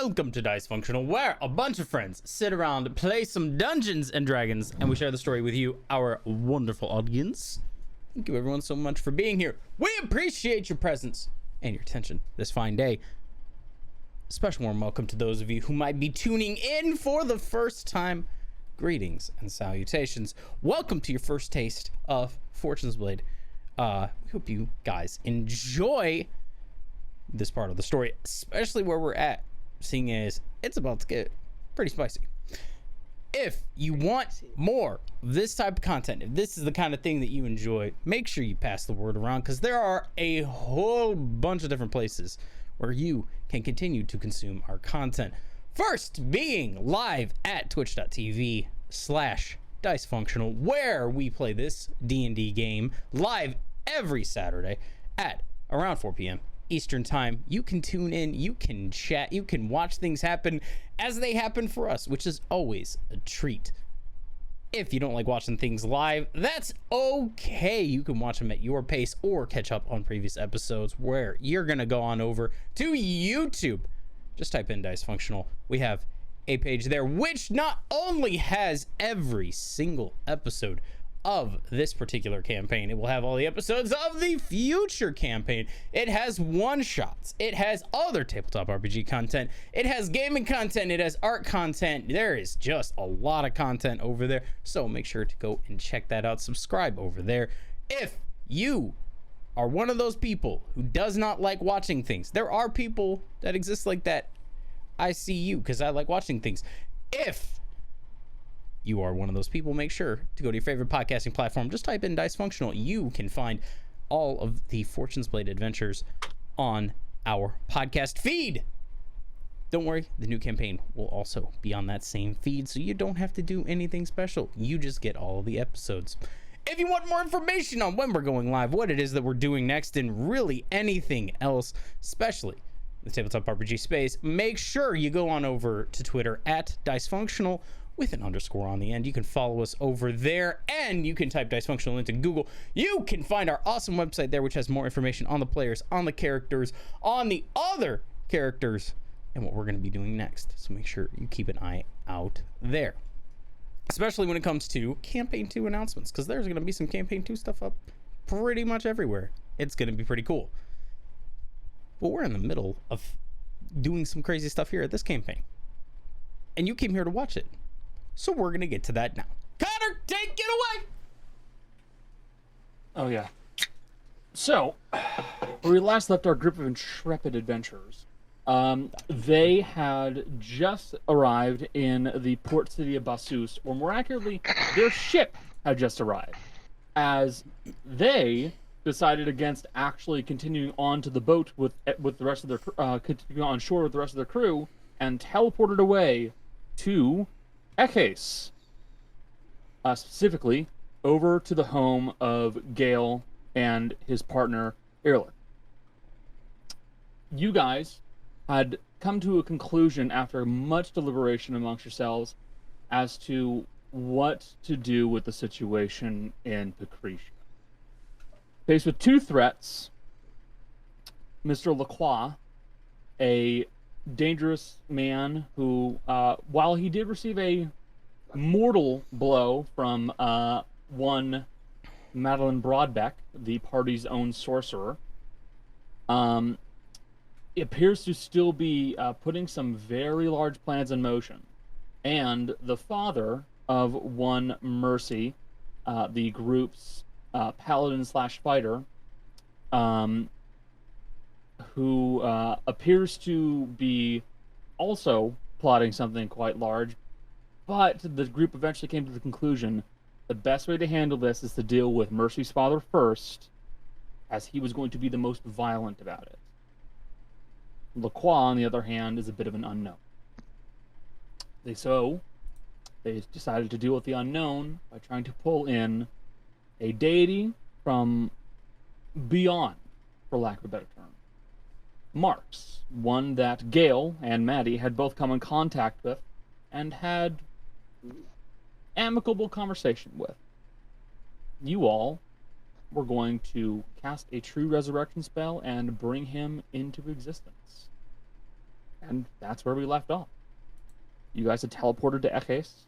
Welcome to Dicefunctional, where a bunch of friends sit around, play some Dungeons and Dragons, and we share the story with you, our wonderful audience. Thank you everyone so much for being here. We appreciate your presence and your attention this fine day. Special warm welcome to those of you who might be tuning in for the first time. Greetings and salutations. Welcome to your first taste of Fortune's Blade. We hope you guys enjoy this part of the story, especially where we're at, seeing as it's about to get pretty spicy. If you want more of this type of content, if this is the kind of thing that you enjoy, make sure you pass the word around, because there are a whole bunch of different places where you can continue to consume our content. First being live at twitch.tv/Dicefunctional, where we play this D&D game live every Saturday at around 4 p.m. Eastern time. You can tune in, you can chat, you can watch things happen as they happen for us, which is always a treat. If you don't like watching things live, that's okay. You can watch them at your pace or catch up on previous episodes, where you're gonna go on over to YouTube. Just type in Dicefunctional. We have a page there which not only has every single episode of this particular campaign, it will have all the episodes of the future campaign. It has one-shots, it has other tabletop RPG content, it has gaming content, it has art content. There is just a lot of content over there, so make sure to go and check that out. Subscribe over there. If you are one of those people who does not like watching things, there are people that exist like that. I see you, because I like watching things. If you are one of those people, make sure to go to your favorite podcasting platform. Just type in Dicefunctional. You can find all of the Fortune's Blade adventures on our podcast feed. Don't worry, the new campaign will also be on that same feed, so you don't have to do anything special. You just get all of the episodes. If you want more information on when we're going live, what it is that we're doing next, and really anything else, especially the tabletop RPG space, make sure you go on over to Twitter at Dicefunctional with an underscore on the end. You can follow us over there, and you can type Dicefunctional into Google. You can find our awesome website there, which has more information on the players, on the characters, on the other characters, and what we're going to be doing next. So make sure you keep an eye out there, especially when it comes to Campaign 2 announcements, because there's going to be some Campaign 2 stuff up pretty much everywhere. It's going to be pretty cool. But we're in the middle of doing some crazy stuff here at this campaign, and you came here to watch it. So we're going to get to that now. Connor, take it away! Oh, yeah. So, where we last left our group of intrepid adventurers, they had just arrived in the port city of Bassus, or more accurately, their ship had just arrived, as they decided against actually continuing on to the boat with the rest of their continuing on shore with the rest of their crew, and teleported away to Ekes, specifically over to the home of Gale and his partner Erlich. You guys had come to a conclusion after much deliberation amongst yourselves as to what to do with the situation in Pucricia. Faced with two threats, Mr. Lacroix, a dangerous man who, while he did receive a mortal blow from one Madeline Broadbeck, the party's own sorcerer, appears to still be putting some very large plans in motion. And the father of one Mercy, the group's paladin/fighter, who appears to be also plotting something quite large, but the group eventually came to the conclusion the best way to handle this is to deal with Mercy's father first, as he was going to be the most violent about it. Lacroix, on the other hand, is a bit of an unknown. They decided to deal with the unknown by trying to pull in a deity from beyond, for lack of a better term. Marks, one that Gale and Maddie had both come in contact with and had amicable conversation with. You all were going to cast a true resurrection spell and bring him into existence. And that's where we left off. You guys had teleported to Ekes,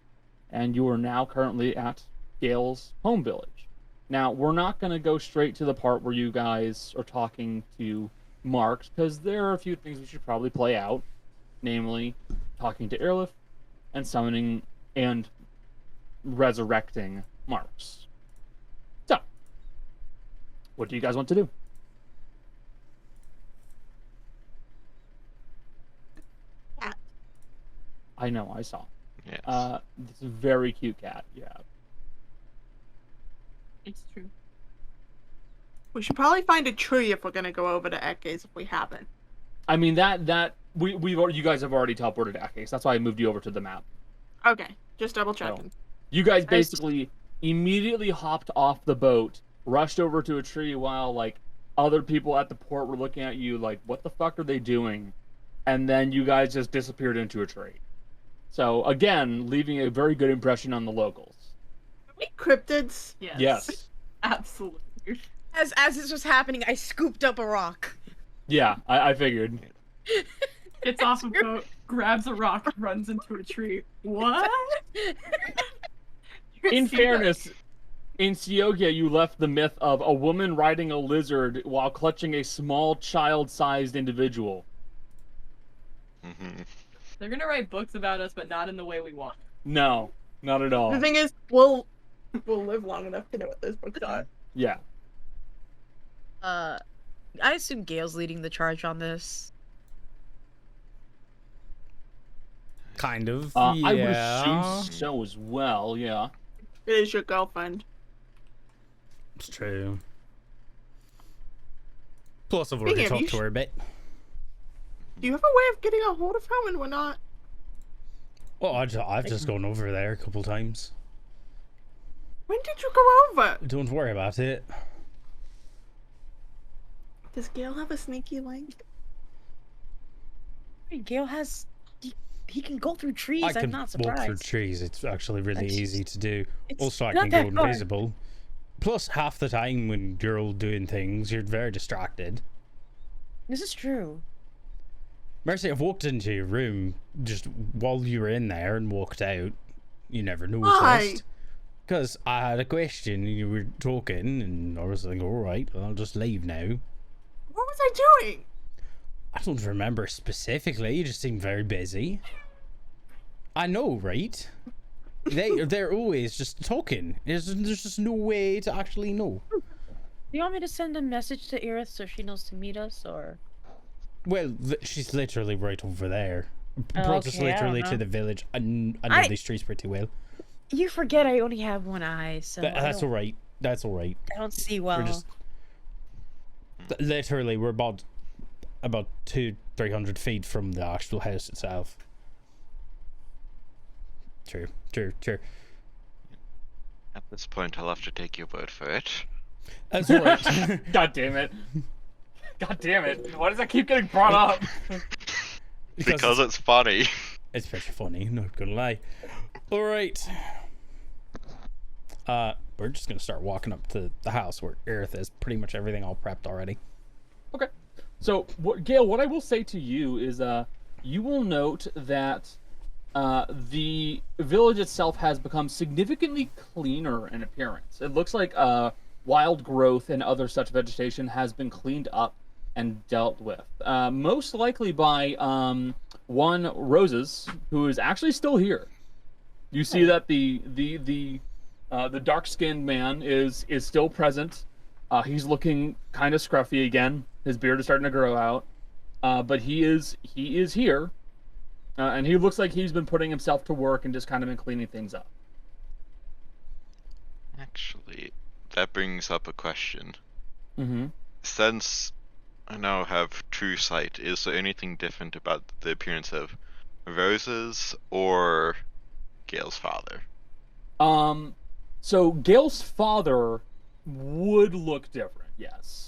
and you are now currently at Gale's home village. Now, we're not going to go straight to the part where you guys are talking to Marks, because there are a few things we should probably play out, namely talking to Airlift and summoning and resurrecting Marks. So, what do you guys want to do? Cat. I know, I saw. Yes. It's a very cute cat you have. It's true. We should probably find a tree if we're gonna go over to Ekes if we haven't. I mean, you guys have already teleported to Ekes. That's why I moved you over to the map. Okay, just double checking. You guys basically immediately hopped off the boat, rushed over to a tree while, like, other people at the port were looking at you like, what the fuck are they doing? And then you guys just disappeared into a tree. So, again, leaving a very good impression on the locals. Are we cryptids? Yes. Absolutely. As this was happening, I scooped up a rock. Yeah, I figured. Gets off a boat, grabs a rock, runs into a tree. What? In fairness, in Seogia, you left the myth of a woman riding a lizard while clutching a small child-sized individual. Mm-hmm. They're gonna write books about us, but not in the way we want. No, not at all. The thing is, we'll live long enough to know what those books are. Yeah. I assume Gale's leading the charge on this. Kind of. I would yeah. assume so as well, yeah. It is your girlfriend. It's true. Plus, I've Speaking already of, talked you to her a bit. Do you have a way of getting a hold of her when we're not? Well, I've just gone over there a couple times. When did you go over? Don't worry about it. Does Gale have a sneaky link? Gale has... He can go through trees, I I'm can not walk surprised. through trees. It's actually really That's- easy to do. it's Also, I not can go that hard. invisible. Plus, half the time when you're all doing things, you're very distracted. This is true. Mercy, I've walked into your room just while you were in there and walked out. You never Why? noticed. Because I had a question and you were talking, and I was like, alright, I'll just leave now. What was I doing? I don't remember specifically, you just seemed very busy. I know, right? They're always just talking. There's just no way to actually know. Do you want me to send a message to Aerith so she knows to meet us, or...? Well, she's literally right over there. Oh, Brought us okay, I don't literally to know. the village. I know these streets pretty well. You forget I only have one eye, so That's alright. That's alright. I don't see well. We're just... Literally, we're about 200-300 feet from the actual house itself. True. At this point, I'll have to take your word for it. That's alright. God damn it. God damn it. Why does that keep getting brought up? Because it's funny. It's pretty funny, not gonna lie. Alright. We're just gonna start walking up to the house where Aerith is. Pretty much everything all prepped already. Okay. So, Gale, what I will say to you is, you will note that the village itself has become significantly cleaner in appearance. It looks like wild growth and other such vegetation has been cleaned up and dealt with. Most likely by one Roses, who is actually still here. You see that the dark-skinned man is still present. He's looking kind of scruffy again. His beard is starting to grow out, but he is here, and he looks like he's been putting himself to work and just kind of been cleaning things up. Actually, that brings up a question. Mm-hmm. Since I now have true sight, is there anything different about the appearance of Rose's or Gale's father? So Gale's father would look different, yes.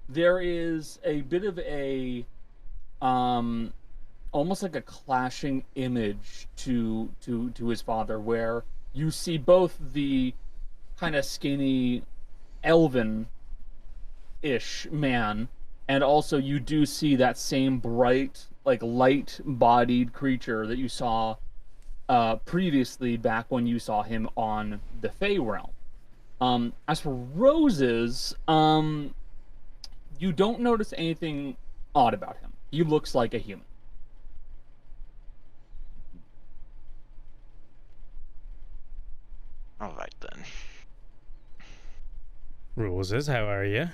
There is a bit of a almost like a clashing image to his father, where you see both the kind of skinny elven-ish man, and also you do see that same bright like light-bodied creature that you saw previously back when you saw him on the Fey realm. As for Roses, you don't notice anything odd about him. He looks like a human. All right then. Roses, how are you?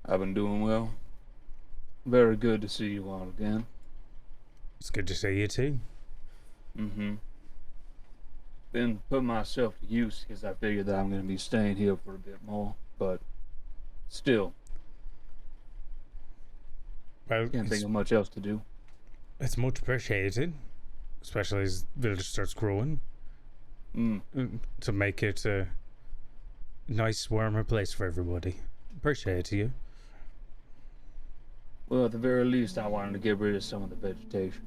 I've been doing well. Very good to see you all again. It's good to see you too. Mm-hmm. Been putting myself to use because I figured that I'm going to be staying here for a bit more, but still, Well, can't think of much else to do. it's much appreciated, especially as the village starts growing, to make it a nice, warmer place for everybody. Appreciate you. Well, at the very least, I wanted to get rid of some of the vegetation.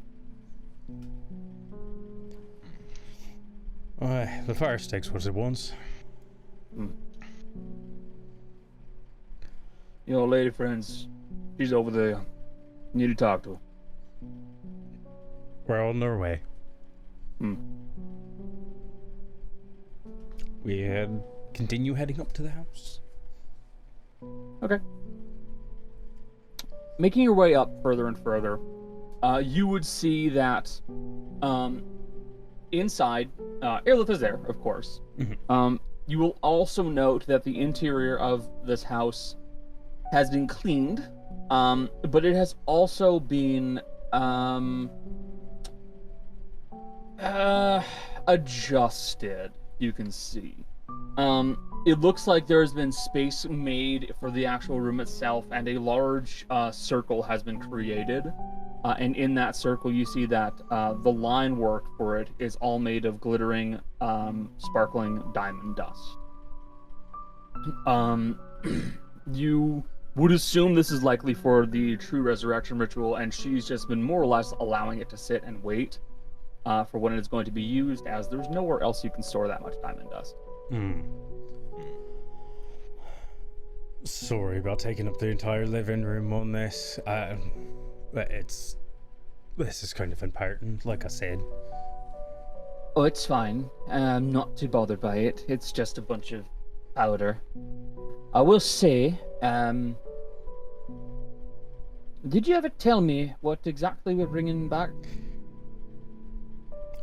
The fire stakes what it once. Your lady friends, she's over there. Need to talk to her. We're on our way. We continue heading up to the house. Okay. Making your way up further and further, you would see that inside, Airlift is there, of course. You will also note that the interior of this house has been cleaned, but it has also been adjusted, you can see. It looks like there has been space made for the actual room itself, and a large circle has been created. And in that circle, you see that the line work for it is all made of glittering, sparkling diamond dust. You would assume this is likely for the true resurrection ritual, and she's just been more or less allowing it to sit and wait for when it's going to be used, as there's nowhere else you can store that much diamond dust. Sorry about taking up the entire living room on this. This is kind of important, like I said. Oh, it's fine. I'm not too bothered by it. It's just a bunch of powder. I will say, did you ever tell me what exactly we're bringing back?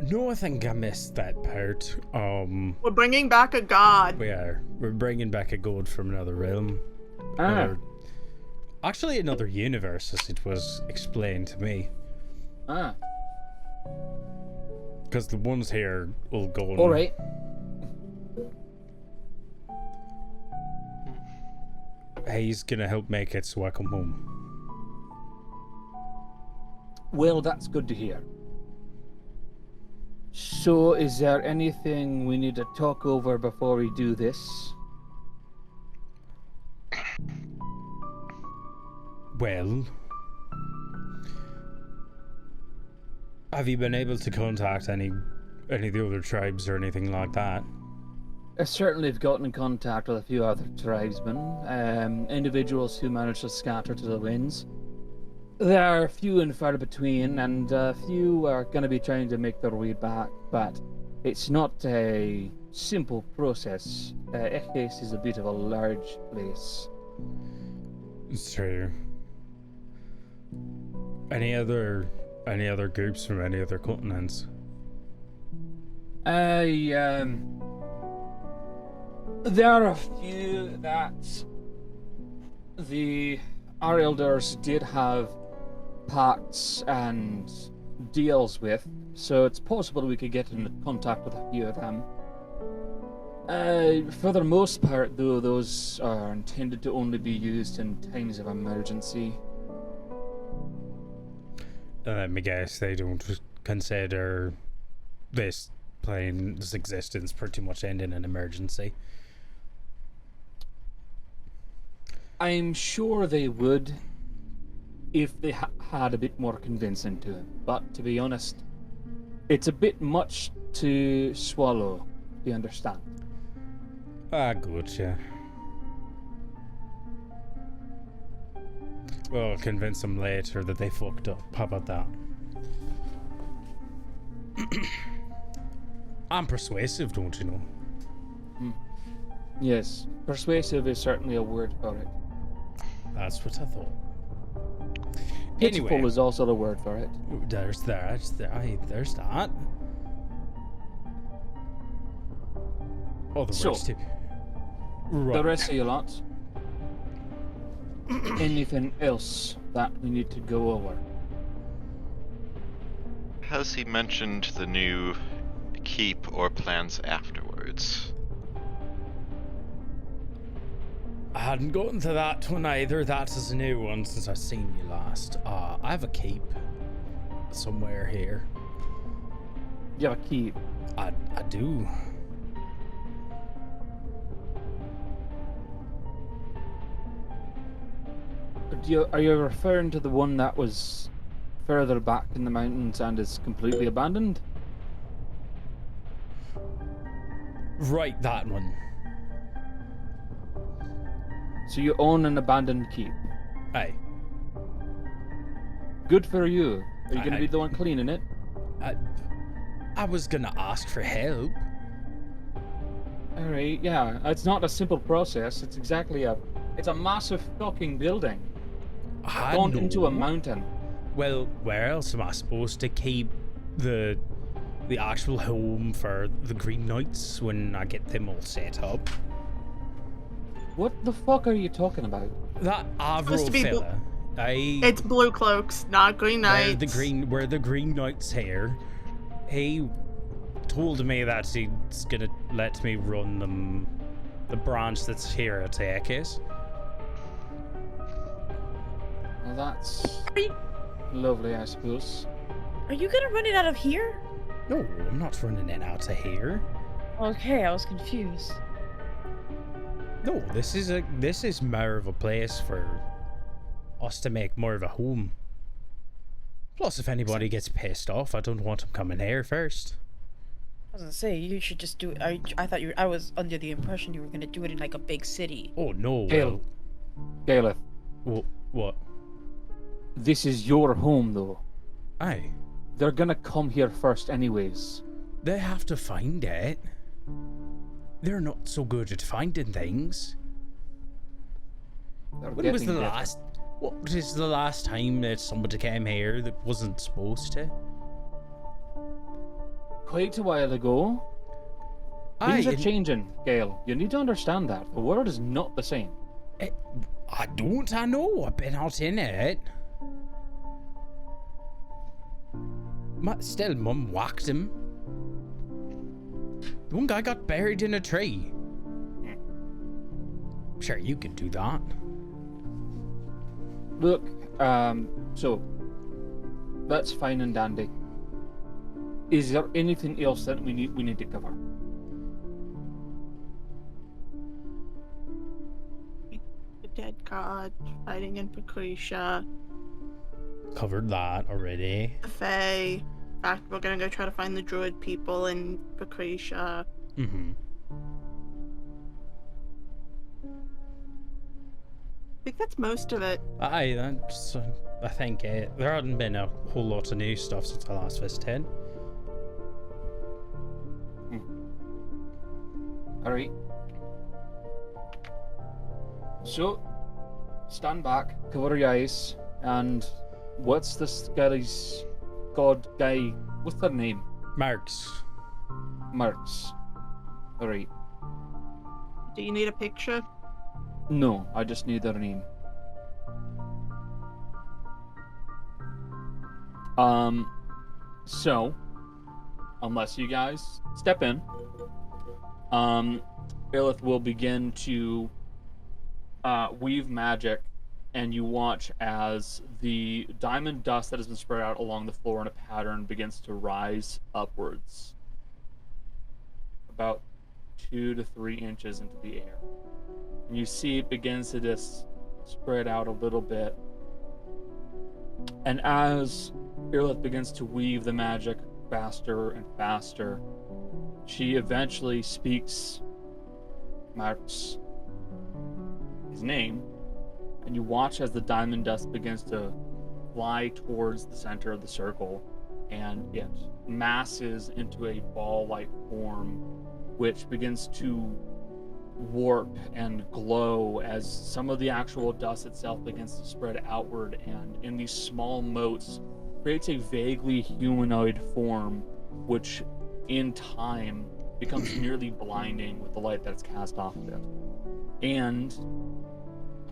No, I think I missed that part. We're bringing back a god. We're bringing back a god from another realm. Actually, another universe, as it was explained to me. Because the ones here will go on. All right. He's gonna help make it so I come home. Well, that's good to hear. So, is there anything we need to talk over before we do this? Well, have you been able to contact any of the other tribes or anything like that? I certainly have gotten in contact with a few other tribesmen, individuals who managed to scatter to the winds. There are few and far between, and a few are going to be trying to make their way back, but it's not a simple process. Ekes is a bit of a large place. It's true. Any other groups from any other continents? There are a few that our elders did have pacts and deals with, so it's possible we could get in contact with a few of them. For the most part, though, those are intended to only be used in times of emergency. Let me guess, they don't consider this plane's existence pretty much ending an emergency. I'm sure they would if they had a bit more convincing to him, but to be honest, it's a bit much to swallow, you understand? Ah, good, yeah. Well, convince them later that they fucked up. How about that? I'm persuasive, don't you know? Yes, persuasive is certainly a word for it. That's what I thought. Pitiful Anyway. is also the word for it. There's that. There's that. Oh, the So, words too. Right. The rest of you lot. Anything else that we need to go over? Has he mentioned the new keep or plans afterwards? I hadn't gotten to that one either. That is a new one since I've seen you last. I have a keep somewhere here. You have a key. I do. Are you referring to the one that was further back in the mountains and is completely abandoned? Right, that one. So you own an abandoned keep. Aye. Good for you. Are you going I- to be the one cleaning it? I was gonna ask for help. Alright, yeah. It's not a simple process. It's exactly it's a massive fucking building. I Gone into a know. mountain. Well, where else am I supposed to keep the actual home for the Green Knights when I get them all set up? What the fuck are you talking about? That Supposed Avro to be fella. It's blue cloaks, not green knights. Where the Green Knight's here. He told me that he's gonna let me run the branch that's here at Ekis. Well, that's Are you, lovely, I suppose. are you gonna run it out of here? No, I'm not running it out of here. Okay, I was confused. No, this is more of a place for us to make more of a home. Plus, if anybody gets pissed off, I don't want them coming here first. I was gonna say you should just do it. I thought I was under the impression you were gonna do it in like a big city. Oh no, Gale. Galeth, what? this is your home, though. Aye, They're gonna come here first, anyways. they have to find it. They're not so good at finding things. They're When was getting the better. last? What is the last time that somebody came here that wasn't supposed to? Quite a while ago. Things are and- changing, Gale. You need to understand that. The world is not the same. I don't. I know. I've been out in it. Still, Mum whacked him. The one guy got buried in a tree. Sure, you could do that. Look, so that's fine and dandy. Is there anything else that we need to cover? The dead god fighting in Pucricia, Covered that already. the Fae. In fact, we're gonna go try to find the druid people in Pucricia. Mm-hmm. I think that's most of it. Aye, that's. I think there hadn't been a whole lot of new stuff since I last visited. Alright. So, stand back, cover your eyes, and what's this guy's god guy? What's their name? Marks. Marks. Alright. Do you need a picture? No, I just need their name. So, unless you guys step in, Lilith will begin to weave magic, and you watch as the diamond dust that has been spread out along the floor in a pattern begins to rise upwards, about 2 to 3 inches into the air. And you see it begins to just spread out a little bit. And as Lilith begins to weave the magic faster and faster, she eventually speaks Mark's his name, and you watch as the diamond dust begins to fly towards the center of the circle, and it masses into a ball-like form, which begins to warp and glow as some of the actual dust itself begins to spread outward, and in these small motes creates a vaguely humanoid form, which in time becomes nearly blinding with the light that's cast off of it. And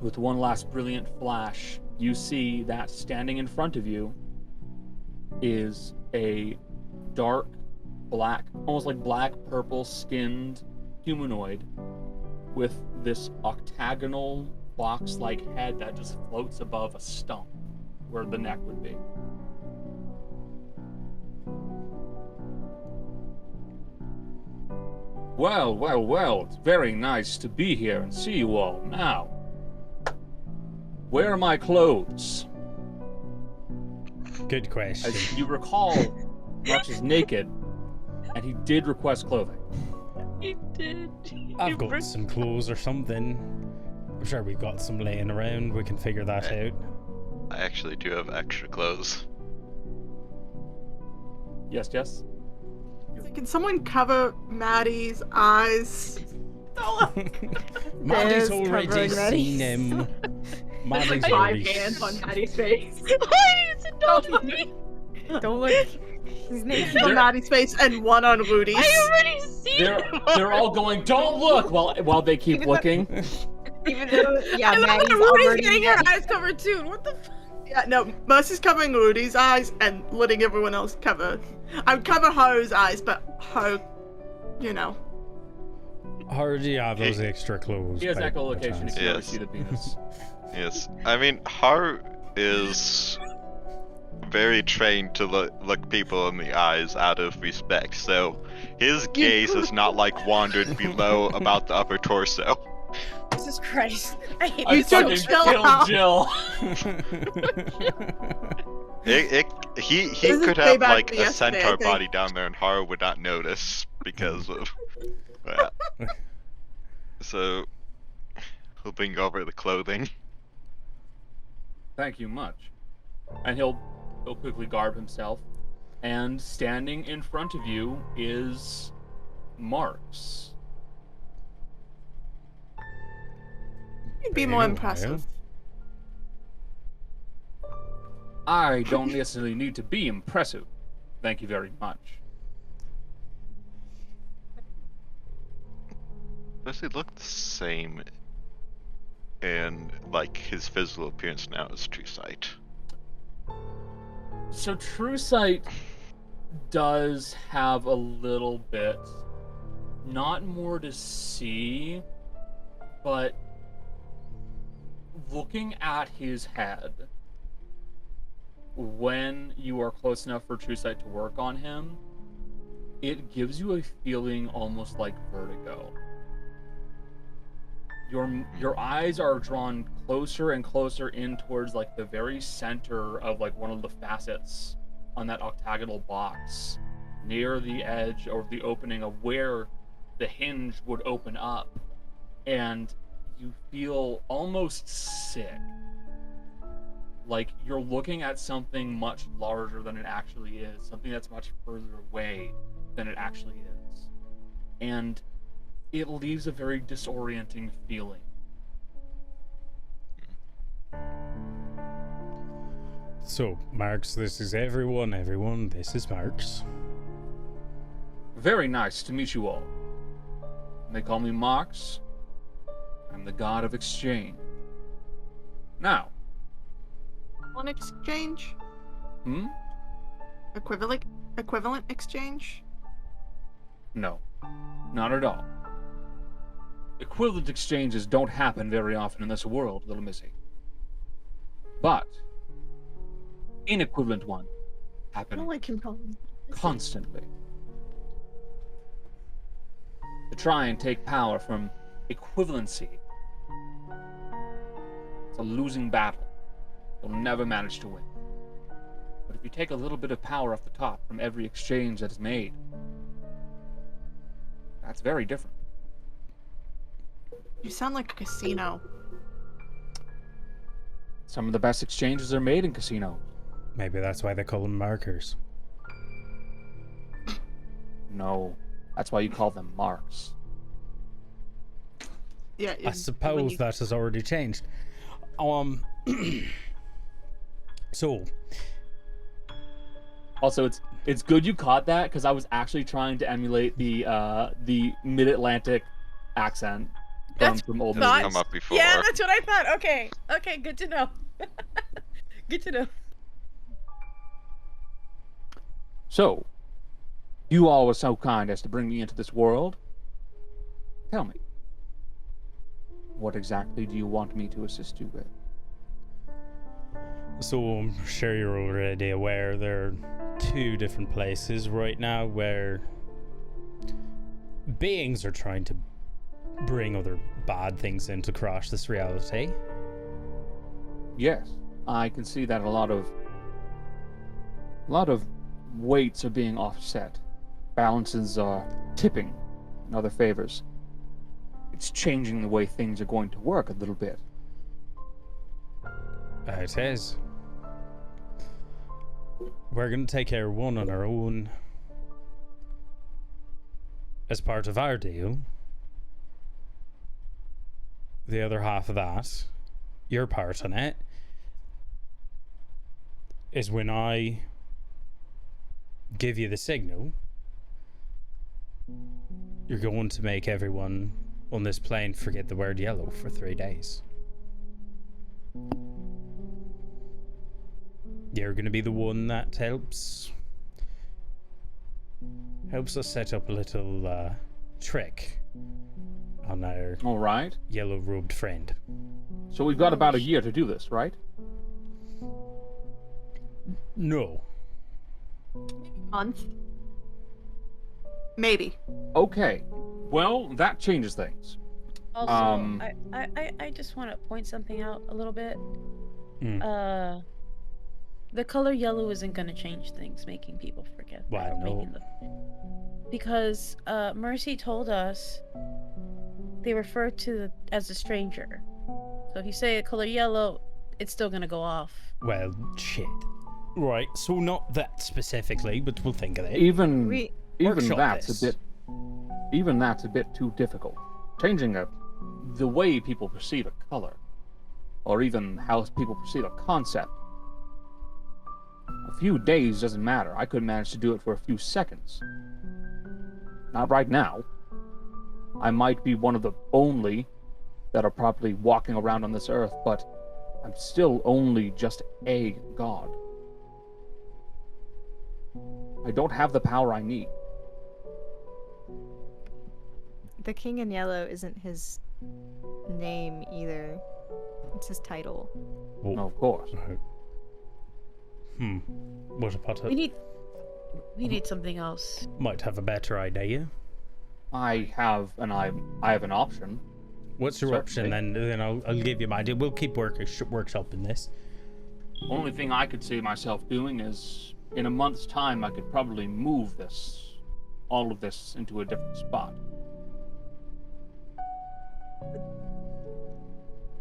with one last brilliant flash, you see that standing in front of you is a dark black, almost like black purple skinned humanoid with this octagonal box-like head that just floats above a stump where the neck would be. Well, well, well, it's very nice to be here and see you all. Now, where are my clothes? Good question. As you recall, March is naked, and he did request clothing. He did. I've got some clothes or something. I'm sure we've got some laying around. We can figure that out. I actually do have extra clothes. Yes, yes. Can someone cover Maddie's eyes? Maddie's There's already covering seen him. There's Maddie's like 5 already hands on Maddie's face. Don't look. Don't look. He's naked. On Maddie's face and one on Rudy's. I already see They're all going, don't look, while they keep looking. Even though, yeah, And then Maddie's Rudy's already getting her naked. eyes covered too. What the fuck? Yeah, no, Mercy's covering Rudy's eyes and letting everyone else cover. I would cover Haru's eyes, but Haru, you know. How do you have those extra clothes? He has by echolocation, chance? you can never Yes. see the penis. Yes, I mean, Haru is very trained to look people in the eyes out of respect, so his gaze has not like wandered below about the upper torso. Jesus Christ. I hate I You this. took fucking Jill killed out. Jill. He This is could have payback like for a yesterday, I centaur think. body down there, and Haru would not notice because of that. So he'll bring over the clothing. Thank you much. And he'll quickly garb himself. And standing in front of you is Marks. You'd be more impressive. I don't necessarily need to be impressive. Thank you very much. Does he look the same in like his physical appearance now as True Sight? So True Sight does have a little bit, not more to see, but looking at his head, when you are close enough for True Sight to work on him, it gives you a feeling almost like vertigo. Your eyes are drawn closer and closer in towards like the very center of like one of the facets on that octagonal box, near the edge or the opening of where the hinge would open up, and you feel almost sick. Like you're looking at something much larger than it actually is, something that's much further away than it actually is. And it leaves a very disorienting feeling. So, Marks, this is everyone. Everyone, this is Marks. Very nice to meet you all. They call me Marks. I'm the god of exchange. Now, One exchange? hmm? Equivalent exchange? No, not at all. Equivalent exchanges don't happen very often in this world, little missy. But inequivalent ones I happen don't like him calling me. constantly. To try and take power from equivalency, it's a losing battle. You'll never manage to win. But if you take a little bit of power off the top from every exchange that is made, that's very different. You sound like a casino. Some of the best exchanges are made in casinos. Maybe that's why they call them markers. No, that's why you call them marks. Yeah. I suppose that has already changed. So, Also, it's good you caught that because I was actually trying to emulate the Mid-Atlantic accent from old not- movies. Come up before. Yeah, that's what I thought. Okay, good to know. Good to know. So, you all were so kind as to bring me into this world. Tell me, what exactly do you want me to assist you with? So I'm sure you're already aware there are two different places right now where beings are trying to bring other bad things in to crash this reality. Yes, I can see that a lot of weights are being offset. Balances are tipping in other favors. It's changing the way things are going to work a little bit. It is. We're going to take care of one on our own as part of our deal. The other half of that, your part in it, is when I give you the signal, you're going to make everyone on this plane forget the word yellow for 3 days. You're going to be the one that helps us set up a little trick on our All right. yellow-robed friend. So we've got about a year to do this, right? No. Month. Maybe. Okay. Well, that changes things. Also, Um, I just want to point something out a little bit. Hmm. The color yellow isn't going to change things, making people forget. Why, that, or no? making because Mercy told us they refer to as a stranger. So if you say a color yellow, it's still going to go off. Well, shit. Right, so not that specifically, but we'll think of it. even Workshop that's this. a bit too difficult. Changing the way people perceive a color, or even how people perceive a concept. A few days doesn't matter. I could manage to do it for a few seconds. Not right now. I might be one of the only that are properly walking around on this earth, but I'm still only just a god. I don't have the power I need. The King in Yellow isn't his name either. It's his title. Well, No, of course. What about We it? need something else. Might have a better idea. I have an option. What's your option? Certainly. Then I'll give you my idea. We'll keep workshopping this. Only thing I could see myself doing is, in a month's time, I could probably move all of this into a different spot.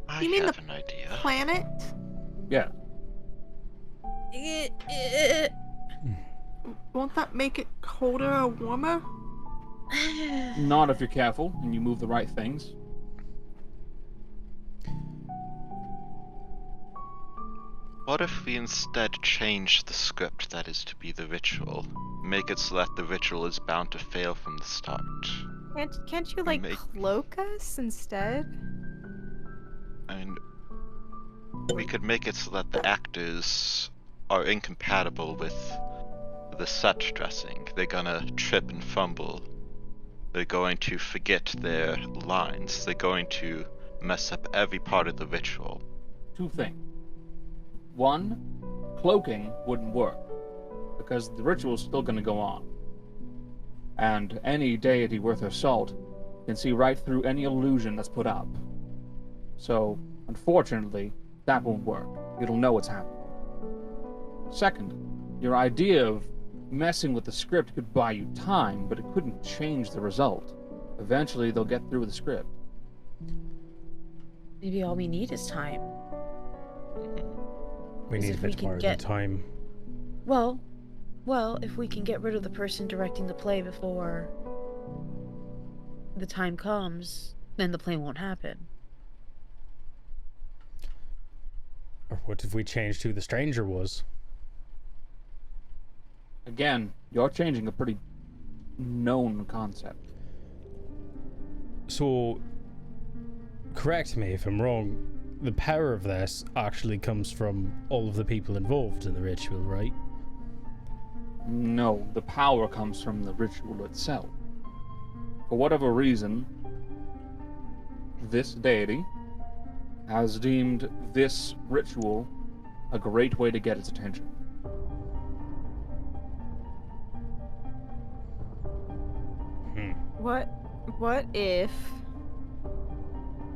I You mean have the an idea. Planet? Yeah. Won't that make it colder or warmer? Not if you're careful and you move the right things. What if we instead change the script that is to be the ritual? Make it so that the ritual is bound to fail from the start. Can't you like Make- cloak us instead? I mean, we could make it so that the actors are incompatible with the set dressing. They're gonna trip and fumble. They're going to forget their lines. They're going to mess up every part of the ritual. Two things. One, cloaking wouldn't work, because the ritual's still going to go on. And any deity worth her salt can see right through any illusion that's put up. So, unfortunately, that won't work. It'll know what's happening. Second, your idea of messing with the script could buy you time, but it couldn't change the result. Eventually, they'll get through the script. Maybe all we need is time. We Is need a if we bit can more get- of the time. Well, if we can get rid of the person directing the play before the time comes, then the play won't happen. Or what if we changed who the stranger was? Again, you're changing a pretty known concept. So, correct me if I'm wrong, the power of this actually comes from all of the people involved in the ritual, right? No, the power comes from the ritual itself. For whatever reason, this deity has deemed this ritual a great way to get its attention. What if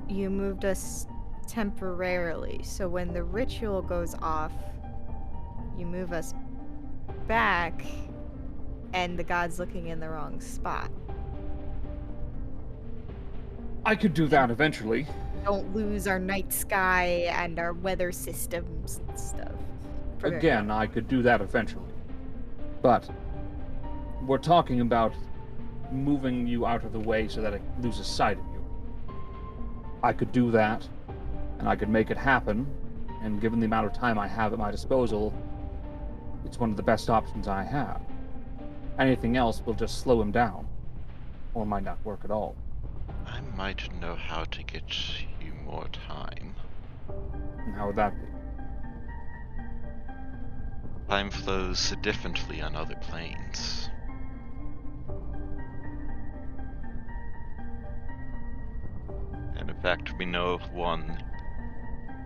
you moved us temporarily? So when the ritual goes off, you move us back, and the god's looking in the wrong spot. I could do that eventually. Don't lose our night sky and our weather systems and stuff. Again, I could do that eventually. But we're talking about moving you out of the way so that it loses sight of you. I could do that, and I could make it happen, and given the amount of time I have at my disposal, it's one of the best options I have. Anything else will just slow him down, or might not work at all. I might know how to get you more time. And how would that be? Time flows differently on other planes. And in fact, we know of one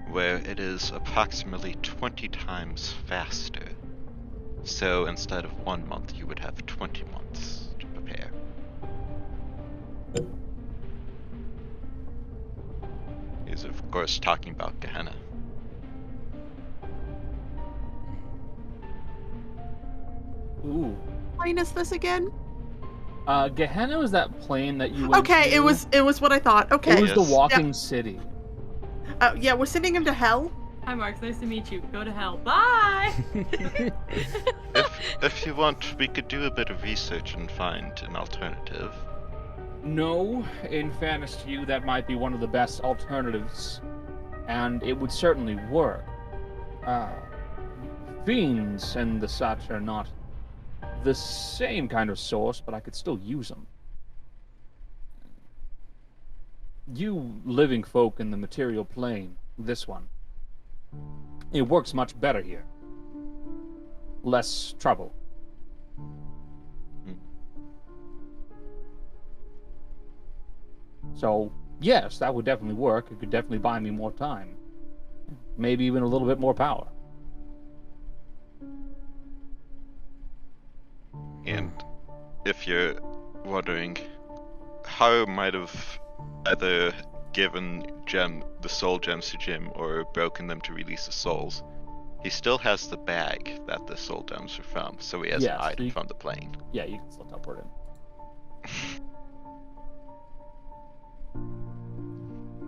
where it is approximately 20 times faster. So instead of 1 month, you would have 20 months to prepare. He's of course talking about Gehenna. Ooh. Plane is this again? Gehenna was that plane that you went Okay, to? it was what I thought. Okay. It was the Yes. walking city. Yeah, we're sending him to hell. Hi, Mark. Nice to meet you. Go to hell. Bye. If you want, we could do a bit of research and find an alternative. No, in fairness to you, that might be one of the best alternatives, and it would certainly work. Fiends and the such are not the same kind of source, but I could still use them. You living folk in the material plane, this one, it works much better here. Less trouble. So, yes, that would definitely work. It could definitely buy me more time. Maybe even a little bit more power. And if you're wondering, Haru might have either given the soul gems to Jim or broken them to release the souls. He still has the bag that the soul gems are from, so he has Yes, an item he- from the plane. Yeah, you can still teleport in.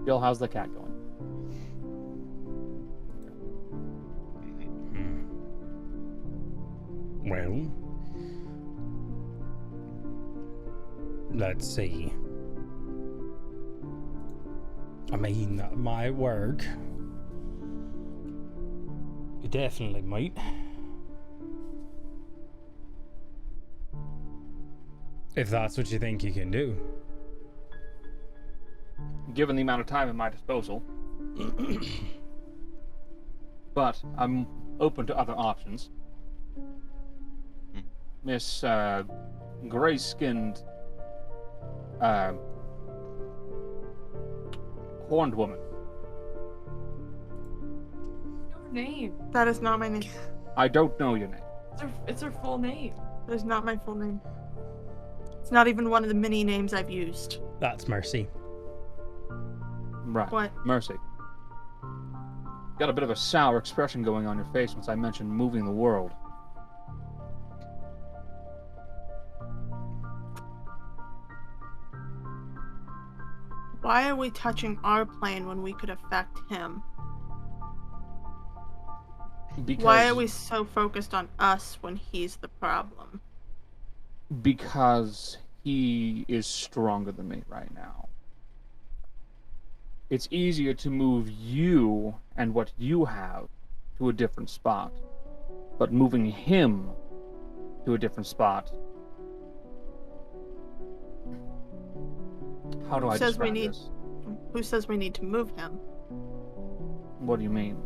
Bill, how's the cat going? Well, let's see. I mean, that might work. It definitely might. If that's what you think you can do. Given the amount of time at my disposal. But I'm open to other options. Miss gray-skinned horned woman. Your name. That is not my name. I don't know your name. It's her full name. That is not my full name. It's not even one of the many names I've used. That's Mercy. Right. What? Mercy. Got a bit of a sour expression going on your face once I mentioned moving the world. Why are we touching our plane when we could affect him? Because, Why are we so focused on us when he's the problem? Because he is stronger than me right now. It's easier to move you and what you have to a different spot. But moving him to a different spot... How do I Says we describe need- this? Who says we need to move him? What do you mean?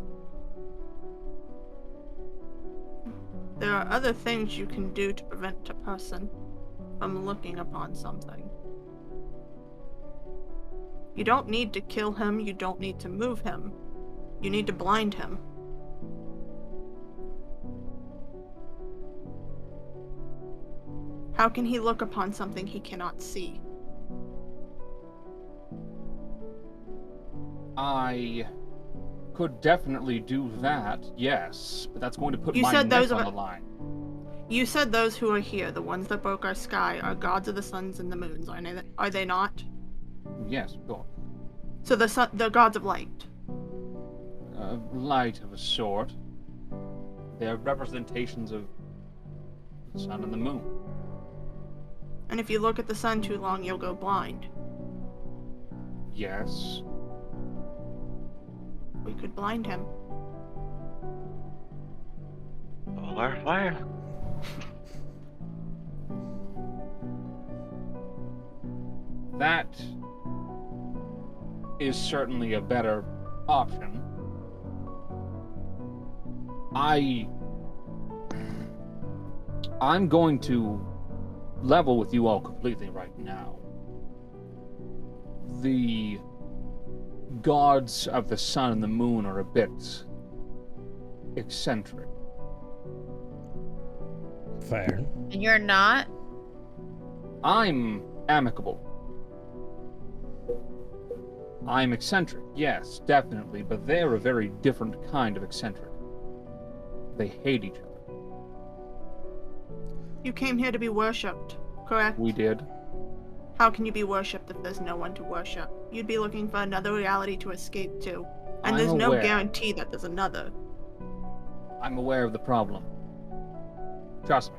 There are other things you can do to prevent a person from looking upon something. You don't need to kill him, you don't need to move him. You need to blind him. How can he look upon something he cannot see? I could definitely do that, yes, but that's going to put You my said neck those on are- the line. You said those who are here, the ones that broke our sky, are gods of the suns and the moons, are they not? Yes, of course. So the gods of light. Light of a sort. They're representations of the sun and the moon. And if you look at the sun too long, you'll go blind. Yes. We could blind him. Solar flare. That is certainly a better option. I'm going to level with you all completely right now. The gods of the sun and the moon are a bit eccentric. Fair. And you're not? I'm amicable. I'm eccentric, yes, definitely, but they're a very different kind of eccentric. They hate each other. You came here to be worshipped, correct? We did. How can you be worshipped if there's no one to worship? You'd be looking for another reality to escape to. And I'm there's no aware. guarantee that there's another. I'm aware of the problem. Trust me.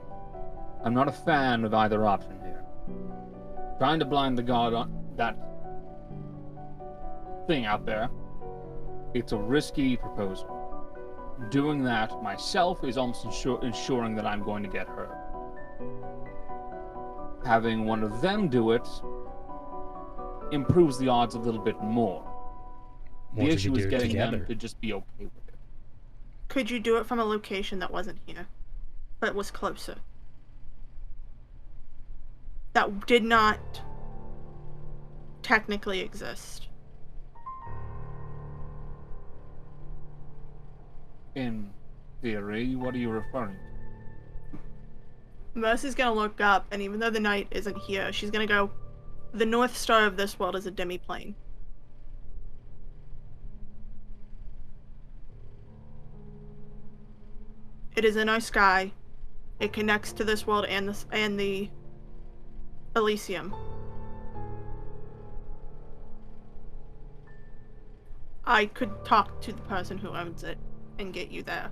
I'm not a fan of either option here. Trying to blind the god on that thing out there, it's a risky proposal. Doing that myself is almost ensuring that I'm going to get hurt. Having one of them do it improves the odds a little bit more. What The if issue you is do it getting together? them to just be okay with it. Could you do it from a location that wasn't here, but was closer? That did not technically exist. In theory, what are you referring to? Mercy's gonna look up, and even though the knight isn't here, she's gonna go, the North Star of this world is a demi-plane. It is in our sky. It connects to this world and the Elysium. I could talk to the person who owns it and get you there.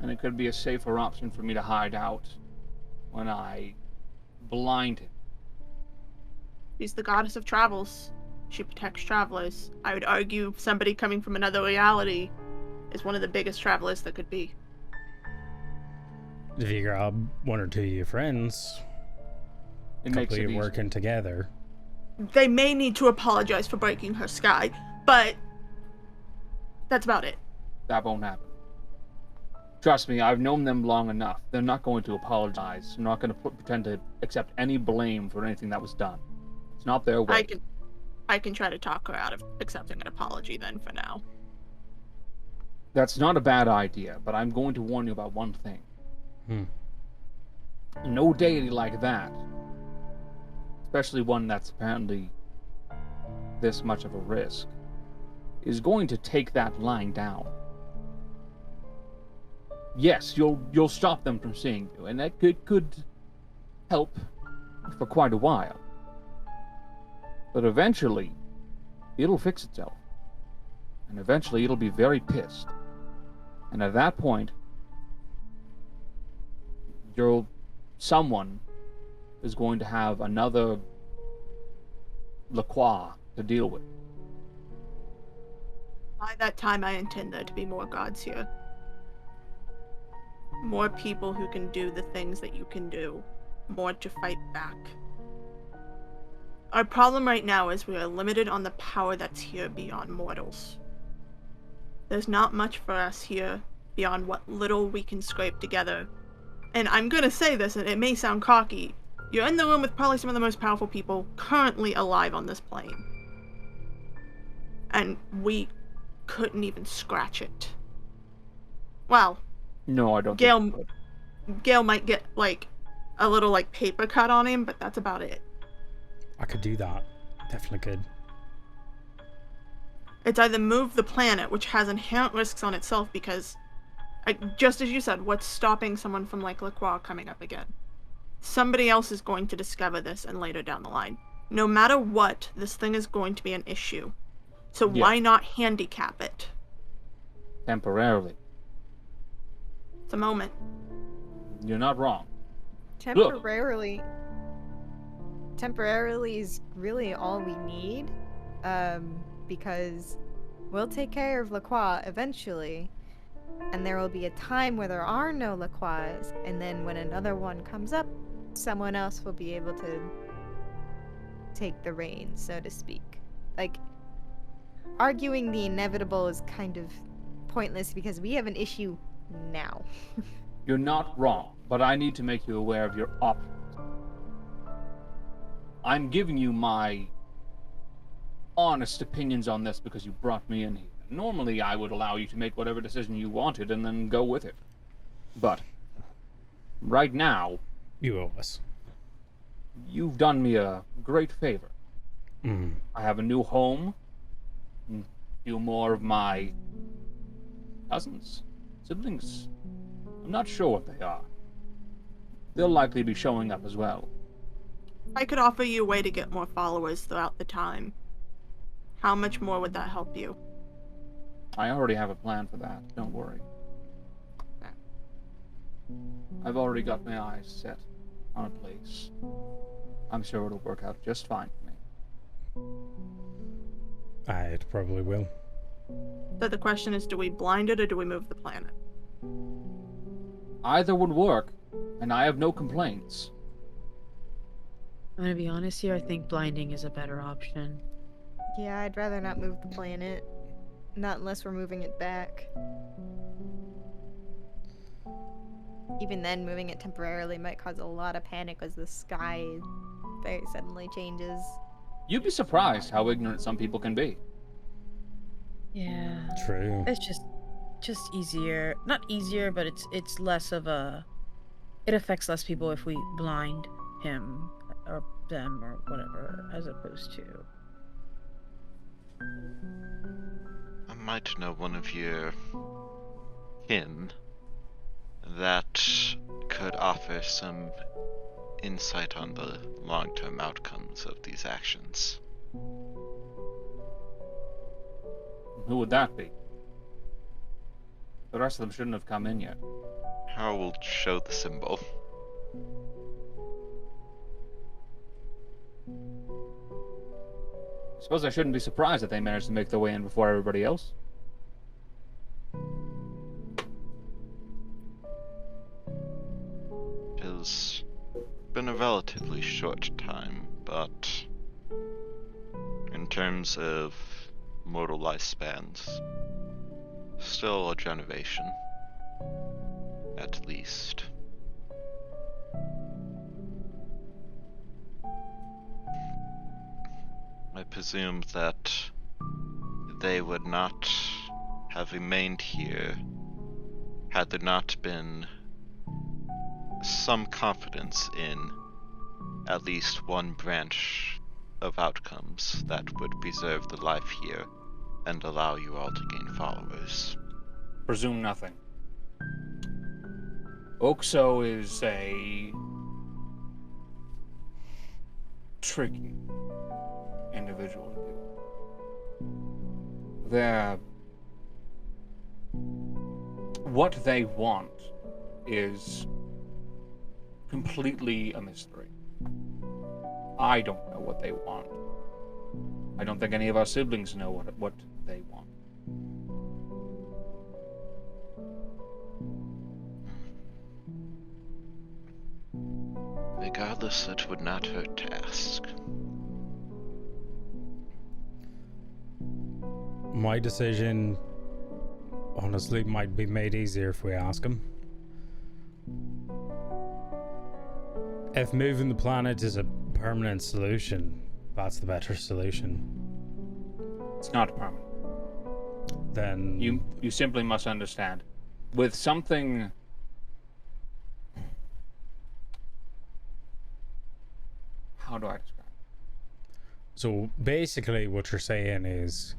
And it could be a safer option for me to hide out when I blind him. She's the goddess of travels. She protects travelers. I would argue somebody coming from another reality is one of the biggest travelers that could be. If you grab one or two of your friends, It makes it couple easier. working together. They may need to apologize for breaking her sky, but that's about it. That won't happen. Trust me, I've known them long enough. They're not going to apologize. They're not going to pretend to accept any blame for anything that was done. It's not their way. I can try to talk her out of accepting an apology then for now. That's not a bad idea, but I'm going to warn you about one thing. No deity like that, especially one that's apparently this much of a risk, is going to take that line down. Yes, you'll stop them from seeing you, and that could help for quite a while. But eventually, it'll fix itself. And eventually, it'll be very pissed. And at that point, someone is going to have another LaCroix to deal with. By that time, I intend there to be more gods here. More people who can do the things that you can do. More to fight back. Our problem right now is we are limited on the power that's here beyond mortals. There's not much for us here beyond what little we can scrape together. And I'm gonna say this, and it may sound cocky. You're in the room with probably some of the most powerful people currently alive on this plane. And we couldn't even scratch it. Well, No, I don't. Gale might get, like, a little, like, paper cut on him, but that's about it. I could do that. Definitely could. It's either move the planet, which has inherent risks on itself because, like, just as you said, what's stopping someone from, like, LaCroix coming up again? Somebody else is going to discover this and later down the line. No matter what, this thing is going to be an issue. So why not handicap it? Temporarily. It's a moment. You're not wrong. Temporarily is really all we need, because we'll take care of LaCroix eventually, and there will be a time where there are no LaCroix, and then when another one comes up, someone else will be able to take the reins, so to speak. Like, arguing the inevitable is kind of pointless because we have an issue now. You're not wrong, but I need to make you aware of your options. I'm giving you my honest opinions on this because you brought me in here. Normally, I would allow you to make whatever decision you wanted and then go with it. But right now, You owe us. you've done me a great favor. Mm. I have a new home. A few more of my cousins, siblings. I'm not sure what they are. They'll likely be showing up as well. I could offer you a way to get more followers throughout the time. How much more would that help you? I already have a plan for that. Don't worry. I've already got my eyes set on a place. I'm sure it'll work out just fine for me. It probably will. So the question is, do we blind it or do we move the planet? Either would work, and I have no complaints. I'm gonna be honest here, I think blinding is a better option. Yeah, I'd rather not move the planet. Not unless we're moving it back. Even then, moving it temporarily might cause a lot of panic as the sky very suddenly changes. You'd be surprised how ignorant some people can be. Yeah. True. It's just easier. Not easier, but it's less of a... It affects less people if we blind him or them or whatever, as opposed to... I might know one of your kin that could offer some insight on the long-term outcomes of these actions. Who would that be? The rest of them shouldn't have come in yet. How will show the symbol? Suppose I shouldn't be surprised that they managed to make their way in before everybody else. It has been a relatively short time, but in terms of mortal lifespans, still a generation, at least. I presume that they would not have remained here had there not been some confidence in at least one branch of outcomes that would preserve the life here and allow you all to gain followers. Presume nothing. Oxo is a tricky individual. what they want is completely a mystery. I don't know what they want. I don't think any of our siblings know what they want. Regardless, it would not hurt to ask. My decision, honestly, might be made easier if we ask him. If moving the planet is a permanent solution, that's the better solution. It's not permanent. Then You simply must understand. With something... How do I describe it? So basically what you're saying is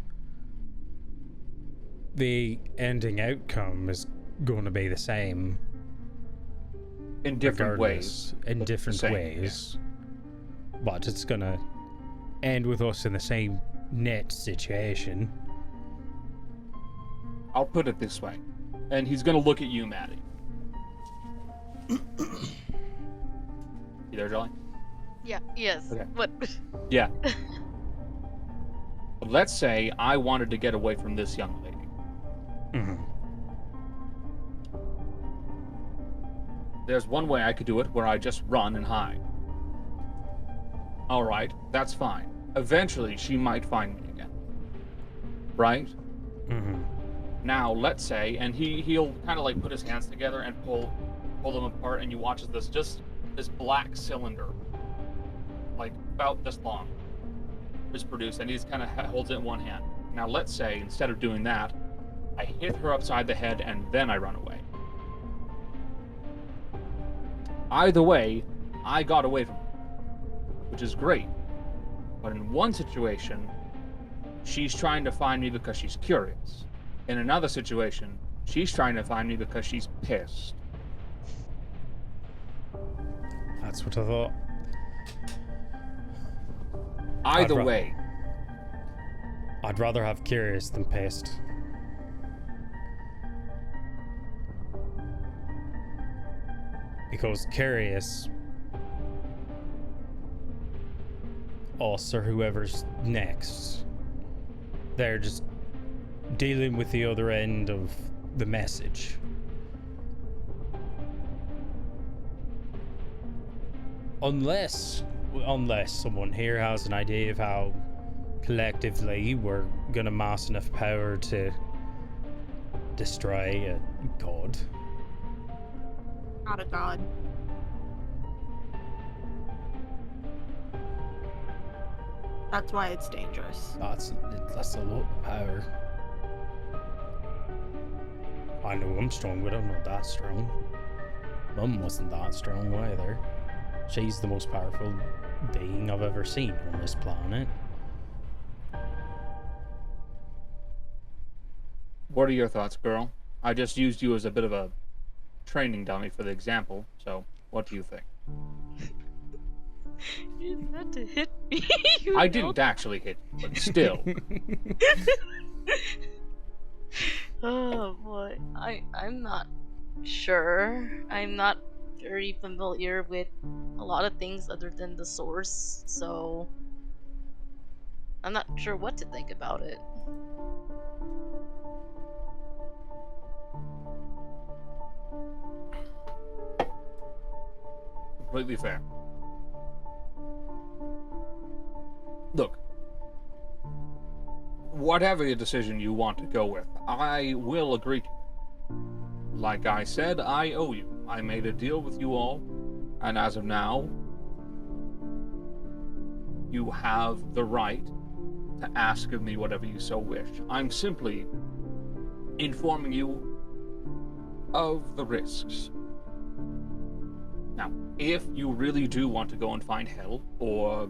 the ending outcome is going to be the same In different regardless, ways. in different Same, ways, but it's going to end with us in the same net situation. I'll put it this way. And he's gonna look at you, Maddie. You there, Jolly? Yeah, yes. Okay. What? Yeah. But let's say I wanted to get away from this young lady. Mm-hmm. There's one way I could do it where I just run and hide. Alright, that's fine. Eventually, she might find me again. Right? Mm-hmm. Now, let's say, and he'll kind of like put his hands together and pull them apart, and you watch as this black cylinder, like about this long, is produced, and he's kind of holds it in one hand. Now, let's say instead of doing that, I hit her upside the head and then I run away. Either way, I got away from her, which is great. But in one situation, she's trying to find me because she's curious. In another situation, she's trying to find me because she's pissed. That's what I thought. Either way, I'd rather have curious than pissed. Because curious, us or whoever's next, they're just dealing with the other end of the message. Unless someone here has an idea of how collectively we're gonna mass enough power to destroy a god. Not a god. That's why it's dangerous. That's a lot of power. I know I'm strong, but I'm not that strong. Mum wasn't that strong either. She's the most powerful being I've ever seen on this planet. what are your thoughts, girl? I just used you as a bit of a training dummy for the example, so what do you think? You didn't have to hit me. I didn't actually hit you, but still. Oh boy, I'm not sure. I'm not very familiar with a lot of things other than the source, so I'm not sure what to think about it. Completely fair. Look, whatever your decision you want to go with, I will agree to it. Like I said, I owe you. I made a deal with you all, and as of now, you have the right to ask of me whatever you so wish. I'm simply informing you of the risks. Now, if you really do want to go and find hell, or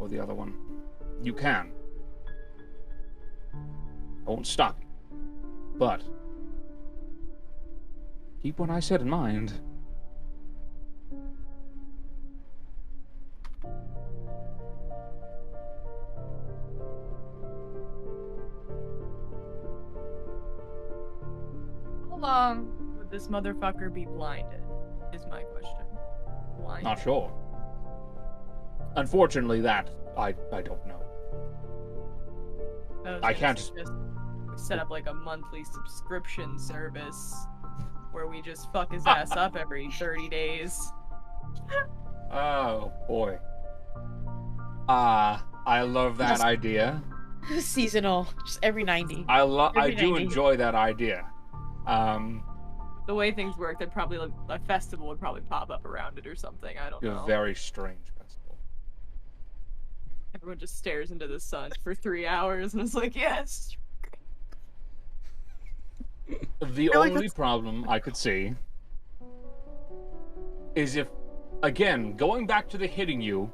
the other one, you can. I won't stop you. But keep what I said in mind. How long would this motherfucker be blinded? Is my question. Blinded. Not sure. Unfortunately, that I don't know. I can't just set up like a monthly subscription service where we just fuck his ass up every 30 days. Oh boy. I love that idea. Seasonal, just every 90. I do 90. enjoy that idea. The way things work, they'd probably like, a festival would probably pop up around it or something. I don't know. A very strange festival. Everyone just stares into the sun for 3 hours and is like, yes. The only problem I could see is if, again, going back to the hitting you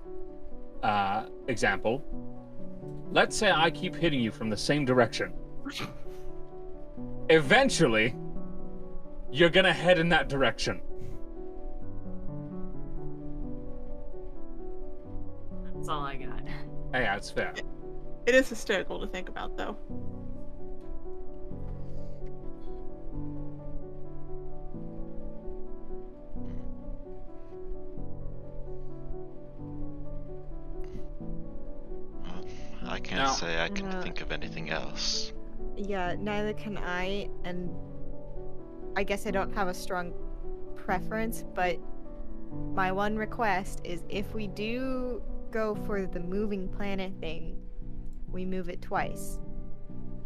example, let's say I keep hitting you from the same direction. Eventually, you're gonna head in that direction. That's all I got. Hey, that's fair. It is hysterical to think about, though. I can't say I can think of anything else. Yeah, neither can I, and I guess I don't have a strong preference, but my one request is if we do go for the moving planet thing, we move it twice.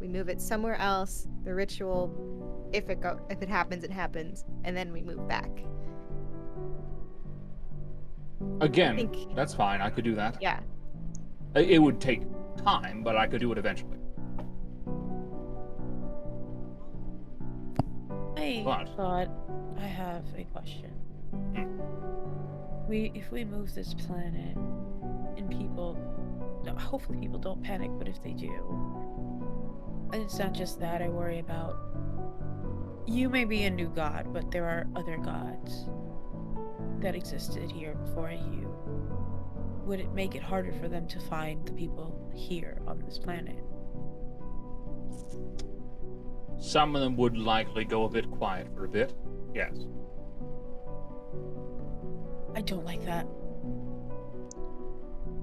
We move it somewhere else, the ritual, if it happens, it happens, and then we move back. Again, that's fine, I could do that. Yeah. It would take time, but I could do it eventually. I What? thought I have a question. If we move this planet, and people, hopefully people don't panic, but if they do, and it's not just that I worry about. You may be a new god, but there are other gods that existed here before you. Would it make it harder for them to find the people here on this planet? Some of them would likely go a bit quiet for a bit. Yes. I don't like that.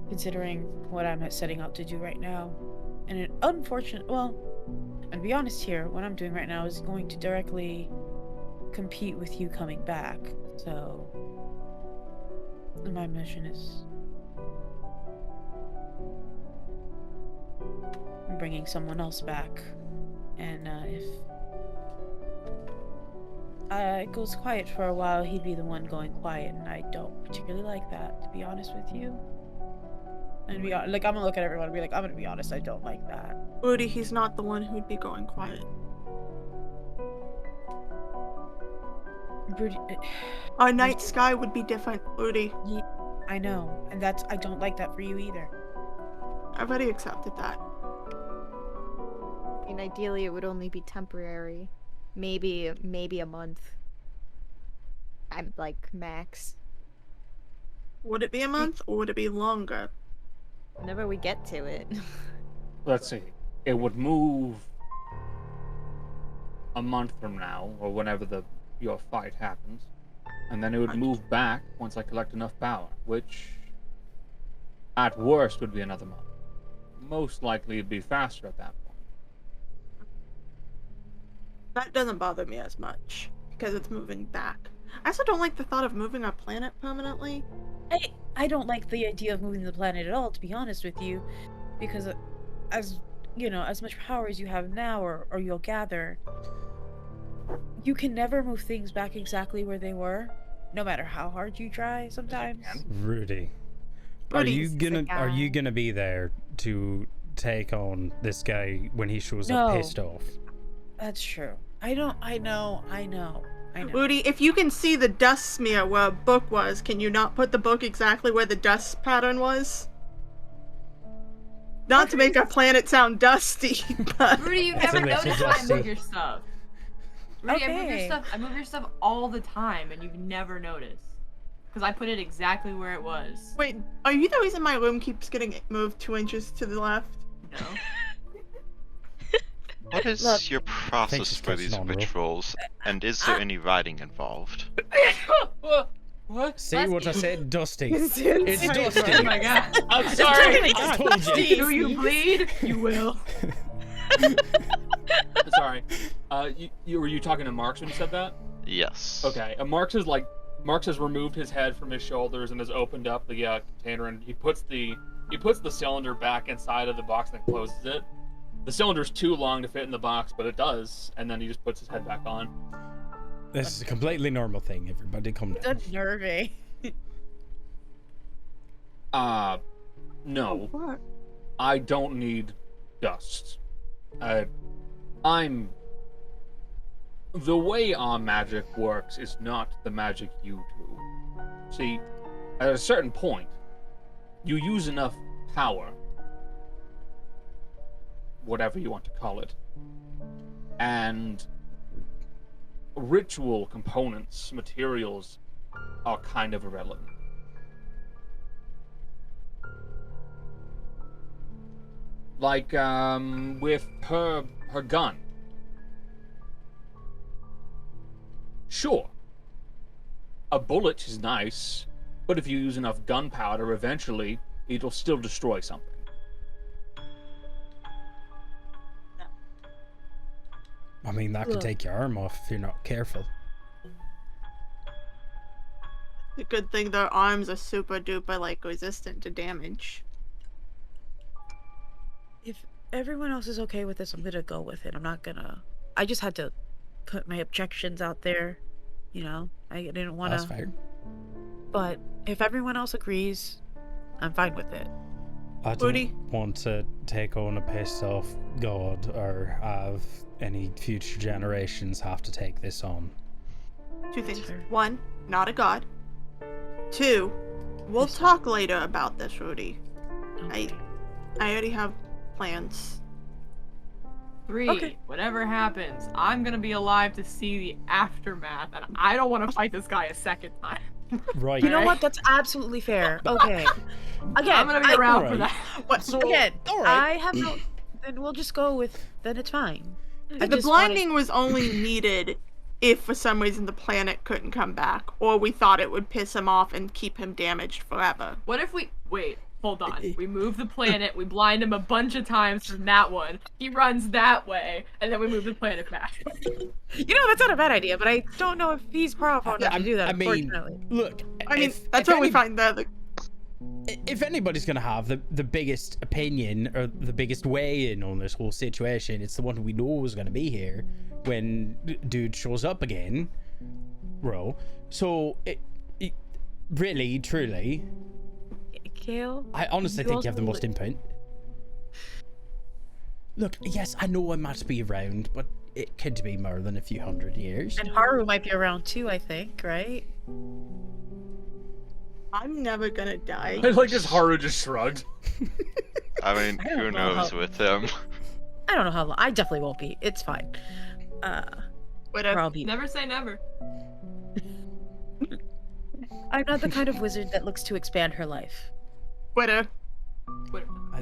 Considering what I'm setting out to do right now. And an unfortunate, well, and to be honest here, what I'm doing right now is going to directly compete with you coming back. So, my mission is bringing someone else back. And if it goes quiet for a while, he'd be the one going quiet, and I don't particularly like that, to be honest with you. And be like, I'm gonna look at everyone and be like, I'm gonna be honest, I don't like that. Woody, he's not the one who'd be going quiet. Broody, A night sky would be different, Woody. I know, and I don't like that for you either. I've already accepted that. And ideally, it would only be temporary. Maybe a month. I'm like max. Would it be a month or would it be longer? Whenever we get to it. Let's see. It would move a month from now, or whenever your fight happens, and then it would move back once I collect enough power, which at worst would be another month. Most likely it'd be faster at that point. That doesn't bother me as much, because it's moving back. I also don't like the thought of moving our planet permanently. I don't like the idea of moving the planet at all, to be honest with you, because as you know, as much power as you have now, or you'll gather, you can never move things back exactly where they were, no matter how hard you try. Sometimes. Rudy, are you gonna be there to take on this guy when he shows up pissed off? That's true. I know. Woody, if you can see the dust smear where a book was, can you not put the book exactly where the dust pattern was? Not to make our planet sound dusty, but... Rudy, you never notice when I move your stuff. Rudy, Okay. I move your stuff all the time, and you've never noticed. Because I put it exactly where it was. Wait, are you the reason my room keeps getting moved 2 inches to the left? No. What is Look. your process she's for these catching on, Ro. rituals, and is there any writing involved? What? See what I said? Dusty. It's It's Dusty. Oh my god. I'm sorry. I told you. Do you bleed? You will. Sorry. Were you talking to Marks when you said that? Yes. Okay. Marks has removed his head from his shoulders and has opened up the container, and he puts the cylinder back inside of the box and closes it. The cylinder's too long to fit in the box, but it does, and then he just puts his head back on. This is a completely normal thing. Everybody come down. That's nervy. No. What? I don't need dust. The way our magic works is not the magic you do. See, at a certain point, you use enough power, whatever you want to call it, and ritual components, materials, are kind of irrelevant. Like, with her gun. Sure. A bullet is nice, but if you use enough gunpowder, eventually, it'll still destroy something. I mean, that could take your arm off if you're not careful. The good thing their arms are super duper like resistant to damage. If everyone else is okay with this, I'm gonna go with it. I'm not gonna. I just had to put my objections out there. You know, I didn't want That's to. fair. But if everyone else agrees, I'm fine with it. I don't Woody? want to take on a piss off God or have any future generations have to take this on. Two things. Sure. One, not a god. Two, we'll talk later about this, Rudy. I already have plans. 3, Okay. whatever happens, I'm gonna be alive to see the aftermath, and I don't want to fight this guy a second time. Right. You know what? That's absolutely fair. Okay. Again, I'm gonna be around for alright. that. What? So, Again, alright. I have no. Then we'll just go with. Then it's fine. I The just wanted- blinding was only needed if for some reason the planet couldn't come back, or we thought it would piss him off and keep him damaged forever. What if we wait? Hold on. We move the planet. We blind him a bunch of times from that one. He runs that way, and then we move the planet back. You know, that's not a bad idea, but I don't know if he's powerful enough to do that. I mean, Unfortunately. look. I mean, if- that's if what we any- find the If anybody's gonna have the biggest opinion or the biggest weigh in on this whole situation, it's the one we know is gonna be here when dude shows up again, bro. So really, truly, Kale. I honestly You think you have the also- most input. Look, yes, I know I might be around, but it could be more than a few hundred years. And Haru might be around too, I think, right? I'm never gonna die. I like as Haru just shrugged. I mean, I don't who know knows how- with him? I don't know how long. I definitely won't be. It's fine. Or Whatever. I'll be. Never say never. I'm not the kind of wizard that looks to expand her life. Whatever.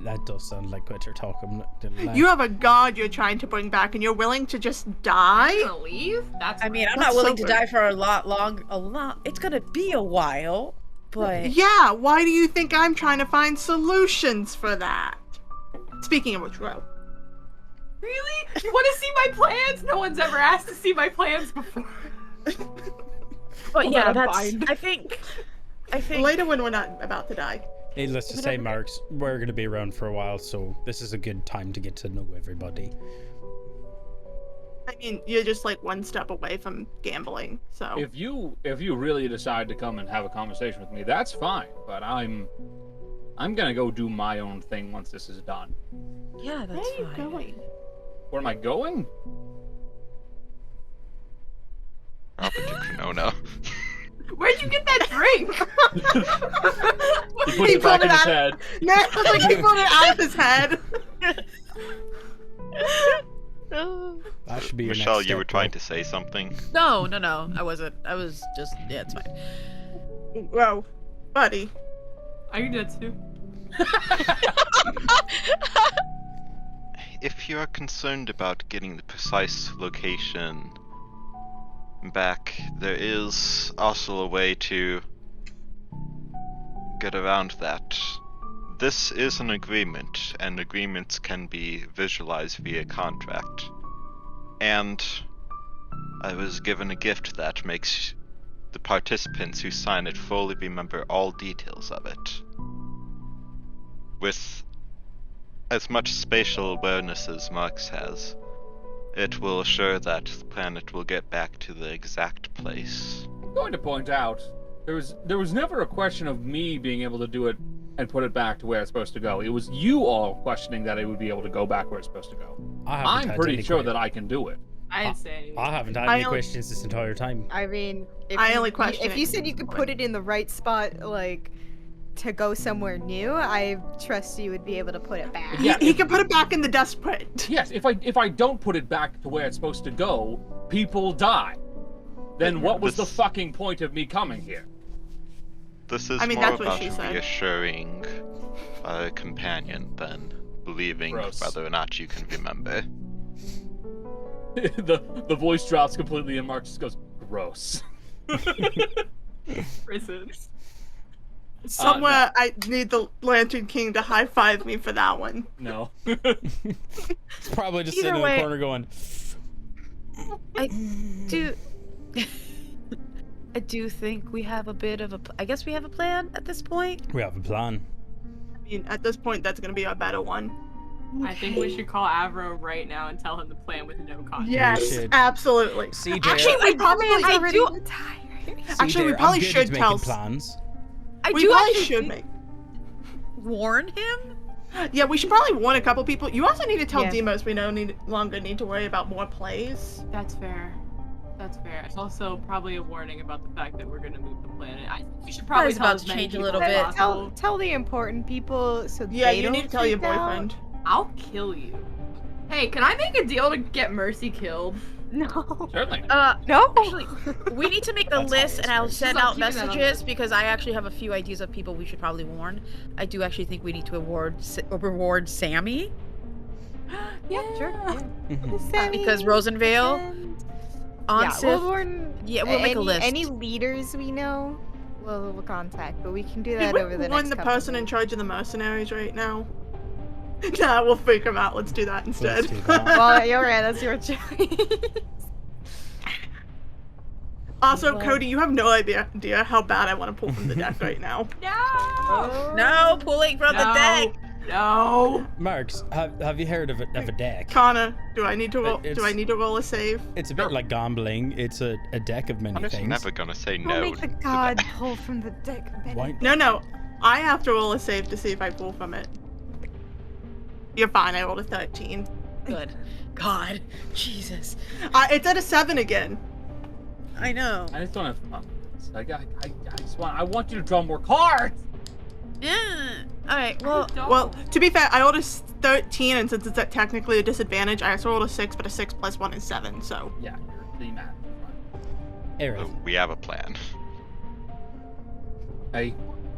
That does sound like what you're talking. I'm not gonna lie. You have a god you're trying to bring back, and you're willing to just die? You gonna leave? That's I mean, I'm That's not willing so to weird. die for a lot. It's gonna be a while, but Yeah, why do you think I'm trying to find solutions for that? Speaking of which, Ro. Really? You want to see my plans? No one's ever asked to see my plans before. but yeah, that that's. bind. I think. Later when we're not about to die. Needless to say, Marks, we're going to be around for a while, so this is a good time to get to know everybody. I mean, you're just like one step away from gambling, so. If you really decide to come and have a conversation with me, that's fine. But I'm gonna go do my own thing once this is done. Yeah, Where that's are you fine. going? Where am I going? Up into Kronona. Where'd you get that drink? He puts it back pulled in it his out. head. No, like he pulled it out of his head. That should be your Michelle, next you were step, trying bro. to say something. No, I wasn't. I was just. Yeah, it's fine. Whoa, buddy. Are you dead too? if you are concerned about getting the precise location back, there is also a way to get around that. This is an agreement, and agreements can be visualized via contract. And I was given a gift that makes the participants who sign it fully remember all details of it. With as much spatial awareness as Marx has, it will assure that the planet will get back to the exact place. I'm going to point out, there was never a question of me being able to do it and put it back to where it's supposed to go. It was you all questioning that it would be able to go back where it's supposed to go. I'm pretty sure that I can do it. I didn't say anything. I haven't had any questions this entire time. I mean, question if you said you could put it in the right spot, like, to go somewhere new, I trust you would be able to put it back. Yeah, He can put it back in the dust pit. Yes, if I don't put it back to where it's supposed to go, people die. Then what was the fucking point of me coming here? This is more that's what about she said. reassuring a companion than believing Gross. whether or not you can remember. the voice drops completely and Mark just goes, gross. Prison. Somewhere I need the Lantern King to high five me for that one. No. It's probably just Either sitting in way- the corner going, I do. I do think we have a bit of a. I guess we have a plan at this point. we have a plan. I mean, at this point, that's gonna be our better one. I think we should call Avro right now and tell him the plan with no context. Yes, should. absolutely. CJ, Actually, we probably I already do- retired. CJ, Actually, we I'm probably good should at tell. making plans. I We do probably actually should make. warn him. Yeah, we should probably warn a couple people. You also need to tell Yeah. Demos we no longer need to worry about more plays. That's fair. That's fair. It's also probably a warning about the fact that we're gonna move the planet. I think we should probably Probably tell about as to many change a people little as bit. possible. Tell the important people so Yeah, they you don't need to tell your freak out. boyfriend. I'll kill you. Hey, can I make a deal to get Mercy killed? No. Certainly. No. Actually, we need to make the That's list, and I'll always send She's out not keeping that on messages there. because I actually have a few ideas of people we should probably warn. I do actually think we need to reward Sammy Yeah, sure. Mhm. Sammy because Rosenvale. and- On Yeah, we'll warn. Yeah, we'll make a list. Any leaders we know, we'll contact, but we can do Can that we over the warn next the couple person in days. charge of the mercenaries right now? Nah, we'll freak him out. Let's do that instead. Let's do that. Well, you're right. That's your choice. Also, Well- Cody, you have no idea how bad I want to pull from the deck right now. No! No, pulling from the deck. No! Marks, have you heard of a deck? Connor, do I need to roll? It's- Do I need to roll a save? It's a bit like gambling. It's a deck of many I'm just things. never gonna say Don't no make the to god that. pull from the deck. Benny. Why? No. I have to roll a save to see if I pull from it. You're fine. I rolled a 13. Good. God, Jesus. It's at a 7 again. I know. I just don't have fun with this. I want you to draw more cards! Yeah. All right. Well, Don't. Well, to be fair, I rolled a 13, and since it's at technically a disadvantage, I also rolled a 6, but a 6 plus 1 is 7, so. Yeah, you're the man. Aerith, So we have a plan. Hey,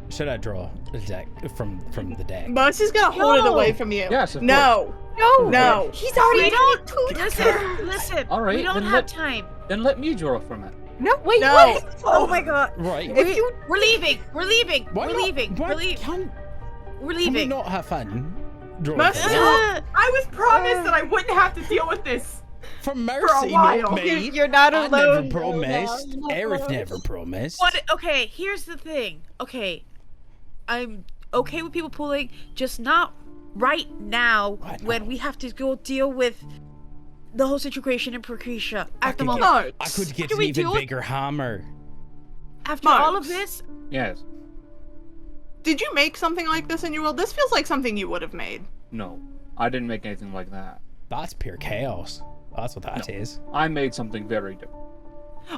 should I draw a deck from the deck? Mercy's gonna hold it No. away from you. Yes, of No. No. No. He's already we don't. two Listen. Listen. All right, We don't then have let- time. then let me draw from it. No. Wait. No. What? Oh my god. Right. We're leaving. We're leaving. Why We're not? leaving. Why We're leaving. Can We're we leaving. not have fun? Drawing Mercy- from it? I was promised that I wouldn't have to deal with this. From Mercy, while. not me. You're not I alone. never promised. No, you're not Aerith alone. never promised. What? Okay. Here's the thing. Okay. I'm okay with people pulling, just not right now What? when we have to go deal with the whole situation in Pucricia at the could moment. No. I could get Do an we even do it? bigger hammer. After all of Marks. this, Yes. Did you make something like this in your world? This feels like something you would have made. No, I didn't make anything like that. That's pure chaos. That's what that is. I made something very different.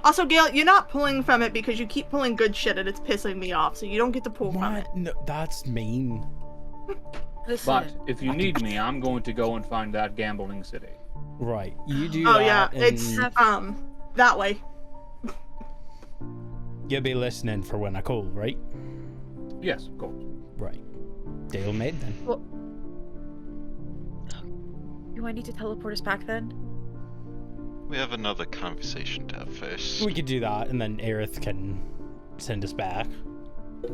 Also, Gail, you're not pulling from it because you keep pulling good shit and it's pissing me off, so you don't get to pull from it. What? No, that's mean. listen. But if you need me, I'm going to go and find that gambling city. Right. You do Oh yeah, that and it's that way. you'll be listening for when I call, right? Yes, of course. Right. Deal made then. I need to teleport us back then? We have another conversation to have first. We could do that, and then Aerith can send us back. I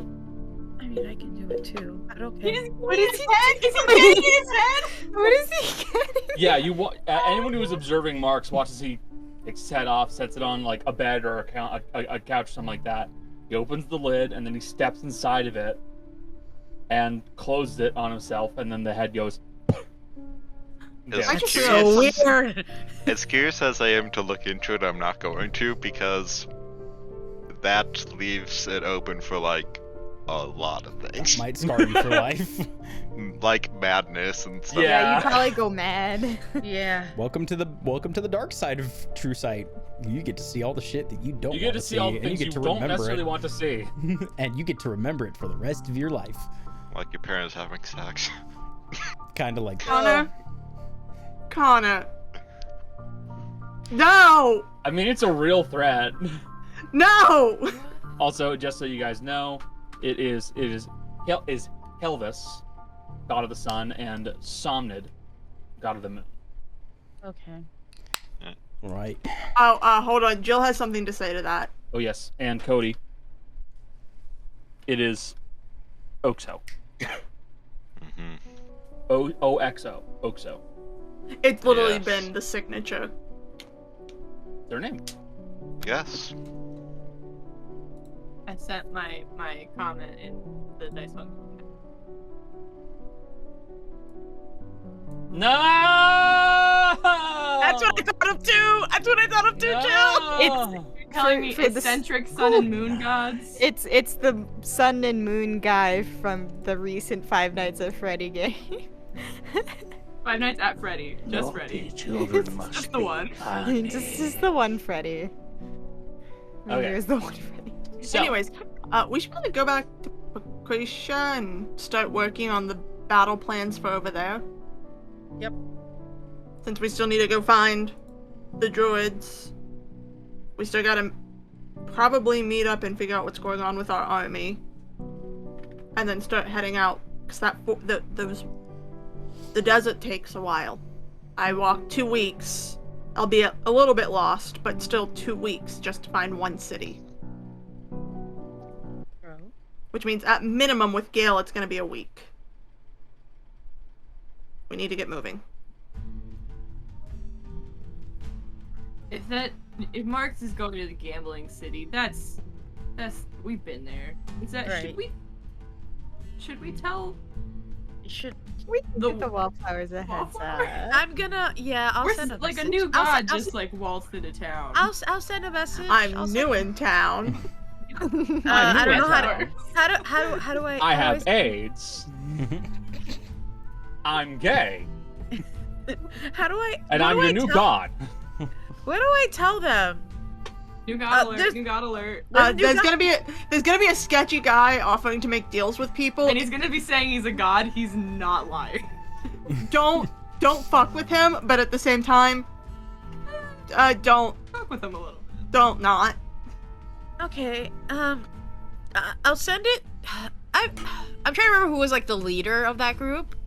mean, I can do it too. I don't care. What is he getting? Is he getting in his head? What is he getting? Yeah, anyone who is observing Marks watches he takes his head off, sets it on like a bed or a couch or something like that. He opens the lid and then he steps inside of it and closes it on himself, and then the head goes. As So weird. As curious as I am to look into it, I'm not going to, because that leaves it open for like a lot of things. Might scar you for life. Like madness and stuff. Yeah, you probably go mad. Yeah. Welcome to the dark side of True Sight. You get to see all the shit that you don't You get want to see all the and things you you get to don't remember necessarily it. want to see. And you get to remember it for the rest of your life. Like your parents having sex. Kind of like Connor. No! I mean, it's a real threat. No! Also, just so you guys know, it is Helvis, god of the sun, and Somnid, god of the moon. Okay. right. Oh, hold on. Jill has something to say to that. Oh yes, and Cody. It is Oxo. Mm-hmm. O-X-O. Oxo. It's literally Yes. been the signature. Their name. Yes. I sent my comment in the Dicefunctional. No! That's what I thought of too! That's what I thought of too, Jill! No! You're telling me for the eccentric sun and moon gods? It's the sun and moon guy from the recent Five Nights at Freddy game. Five Nights at Freddy. Just Freddy. Children must Just the one. just the one Freddy. Okay. Here's the one Freddy. So, Anyways, we should probably go back to Pucricia and start working on the battle plans for over there. Yep. Since we still need to go find the druids, we still gotta probably meet up and figure out what's going on with our army, and then start heading out. Cause the desert takes a while. I walked 2 weeks, albeit a little bit lost, but still 2 weeks just to find one city. Which means at minimum with Gale, it's gonna be a week. We need to get moving. If Marx is going to the gambling city, that's we've been there. Is that Right. should we tell You should. We can The give the wallflowers a heads wallflower? up. I'm gonna. Yeah, I'll We're send a like a message. new I'll god se- I'll just se- like waltzed into town. I'll send a message. I'm new in town. I don't know Yes, how do I. I how have do AIDS. I'm gay. How do I? And what I'm do your I new tell- god. What do I tell them? New god alert! there's- New god alert! There's gonna be a sketchy guy offering to make deals with people. And he's gonna be saying he's a god. He's not lying. Don't fuck with him, but at the same time, don't Fuck with him a little. don't not. Okay. I'll send it. I'm trying to remember who was like the leader of that group.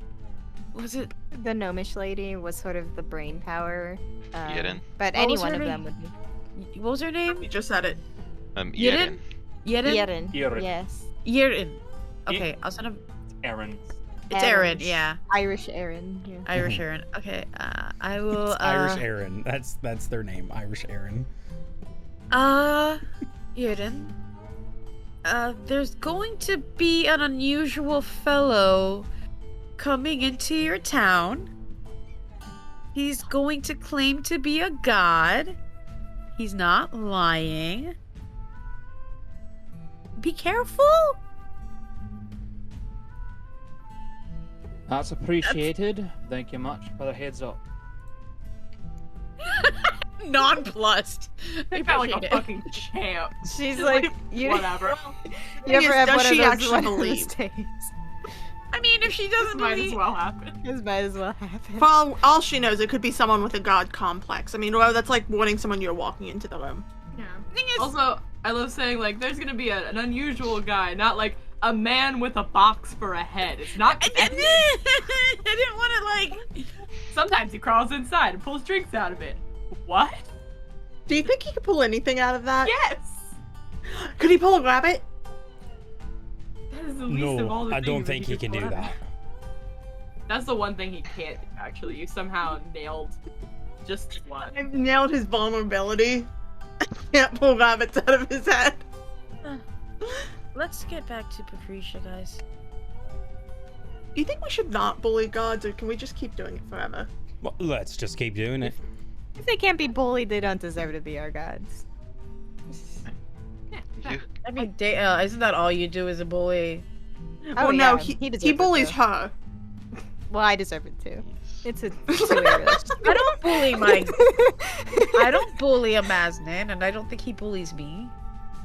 Was it? The gnomish lady was sort of the brain power. Yedin. But What any was one her of name? them would be. What was her name? You just said it. Yedin. Yedin. Yedin. Yeren. Yes. Yedin. Okay, I'll send him. Aaron. It's Aaron. Aaron. Yeah, Irish Aaron. Yeah. Irish Aaron. Okay. I will. It's Irish Aaron. That's their name, Irish Aaron. Yedin. There's going to be an unusual fellow coming into your town. He's going to claim to be a god. He's not lying. Be careful. That's appreciated. Thank you much for the heads up. Nonplussed. I felt like a fucking champ. She's like, you, Whatever. you ever have Does one of she those actually one of believe? those days? I mean, if she This doesn't might as believe, well happen. This might as well happen. For all she knows, it could be someone with a god complex. I mean, well, that's like warning someone you're walking into the room. Yeah. thing is, Also, I love saying like there's gonna be an unusual guy, not like a man with a box for a head. It's not. I didn't want to like Sometimes he crawls inside and pulls drinks out of it. What? Do you think he could pull anything out of that? Yes! Could he pull a rabbit? That is the least of all No, the I don't things think he can do pull out. that. That's the one thing he can't do, actually. You somehow nailed just one. I've nailed his vulnerability. Can't pull rabbits out of his head. Let's get back to Pucricia, guys. Do you think we should not bully gods, or can we just keep doing it forever? Well, let's just keep doing it. If they can't be bullied, they don't deserve to be our gods. You, I mean, isn't that all you do as a bully? Oh, yeah, no, he he deserves it, bullies though. her. Well, I deserve it too. It's a two-way relationship. I don't bully I don't bully a Maznin, and I don't think he bullies me.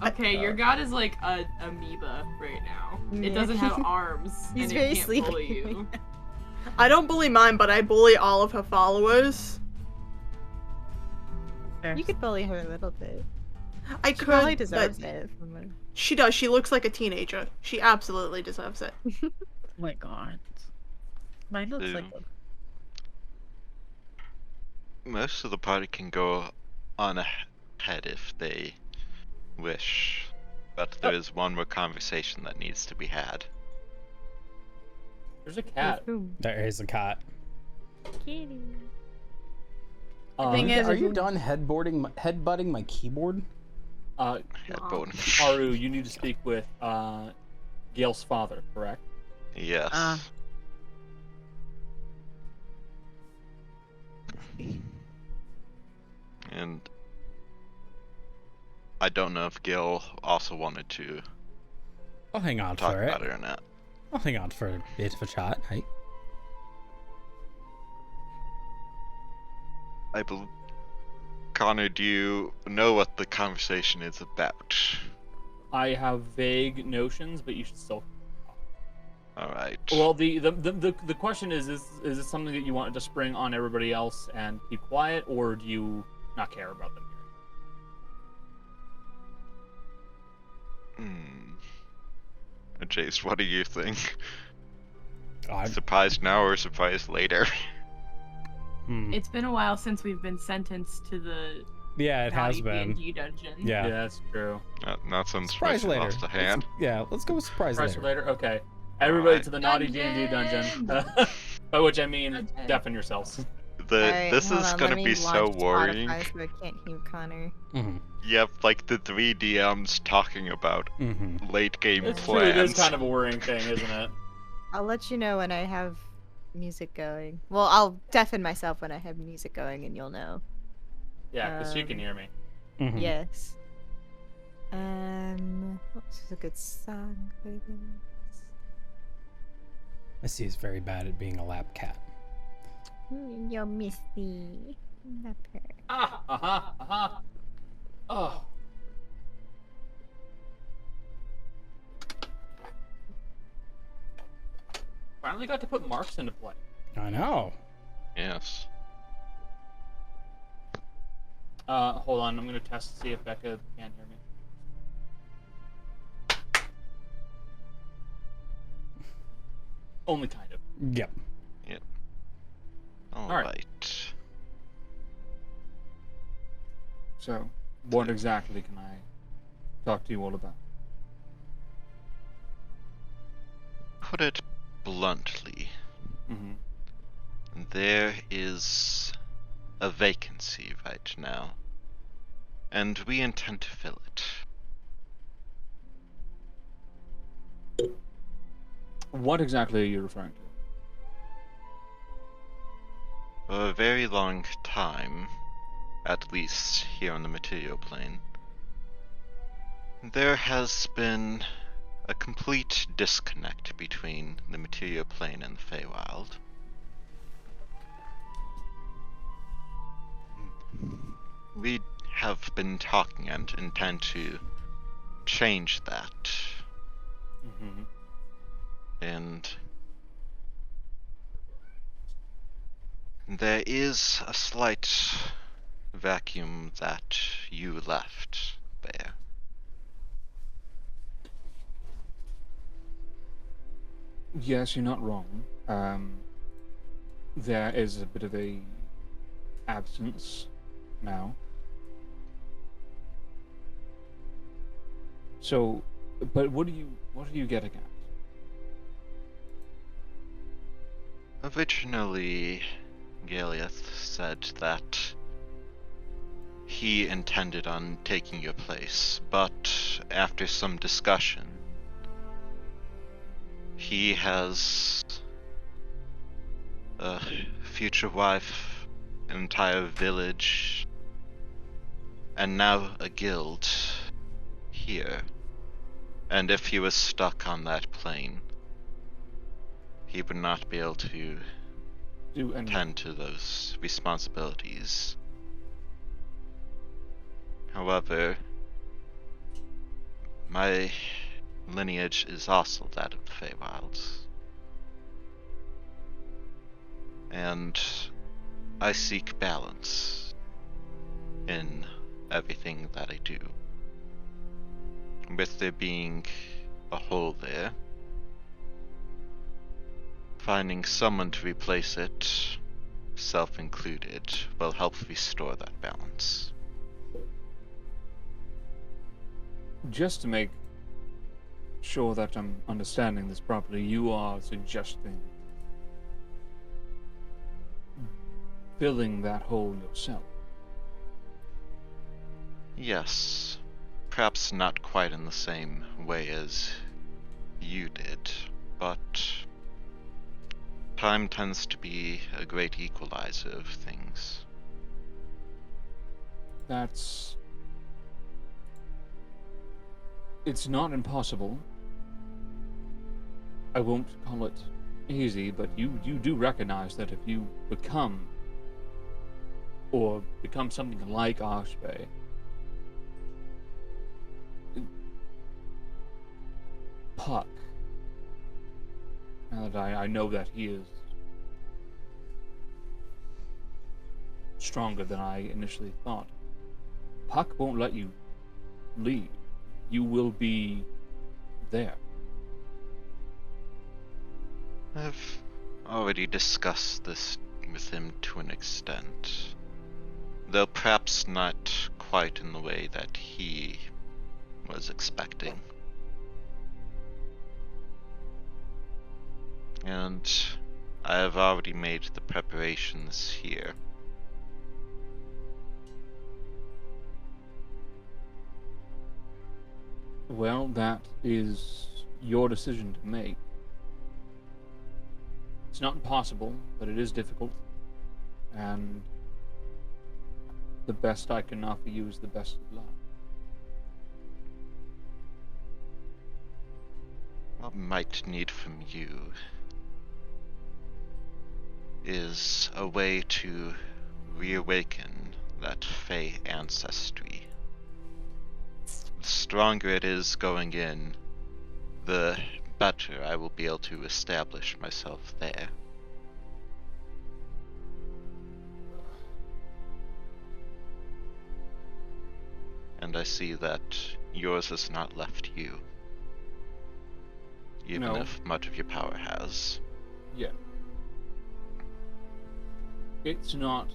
Okay, your god is like a amoeba right now. It Yeah. doesn't have arms. He's and very it can't bully sleepy. you. I don't bully mine, but I bully all of her followers. You could bully her a little bit. I She could, probably but deserves it. From a... she does. She looks like a teenager. She absolutely deserves it. Oh my god. Mine looks Ew. like most of the party can go on ahead if they wish, but there is one more conversation that needs to be had. There's a cat. There is a cat. Kitty. thing is, Are if you you- done headbutting my keyboard? Headbone. Haru, you need to speak with Gale's father, correct? Yes. And I don't know if Gil also wanted to I'll hang on talk for about it. it or not. I'll hang on for a bit of a chat. Hey. I believe. Connor, do you know what the conversation is about? I have vague notions, but you should still. Alright. Well, the question is it something that you want to spring on everybody else and keep quiet, or do you not care about them Jace, what do you think? I- Surprised now or surprised later? It's been a while since we've been sentenced to the Yeah, it has naughty been. D&D dungeon. Yeah. that's true. Not since Surprise Rachel later. lost a hand. Let's go with surprise Press later. later. Okay. Everybody Alright. to the naughty D&D dungeon. By which I mean deafen yourselves. This Alright, is hold on, gonna let me be so launch worrying. Spotify so I can't hear Connor. Mm-hmm. You have like the 3 DMs talking about Mm-hmm. late game It's true. plans. It is kind of a worrying thing, isn't it? I'll let you know when I have music going. Well, I'll deafen myself when I have music going, and you'll know. Yeah, because you can hear me. Mm-hmm. Yes. What's a good song for this? Missy is very bad at being a lap cat. You're Misty. Love her. Oh. Finally got to put marks into play. I know. Yes. Hold on, I'm gonna test to see if Becca can hear me. Only kind of. Yep. Alright. So, what exactly can I talk to you all about? Put it bluntly, Mm-hmm. there is a vacancy right now, and we intend to fill it. What exactly are you referring to? For a very long time, at least here on the material plane, there has been a complete disconnect between the material plane and the Feywild. We have been talking and intend to change that, Mm-hmm. and there is a slight vacuum that you left there. Yes, you're not wrong. there is a bit of a absence now. So, but what are you getting at? Originally, Galiath said that he intended on taking your place, but after some discussion, he has a future wife, an entire village, and now a guild here. And if he was stuck on that plane, he would not be able to Do any tend to those responsibilities. However, my lineage is also that of the Feywilds. And I seek balance in everything that I do. With there being a hole there, finding someone to replace it, self included, will help restore that balance. Just to make sure that I'm understanding this properly, you are suggesting filling that hole yourself. Yes, perhaps not quite in the same way as you did, but time tends to be a great equalizer of things. It's not impossible. I won't call it easy, but you do recognize that if you become something like Ashbay, Puck, now that I know that he is stronger than I initially thought, Puck won't let you leave. You will be there. I've already discussed this with him to an extent, though perhaps not quite in the way that he was expecting. And I have already made the preparations here. Well, that is your decision to make. It's not impossible, but it is difficult. And the best I can offer you is the best of luck. What I might need from you is a way to reawaken that Fey ancestry. The stronger it is going in, the better I will be able to establish myself there. And I see that yours has not left you, even No. if much of your power has. Yeah. It's not.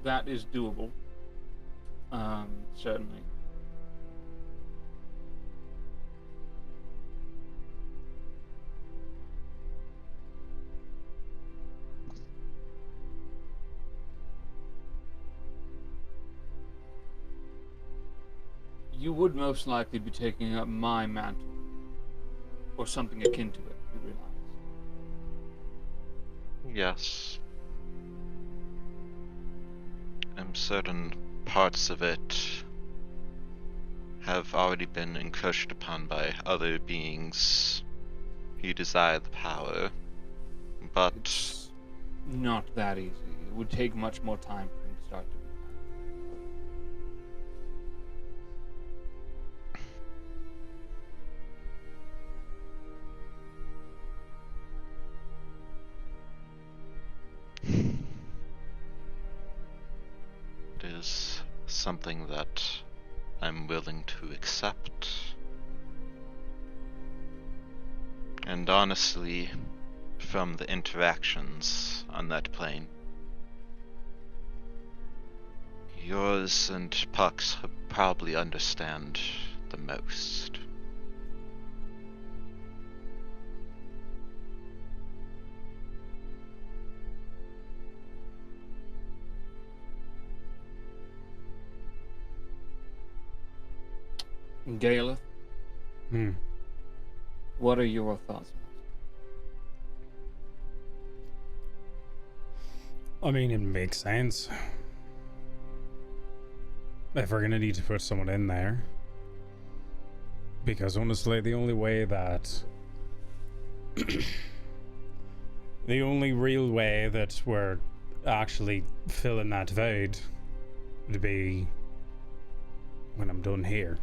That is doable. Certainly. You would most likely be taking up my mantle, or something akin to it, you realize. Yes. And certain parts of it have already been encroached upon by other beings who desire the power, but It's not that easy. It would take much more time for him to start doing it is something that I'm willing to accept. And honestly, from the interactions on that plane, yours and Puck's probably understand the most. Galeth, Hmm. what are your thoughts? I mean, it makes sense. If we're gonna need to put someone in there. Because honestly, the only way that... the only real way that we're actually filling that void would be when I'm done here.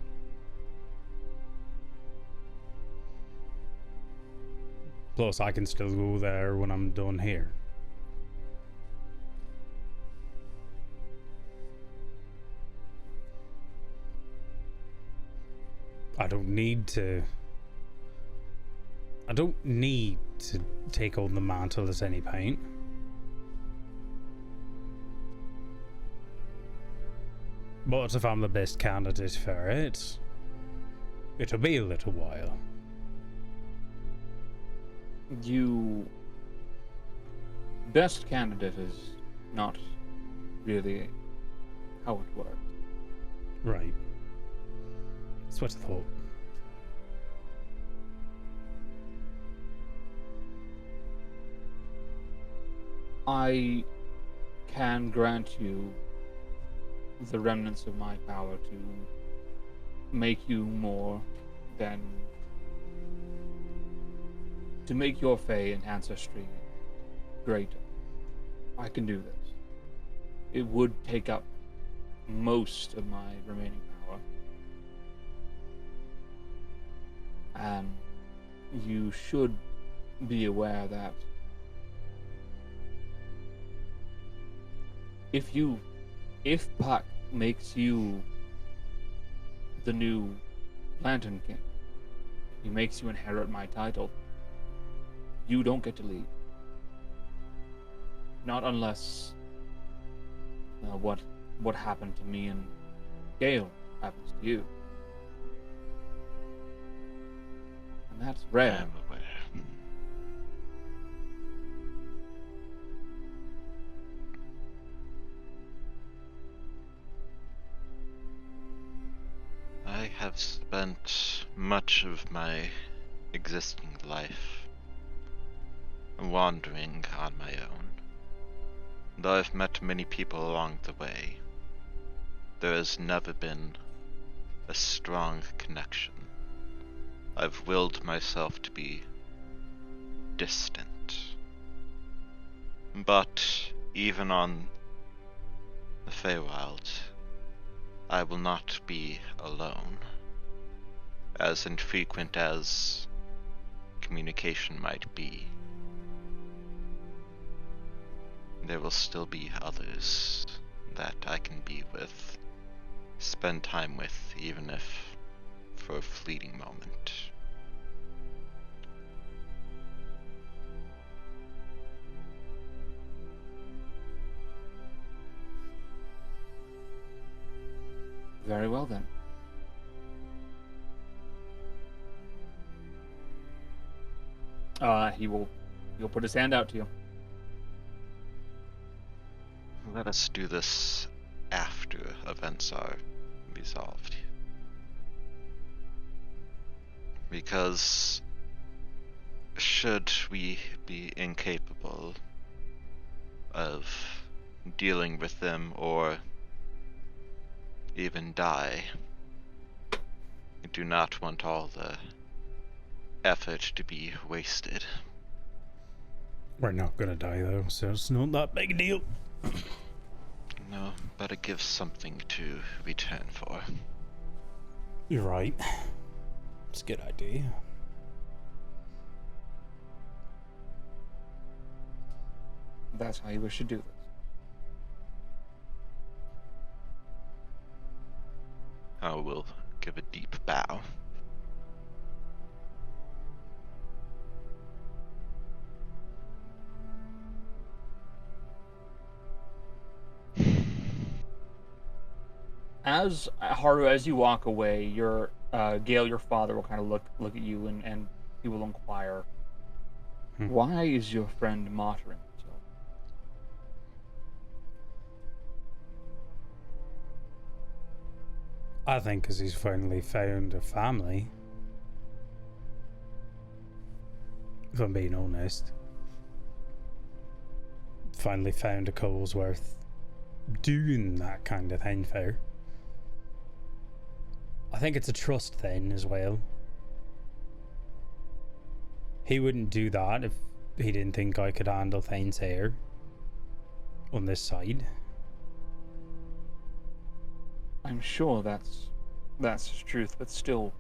Plus, I can still go there when I'm done here. I don't need to take on the mantle at any point. But if I'm the best candidate for it, it'll be a little while. Best candidate is not really how it works. Right. That's what I thought. I can grant you the remnants of my power to make you more than... to make your Fae and ancestry greater. I can do this. It would take up most of my remaining power. And you should be aware that if Puck makes you the new Lantern King, he makes you inherit my title, you don't get to leave. Not unless what happened to me and Gale happens to you. And that's rare. I'm aware. I have spent much of my existing life wandering on my own. Though I've met many people along the way, there has never been a strong connection. I've willed myself to be distant. But even on the Feywild, I will not be alone. As infrequent as communication might be, there will still be others that I can be with, spend time with, even if for a fleeting moment. Very well then. He'll put his hand out to you. Let us do this after events are resolved. Because should we be incapable of dealing with them or even die, I do not want all the effort to be wasted. We're not gonna die though, so it's not that big a deal. No, but it gives something to return for. You're right. It's a good idea. That's how you wish to do this. I will give a deep bow. As Haru, as you walk away, your Gale, your father, will kind of look at you, and he will inquire, "Why is your friend martyring himself?" I think because he's finally found a family. If I'm being honest. Finally found a cause worth doing that kind of thing for. I think it's a trust thing as well. He wouldn't do that if he didn't think I could handle things here. On this side. I'm sure that's the truth, but still,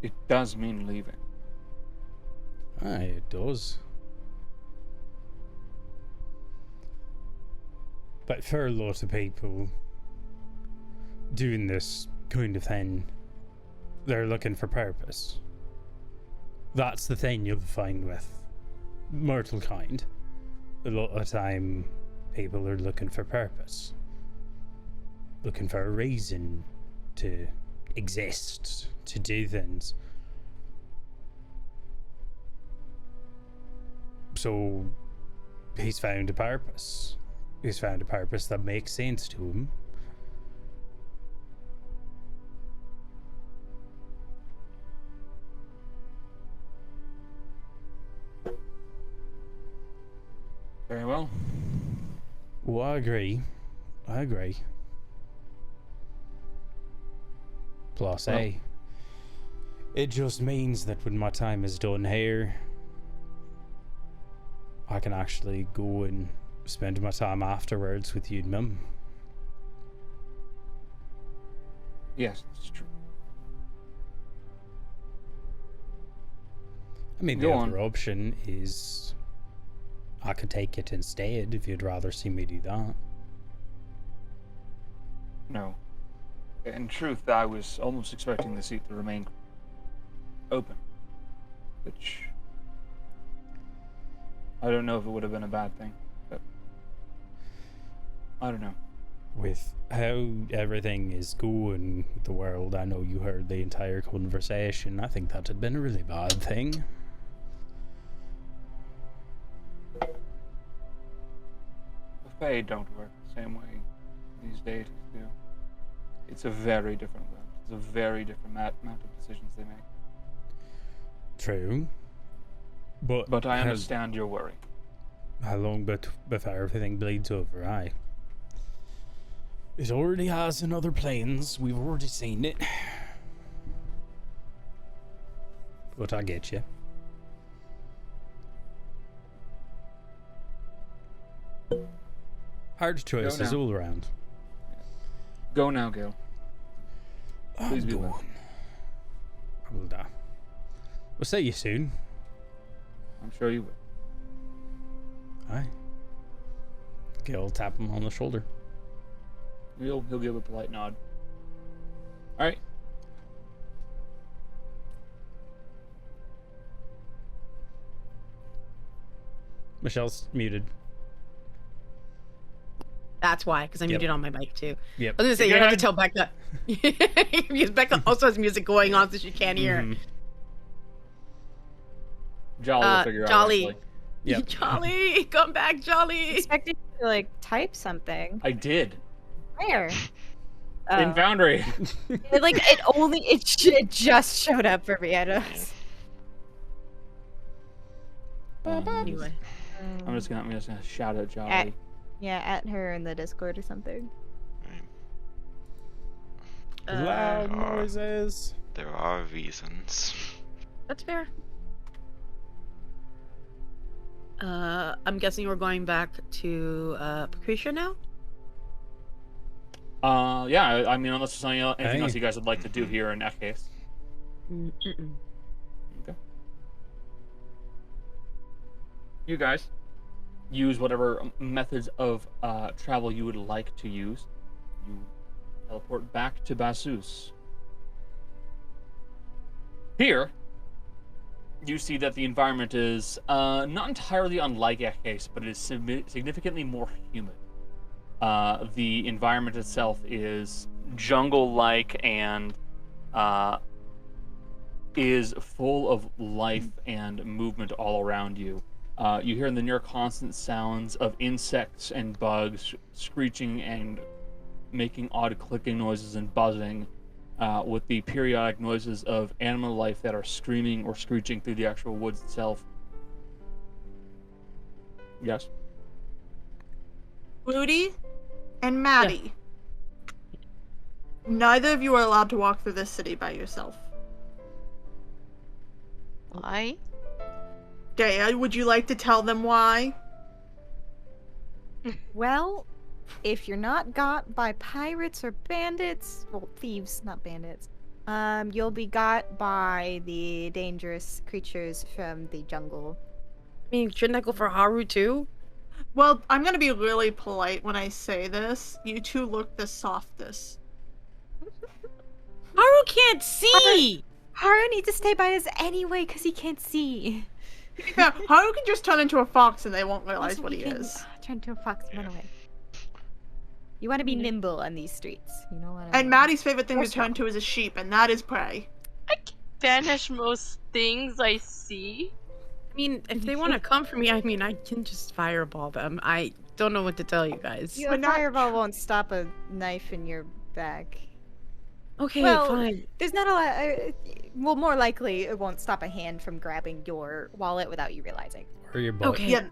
it does mean leaving. Aye, it does. But for a lot of people doing this kind of thing, they're looking for purpose. That's the thing you'll find with mortal kind. A lot of time, people are looking for purpose. Looking for a reason to exist, to do things. So, he's found a purpose. He's found a purpose that makes sense to him. Very well. Well, I agree. Plus, Well, A, it just means that when my time is done here, I can actually go and spend my time afterwards with you and Mum. Yes, it's true. I mean, Go the on. other option is I could take it instead if you'd rather see me do that. No. In truth, I was almost expecting the seat to remain open, which I don't know if it would have been a bad thing, but I don't know. With how everything is going with the world, I know you heard the entire conversation. I think that had been a really bad thing. The Fae don't work the same way these deities do. It's a very different world. It's a very different amount of decisions they make. True. But I understand your worry. how long before everything bleeds over, aye. It already has in other planes. We've already seen it. But I get you. Hard choices now. all around. Go now, Gil. Please I'm be well. going. I will die. We'll see you soon. I'm sure you will. Aye. Gil tap him on the shoulder. He'll give a polite nod. All right. Michelle's muted. That's why, because I'm Yep. muted on my mic too. Yep. I was gonna say, you're gonna have to tell Becca. Because Becca also has music going on, so she can't hear. Mhm. Jolly will figure out. Jolly. eventually. Yep. Jolly, come back, Jolly. Expected you to like type something. I did. Where? In Oh. Foundry. It just showed up for me. I don't. Anyway. I'm just gonna shout out Jolly. Yeah, at her in the Discord or something. Loud Uh, noises. There are reasons. That's fair. I'm guessing we're going back to Pucricia now? Yeah, I mean, unless there's anything else Hey. you guys would like to do here in that case. Mm-mm. Okay. You guys use whatever methods of travel you would like to use. You teleport back to Basus. Here, you see that the environment is not entirely unlike Ekes, but it is significantly more humid. The environment itself is jungle-like and is full of life and movement all around you. You hear in the near constant sounds of insects and bugs screeching and making odd clicking noises and buzzing, with the periodic noises of animal life that are screaming or screeching through the actual woods itself. Yes? Rudy and Maddie. Neither of you are allowed to walk through this city by yourself. Why? Dea, would you like to tell them why? Well, if you're not got by pirates or bandits, well, thieves, not bandits, you'll be got by the dangerous creatures from the jungle. I mean, shouldn't I go for Haru too? Well, I'm gonna be really polite when I say this. You two look the softest. Haru can't see! Haru needs to stay by us anyway because he can't see. Yeah, Haru can just turn into a fox and they won't realize Also, what he can is. Turn into a fox and run away. You want to be nimble on these streets. You know what I And mean? Maddie's favorite thing to Horse turn walk. to is a sheep, and that is prey. I can banish most things I see. I mean, if they want to come for me, I mean, I can just fireball them. I don't know what to tell you guys. A fireball won't stop a knife in your back. Okay, Well, fine. There's not a lot. Well, more likely it won't stop a hand from grabbing your wallet without you realizing. Or your butt. Okay. Yeah,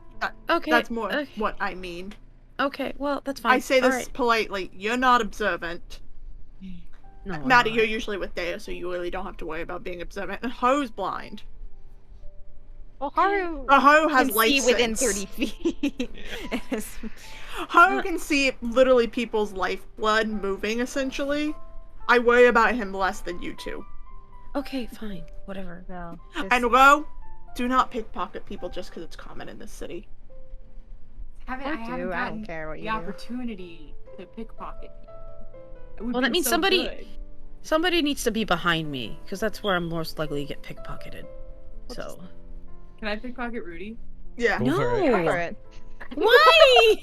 Okay. that's more okay. what I mean. Okay, well, that's fine. I say this Alright. politely. You're not observant. No, I'm Maddie, not. you're usually with Dea, so you really don't have to worry about being observant. And Haru's blind. Well, Haru Haru has can light see within sense. 30 feet. Yes. Haru can see literally people's lifeblood moving, essentially. I worry about him less than you two. Okay, fine. Whatever. No, And Ro, do not pickpocket people just because it's common in this city. I haven't don't gotten care what the you do. opportunity to pickpocket. It would Well, that be means so somebody- good. Somebody needs to be behind me, because that's where I'm most likely to get pickpocketed. So. Can I pickpocket Rudy? Yeah. Go for it. Go for it. Why?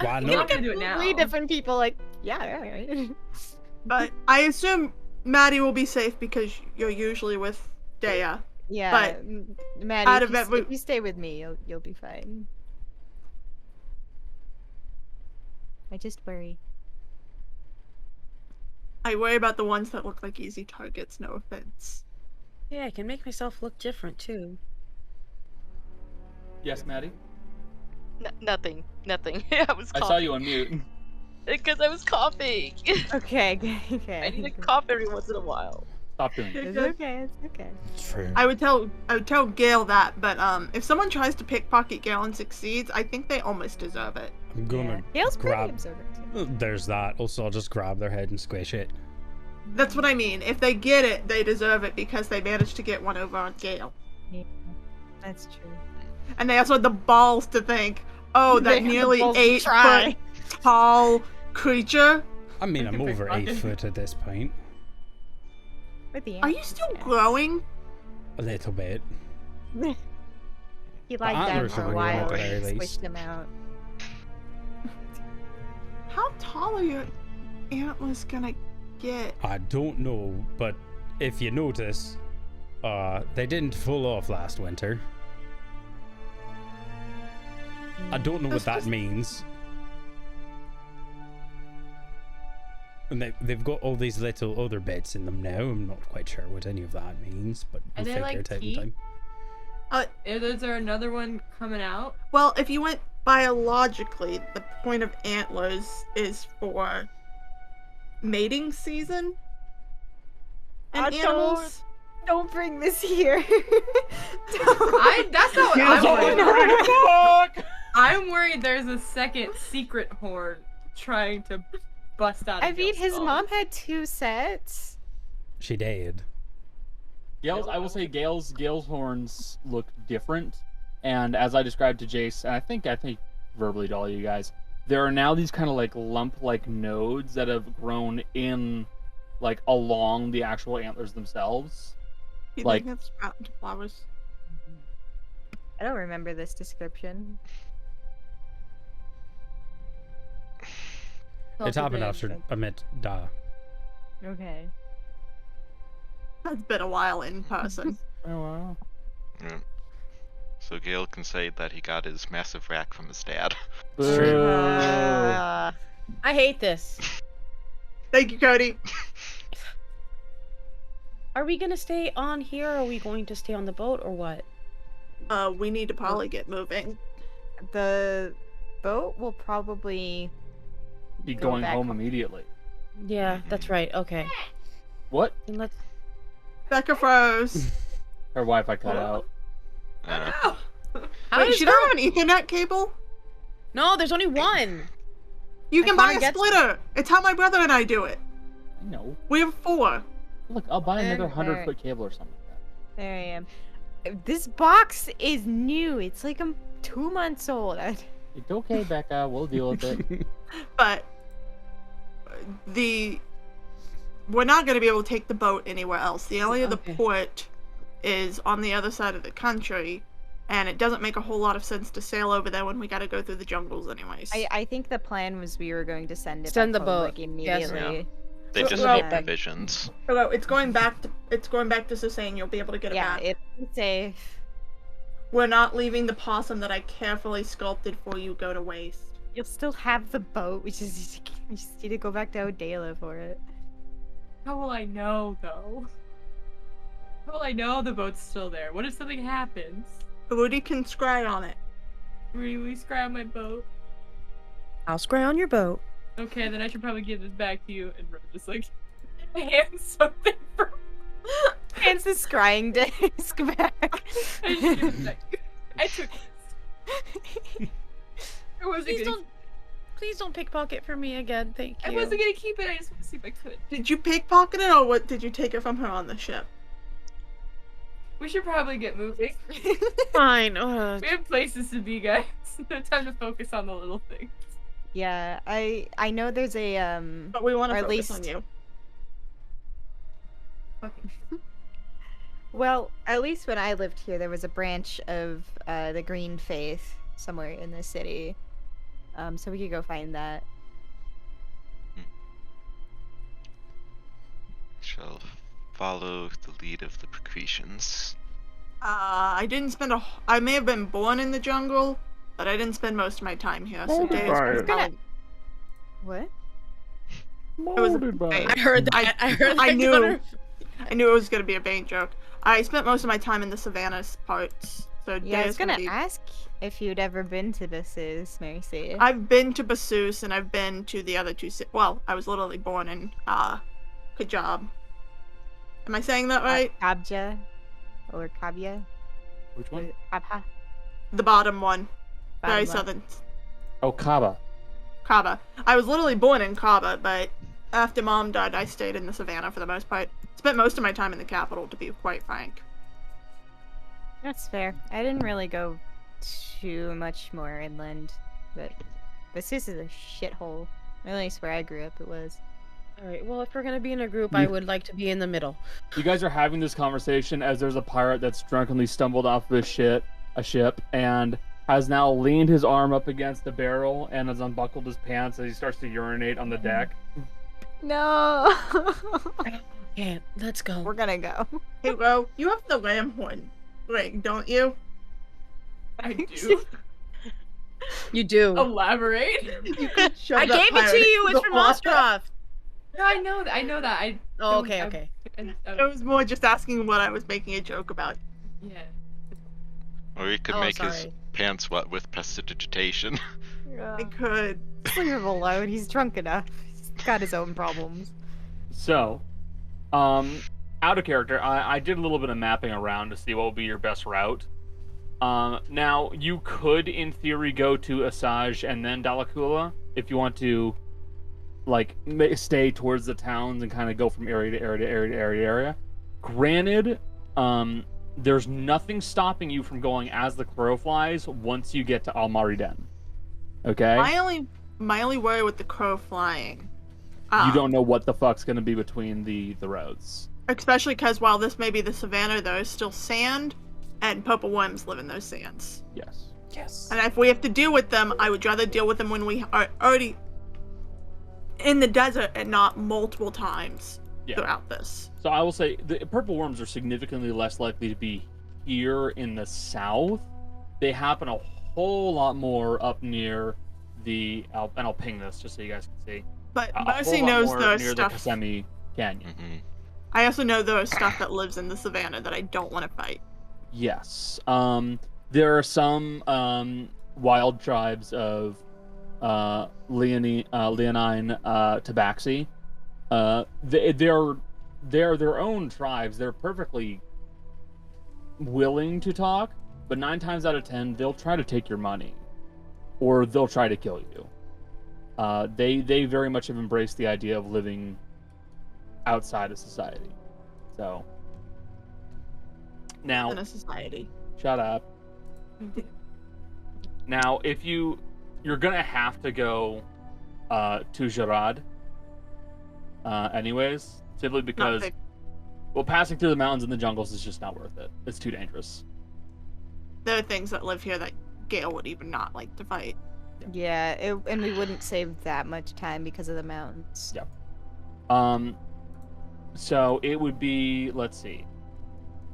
Why I'm not? not gonna do it now. 3 different people, like, yeah, alright. But I assume Maddie will be safe because you're usually with Dea. Yeah, But Maddie, out if of you, every- if you stay with me, you'll be fine. I just worry. I worry about the ones that look like easy targets, no offense. Yeah, I can make myself look different, too. Yes, Maddie? Nothing. Nothing. I was I coughing. saw you on mute. Because I was coughing. Okay, okay. I need to cough every once in a while. Stop doing it. It's okay, it's okay. True. I would tell Gail that, but if someone tries to pickpocket Gail and succeeds, I think they almost deserve it. I'm gonna Gail's pretty grab. observant, too. There's that. Also, I'll just grab their head and squish it. That's what I mean. If they get it, they deserve it because they managed to get one over on Gail. Yeah, that's true. And they also had the balls to think, oh, They that had the nearly balls to 8 try. foot tall creature. I mean, I'm can over 8 pickpocket. foot at this point. With the Are you still growing? A little bit. He lied down antlers for are a growing at while the and very squished least. him out. How tall are your antlers gonna get? I don't know, but if you notice, they didn't fall off last winter. I don't know what that means. And they've got all these little other bits in them now. I'm not quite sure what any of that means, but Are we'll they figure like it out in teeth? time. Is there another one coming out? Well, if you went biologically, the point of antlers is for mating season. And animals. Don't bring this here. That's not what Gail's I'm always worried ready about. to fuck! I'm worried there's a second secret horde trying to bust out. I of mean, Gil's his skull. mom had 2 sets. She did. Gale's, I will say Gale's horns look different, and as I described to Jace, and I think verbally to all you guys, there are now these kind of like lump-like nodes that have grown in, like along the actual antlers themselves. You Like- think that's sprout into flowers? I don't remember this description. It's happened after Amit Da. Okay. That's been a while in person. Oh wow. Yeah. So Gale can say that he got his massive rack from his dad. Boo. I hate this. Thank you, Cody. Are we gonna stay on here, or are we going to stay on the boat, or what? We need to probably get moving. The boat will probably Be Go going back home home. immediately. Yeah, that's right. Okay. What? Then let's. Becca froze. Her Wi-Fi cut out. How Wait, does she doesn't have an Ethernet cable? No, there's only one. You I can buy can't a get- splitter. It's how my brother and I do it. No. We have 4. Look, I'll buy another There. 100-foot cable or something like that. There I am. This box is new. It's like I'm 2 months old. It's okay, Becca. We'll deal with it. But we're not going to be able to take the boat anywhere else. The only other Okay. port is on the other side of the country, and it doesn't make a whole lot of sense to sail over there when we got to go through the jungles anyways. I think the plan was we were going to send it Send back the home, boat. like, Yes. immediately. They just Well, need provisions. Hello, it's going back to Susane. You'll be able to get it Yeah, back. it's safe. We're not leaving the possum that I carefully sculpted for you go to waste. You'll still have the boat. We just need to go back to Odela for it. How will I know, though? How will I know the boat's still there? What if something happens? Rudy can scry on it. Rudy, will you scry on my boat? I'll scry on your boat. Okay, then I should probably give this back to you and just like hand something from. Hands the scrying disc back. I should give it back to you. I took it. I wasn't Please don't pickpocket for me again. Thank you. I wasn't gonna keep it. I just want to see if I could. Did you pickpocket it, or what? Did you take it from her on the ship? We should probably get moving. Fine. We have places to be, guys. No time to focus on the little things. Yeah, I know there's a But we want Or to at focus least- on you. well, at least when I lived here, there was a branch of the Green Faith somewhere in the city. So we could go find that. Shall follow the lead of the Pucricians. I didn't spend I may have been born in the jungle, but I didn't spend most of my time here. So Molded Dave's by gonna it. probably- What? was a Molded by bait. it. I heard that. I heard that. I knew. Connor. I knew it was gonna be a bait joke. I spent most of my time in the savannah parts, so Yeah, I Dave's was gonna be... ask if you'd ever been to Bassus, Mercy. I've been to Bassus and I've been to the other 2 well, I was literally born in Kajab. Am I saying that right? Kabja or Kabya? Which one? Kabha? The bottom one. Very Bottom southern. Oh, Kaba. Kaba. I was literally born in Kaba, but after mom died, I stayed in the savannah for the most part. Spent most of my time in the capital, to be quite frank. That's fair. I didn't really go too much more inland, but Bassus is a shithole. At least where I grew up, it was. All right. Well, if we're gonna be in a group, I would like to be in the middle. You guys are having this conversation as there's a pirate that's drunkenly stumbled off of a ship, and has now leaned his arm up against the barrel and has unbuckled his pants as he starts to urinate on the deck. No! Yeah, let's go. We're gonna go. Hey, Ro, you have the lamb horn ring, don't you? I do. You do. Elaborate. You could shove I that gave it to pirate you. in It's the from water. Ostrov. No, I know that. I know that. Oh, don't- okay, I- okay. I was more just asking what I was making a joke about. Yeah. Or he could Oh, make his sorry. pants wet with prestidigitation. I could. Leave him alone. He's drunk enough. He's got his own problems. So, out of character, I did a little bit of mapping around to see what would be your best route. Now, you could, in theory, go to Asajj and then Dalakula if you want to, like, stay towards the towns and kind of go from area to area to area to area to area. Granted, there's nothing stopping you from going as the crow flies once you get to Almariden. Okay? My only worry with the crow flying. You don't know what the fuck's gonna be between the roads. Especially because while this may be the savannah, there is still sand, and purple worms live in those sands. Yes. Yes. And if we have to deal with them, I would rather deal with them when we are already in the desert and not multiple times Yeah. throughout this. So I will say the purple worms are significantly less likely to be here in the south. They happen a whole lot more up near the and I'll ping this just so you guys can see. But A Mercy whole lot knows more there's near stuff. the Kissimmee Canyon. Mm-hmm. I also know there's stuff that lives in the savannah that I don't want to fight. Yes. There are some wild tribes of leonine tabaxi. They're their own tribes. They're perfectly willing to talk, but 9 times out of 10 they'll try to take your money, or they'll try to kill you. They very much have embraced the idea of living outside of society. So now, In a society. shut up. Now, if you're gonna have to go to Jarad, anyways, simply because, well, passing through the mountains and the jungles is just not worth it. It's too dangerous. There are things that live here that Gale would even not like to fight. Yeah, and we wouldn't save that much time because of the mountains. Yeah. So it would be, let's see,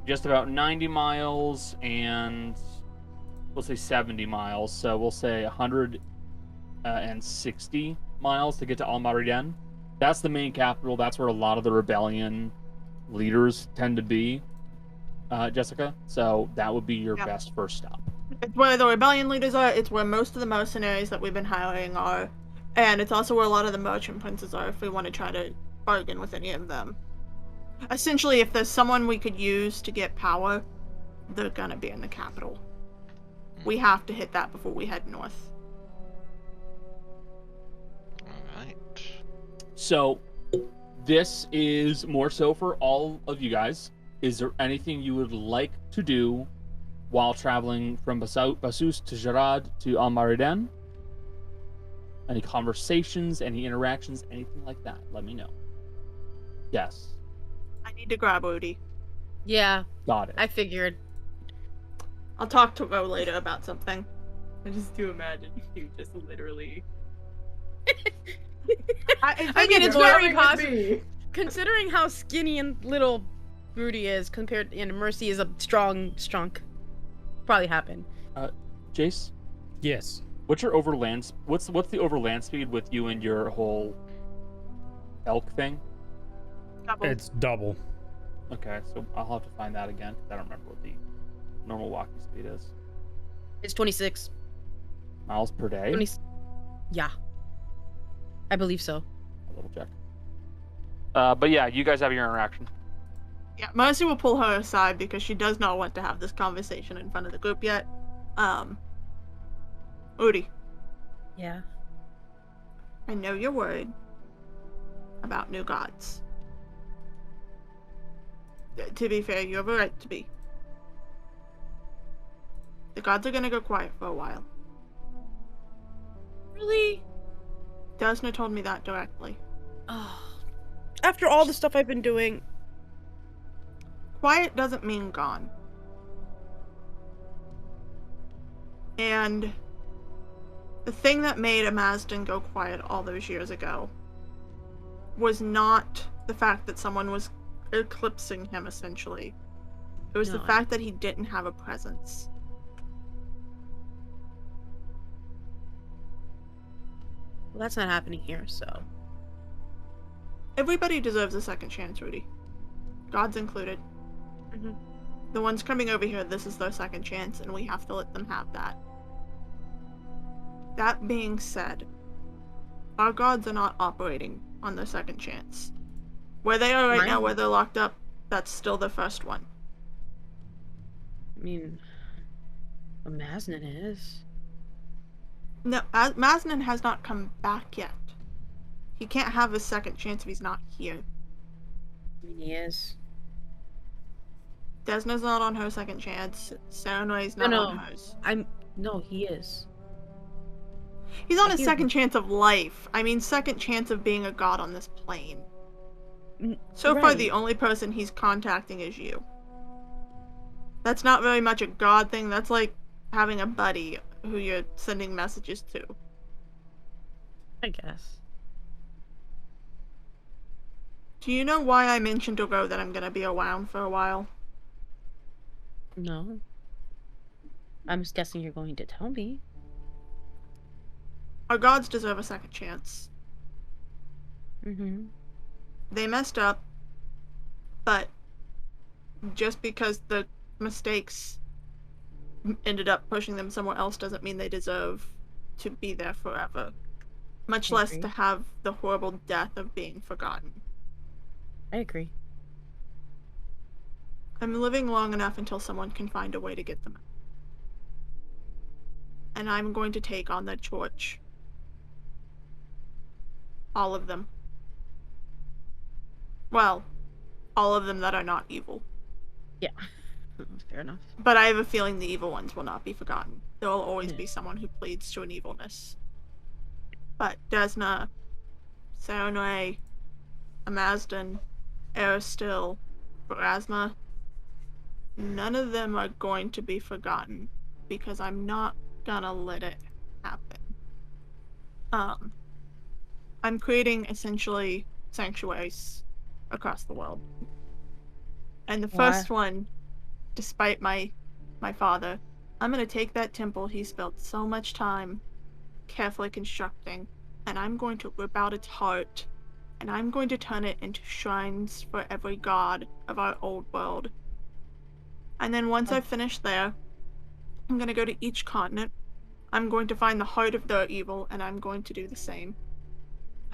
just about 90 miles and we'll say 70 miles. So we'll say 160 miles to get to Al-Maridan. That's the main capital. That's where a lot of the rebellion leaders tend to be, Jessica. So that would be your best first stop. It's where the rebellion leaders are. It's where most of the mercenaries that we've been hiring are. And it's also where a lot of the merchant princes are if we want to try to bargain with any of them. Essentially, if there's someone we could use to get power, they're gonna be in the capital. We have to hit that before we head north. Alright. So this is more so for all of you guys. Is there anything you would like to do while traveling from Basus to Jarad to Al-Maridan? Any conversations, any interactions, anything like that? Let me know. Yes. I need to grab Odie. Yeah, Got it. I figured. I'll talk to Ro later about something. I just do imagine you just literally. I mean, it's very possible. Considering how skinny and little Rudy is compared, and Mercy is a strong. Probably happen. Jace? Yes. What's your overland? What's the overland speed with you and your whole elk thing? Double. It's double. Okay, so I'll have to find that again because I don't remember what the normal walking speed is. It's 26. Miles per day? 20... Yeah. I believe so. A little check. But yeah, you guys have your interaction. Yeah, Mercy will pull her aside because she does not want to have this conversation in front of the group yet. Odie, Yeah. I know you're worried about new gods. To be fair, you have a right to be. The gods are gonna go quiet for a while. Really? Desna told me that directly. Oh. After all the stuff I've been doing. Quiet doesn't mean gone. And the thing that made Amazden go quiet all those years ago was not the fact that someone was eclipsing him, essentially. It was the No. fact that he didn't have a presence. Well, that's not happening here, so. Everybody deserves a second chance, Rudy. Gods included. Mhm. The ones coming over here, this is their second chance, and we have to let them have that. That being said, our gods are not operating on their second chance. Where they are right now, Mine- where they're locked up, that's still the first one. I mean, Maznan is. No, Maznan has not come back yet. He can't have a second chance if he's not here. I mean, he is. Desna's not on her second chance. Serenway's not No. on hers. No, he is. He's on I a hear second you. chance of life. I mean, second chance of being a god on this plane. So far, right. the only person he's contacting is you. That's not very much a god thing. That's like having a buddy who you're sending messages to. I guess. Do you know why I mentioned ago that I'm gonna be around for a while? No. I'm just guessing you're going to tell me. Our gods deserve a second chance. Mm-hmm. They messed up, but just because the mistakes ended up pushing them somewhere else doesn't mean they deserve to be there forever. Much I less agree. to have the horrible death of being forgotten. I agree. I'm living long enough until someone can find a way to get them out. And I'm going to take on that torch. All of them. Well, all of them that are not evil. Yeah. Fair enough. But I have a feeling the evil ones will not be forgotten. There will always Yeah. be someone who pleads to an evilness. But Desna, Saronray, Amazdan, Aristil, Pharasma, none of them are going to be forgotten because I'm not gonna let it happen. I'm creating essentially sanctuaries across the world. And the first one, despite my father, I'm gonna take that temple he spent so much time carefully constructing, and I'm going to rip out its heart, and I'm going to turn it into shrines for every god of our old world. And then once I've finished there, I'm gonna go to each continent. I'm going to find the heart of their evil, and I'm going to do the same.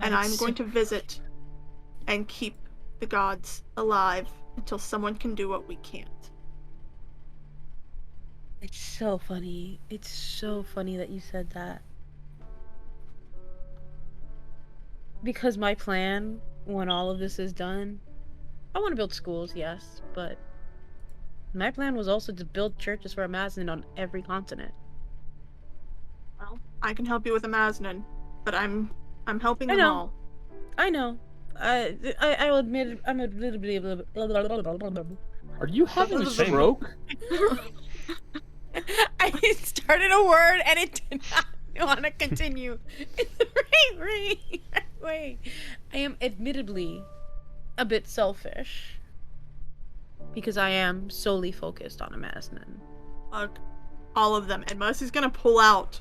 And I'm going to visit and keep the gods alive until someone can do what we can't. It's so funny. It's so funny that you said that. Because my plan, when all of this is done, I want to build schools, yes, but my plan was also to build churches for Amazon on every continent. Well, I can help you with Amaznan, but I'm helping them know. all. I know. I'll admit I'm a little bit. Are you having a stroke? I started a word and it did not want to continue in the right way. I am admittedly a bit selfish because I am solely focused on Amaznan. Look, all of them. And Mercy's gonna pull out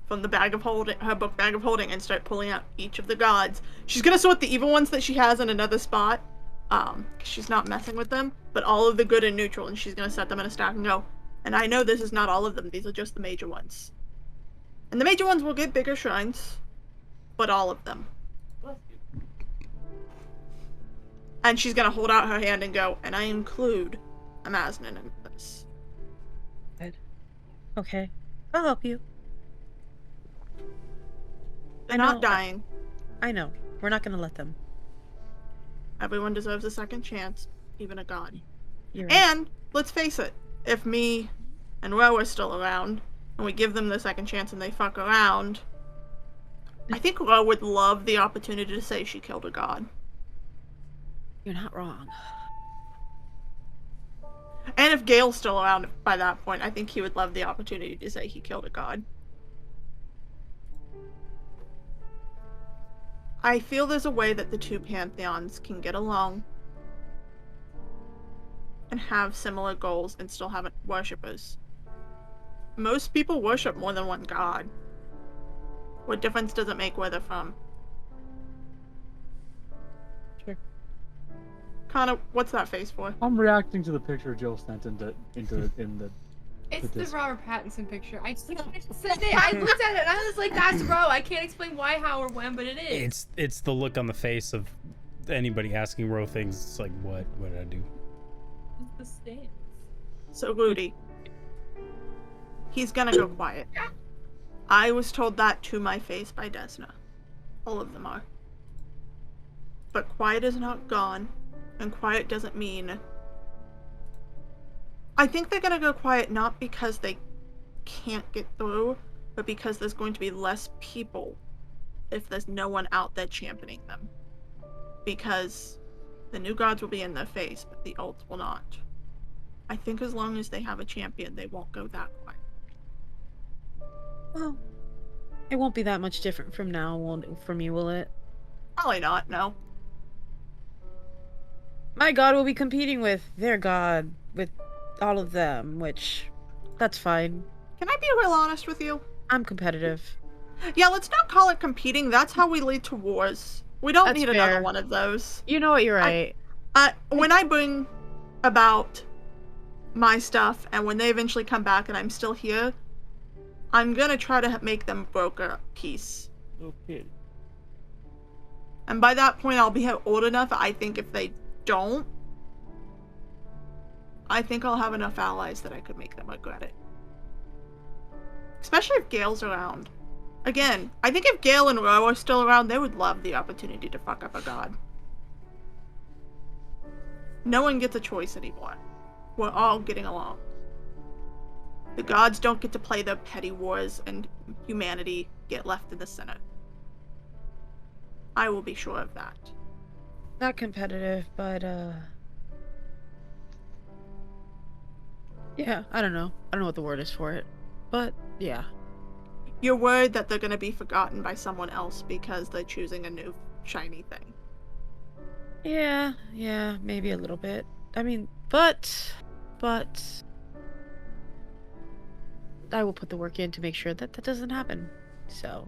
from the bag of holding, her book bag of holding, and start pulling out each of the gods. She's gonna sort the evil ones that she has in another spot, because she's not messing with them, but all of the good and neutral, and she's gonna set them in a stack and go, and I know this is not all of them, these are just the major ones. And the major ones will get bigger shrines, but all of them. And she's gonna hold out her hand and go, and I include Amaznan in this. Good. Okay. I'll help you. They're not dying. I know. We're not gonna let them. Everyone deserves a second chance, even a god. You're right. And, let's face it, if me and Ro are still around, and we give them the second chance and they fuck around, I think Ro would love the opportunity to say she killed a god. You're not wrong. And if Gale's still around by that point, I think he would love the opportunity to say he killed a god. I feel there's a way that the two pantheons can get along and have similar goals and still have worshippers. Most people worship more than one god. What difference does it make where they're from? Sure. Connor, what's that face for? I'm reacting to the picture Jill sent in the It's the this- Robert Pattinson picture. I said it. I looked at it and I was like, "That's Ro." I can't explain why, how, or when, but it is. It's the look on the face of anybody asking Ro things. It's like, what did I do? It's the stance. So Rudy. He's gonna go quiet. I was told that to my face by Desna. All of them are. But quiet is not gone, and quiet doesn't mean... I think they're gonna go quiet not because they can't get through, but because there's going to be less people if there's no one out there championing them. Because the new gods will be in their face, but the old will not. I think as long as they have a champion, they won't go that quiet. Well, it won't be that much different from now, won't it, from you, will it? Probably not, no. My god will be competing with their god, with all of them, which, that's fine. Can I be real honest with you? I'm competitive. Yeah, let's not call it competing. That's how we lead to wars. We don't That's need fair. another one of those. You know what, you're right. When I bring about my stuff, and when they eventually come back and I'm still here, I'm gonna try to make them broker peace. Okay. And by that point, I'll be old enough. I think if they don't, I think I'll have enough allies that I could make them regret it. Especially if Gale's around. Again, I think if Gale and Ro are still around, they would love the opportunity to fuck up a god. No one gets a choice anymore. We're all getting along. The gods don't get to play their petty wars, and humanity get left in the center. I will be sure of that. Not competitive, but, yeah, I don't know. I don't know what the word is for it. But, yeah. You're worried that they're gonna be forgotten by someone else because they're choosing a new shiny thing. Yeah, maybe a little bit. I mean, but I will put the work in to make sure that that doesn't happen. So.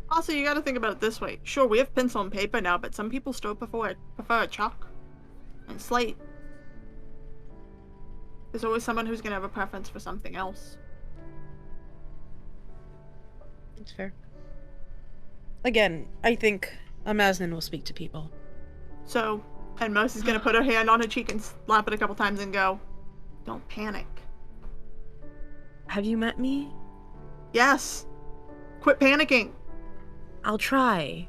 Also, you gotta think about it this way. Sure, we have pencil and paper now, but some people still prefer a chalk and slate. There's always someone who's gonna have a preference for something else. It's fair. Again, I think Amaznin will speak to people. So, and Mercy's gonna put her hand on her cheek and slap it a couple times and go, "Don't panic." Have you met me? Yes. Quit panicking. I'll try.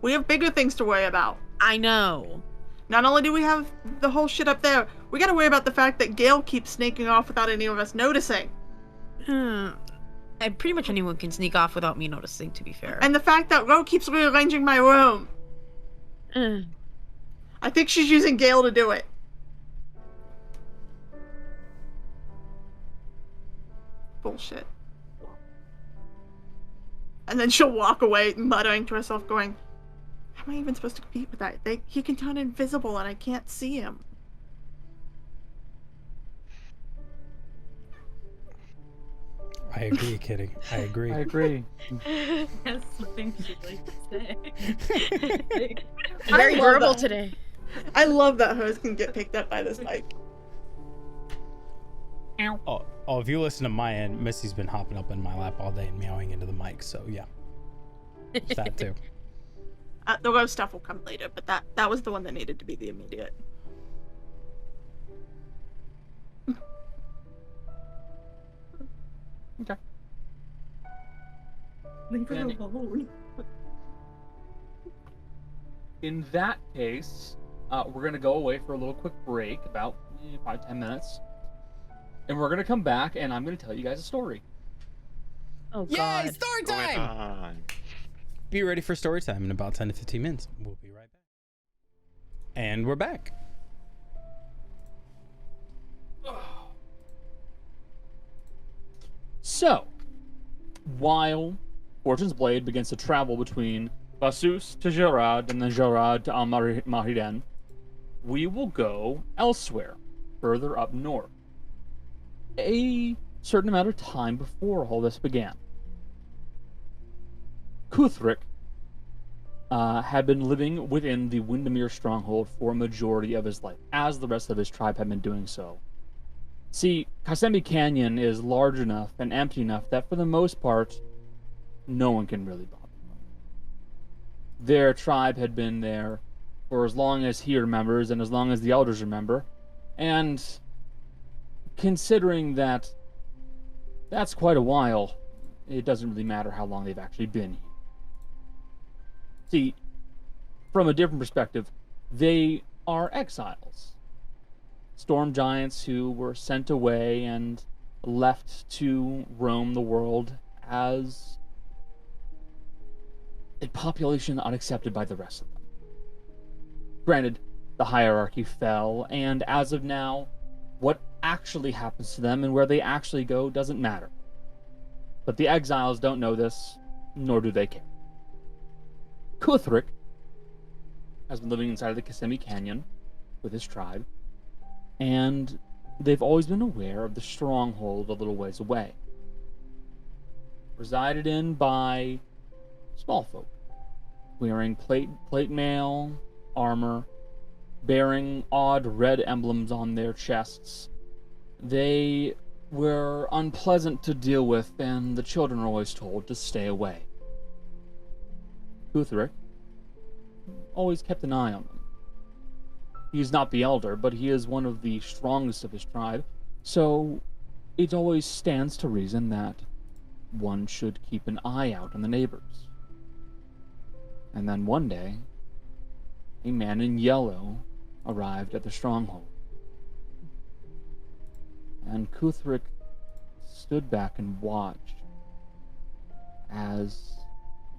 We have bigger things to worry about. I know. Not only do we have the whole shit up there, we gotta worry about the fact that Gale keeps sneaking off without any of us noticing. And pretty much anyone can sneak off without me noticing, to be fair. And the fact that Ro keeps rearranging my room. I think she's using Gale to do it. Bullshit. And then she'll walk away, muttering to herself, going, "How am I even supposed to compete with that? He can turn invisible and I can't see him." I agree, Kitty. I agree. I agree. That's something she'd like to say. Very I love verbal that. today. I love that hers can get picked up by this mic. Oh, if you listen to my end, Missy's been hopping up in my lap all day and meowing into the mic, so yeah. There's that too. The Ro stuff will come later, but that was the one that needed to be the immediate. Okay. Leave her And- alone. In that case, we're going to go away for a little quick break, about 5-10 minutes. And we're going to come back, and I'm going to tell you guys a story. Oh, Yay, God. story Going time! on. Be ready for story time in about 10 to 15 minutes. We'll be right back. And we're back. So, while Fortune's Blade begins to travel between Basus to Gerard and then Gerard to Al-Mahiden, we will go elsewhere, further up north. A certain amount of time before all this began. Kuthrik had been living within the Windermere stronghold for a majority of his life, as the rest of his tribe had been doing so. See, Kasemi Canyon is large enough and empty enough that for the most part, no one can really bother them. Their tribe had been there for as long as he remembers and as long as the elders remember, and considering that that's quite a while, it doesn't really matter how long they've actually been here. See, from a different perspective, they are exiles. Storm giants who were sent away and left to roam the world as a population unaccepted by the rest of them. Granted, the hierarchy fell, and as of now, what actually happens to them and where they actually go doesn't matter. But the exiles don't know this, nor do they care. Kuthrik has been living inside of the Kissimmee Canyon with his tribe, and they've always been aware of the stronghold a little ways away, resided in by small folk, wearing plate mail, armor, bearing odd red emblems on their chests. They were unpleasant to deal with, and the children are always told to stay away. Puthric always kept an eye on them. He's not the elder, but he is one of the strongest of his tribe, so it always stands to reason that one should keep an eye out on the neighbors. And then one day, a man in yellow arrived at the stronghold. And Puthric stood back and watched as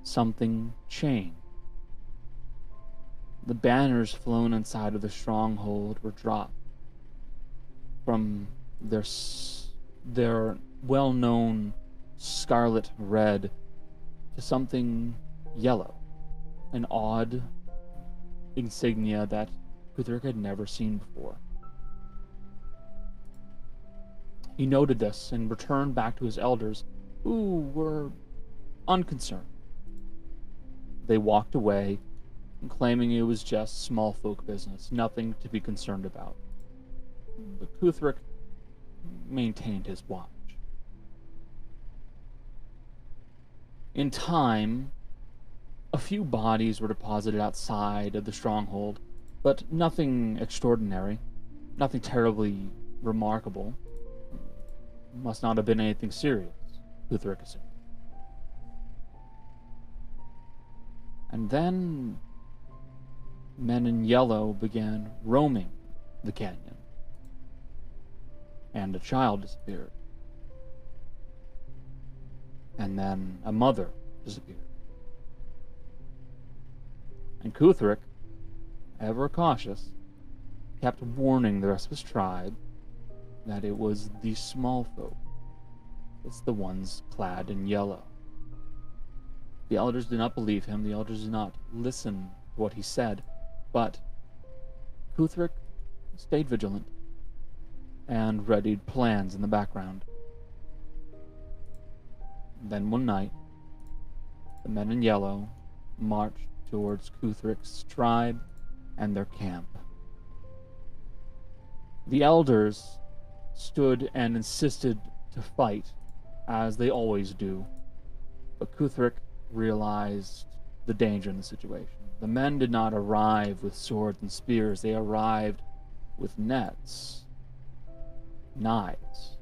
something changed. The banners flown inside of the stronghold were dropped from their well-known scarlet red to something yellow, an odd insignia that Puthric had never seen before. He noted this and returned back to his elders, who were unconcerned. They walked away, claiming it was just small folk business, nothing to be concerned about. But Puthric maintained his watch. In time, a few bodies were deposited outside of the stronghold, but nothing extraordinary, nothing terribly remarkable. Must not have been anything serious, Puthric assumed. And then men in yellow began roaming the canyon, and a child disappeared. And then a mother disappeared. And Puthric, ever cautious, kept warning the rest of his tribe that it was the small folk. It's the ones clad in yellow. The elders did not believe him. The elders did not listen to what he said. But Puthric stayed vigilant and readied plans in the background. Then one night, the men in yellow marched towards Puthric's tribe and their camp. The elders stood and insisted to fight, as they always do, but Puthric realized the danger in the situation. The men did not arrive with swords and spears, they arrived with nets, knives,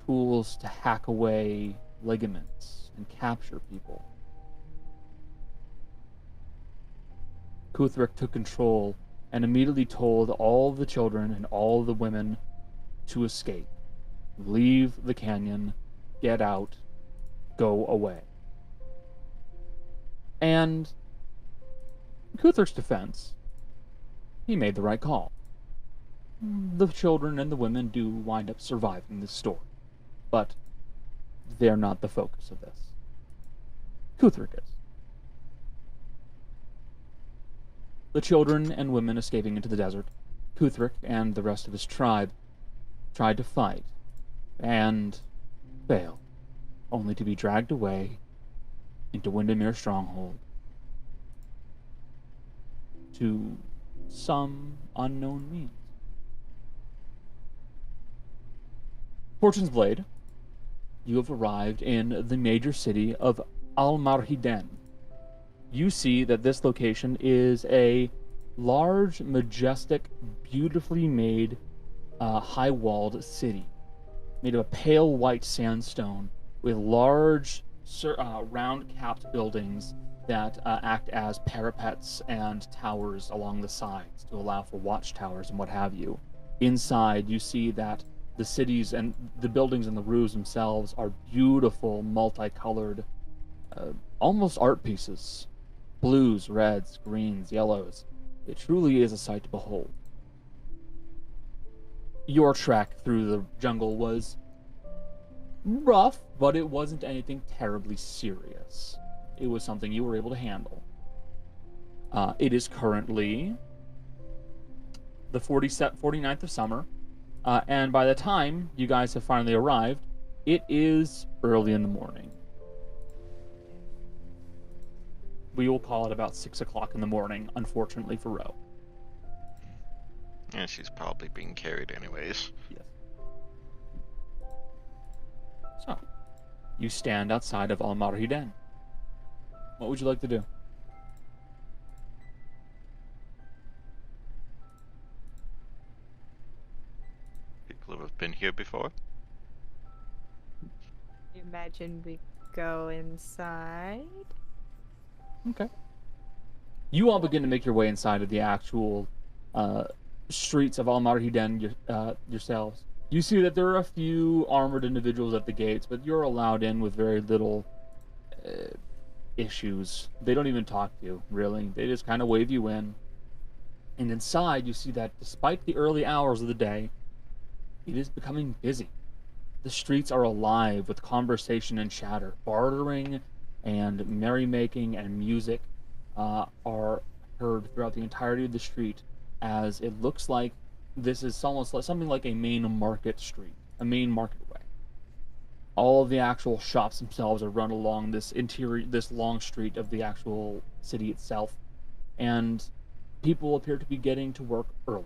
tools to hack away ligaments and capture people. Puthric took control and immediately told all the children and all the women to escape. Leave the canyon, get out, go away. And in Puthric's defense, he made the right call. The children and the women do wind up surviving this storm, but they're not the focus of this. Puthric is. The children and women escaping into the desert, Puthric and the rest of his tribe tried to fight, and failed, only to be dragged away into Windermere Stronghold to some unknown means. Fortune's Blade, you have arrived in the major city of Al-Marhiden. You see that this location is a large, majestic, beautifully made, high-walled city, made of a pale white sandstone with large, round-capped buildings that act as parapets and towers along the sides to allow for watchtowers and what have you. Inside, you see that the cities and the buildings and the roofs themselves are beautiful, multicolored, almost art pieces. Blues, reds, greens, yellows. It truly is a sight to behold. Your trek through the jungle was rough, but it wasn't anything terribly serious. It was something you were able to handle. It is currently the 49th of summer, and by the time you guys have finally arrived, it is early in the morning. We will call it about 6 o'clock in the morning, unfortunately for Ro. Yeah, she's probably being carried anyways. Yes. So, you stand outside of Al-Marhiden. What would you like to do? People who have been here before. Imagine we go inside. Okay. You all begin to make your way inside of the actual streets of Al-Marhiden yourselves. You see that there are a few armored individuals at the gates, but you're allowed in with very little issues. They don't even talk to you, really. They just kind of wave you in. And inside, you see that despite the early hours of the day, it is becoming busy. The streets are alive with conversation and chatter. Bartering and merrymaking and music are heard throughout the entirety of the street, as it looks like this is almost like something like a main market street, a main marketway. All of the actual shops themselves are run along this long street of the actual city itself, and people appear to be getting to work early,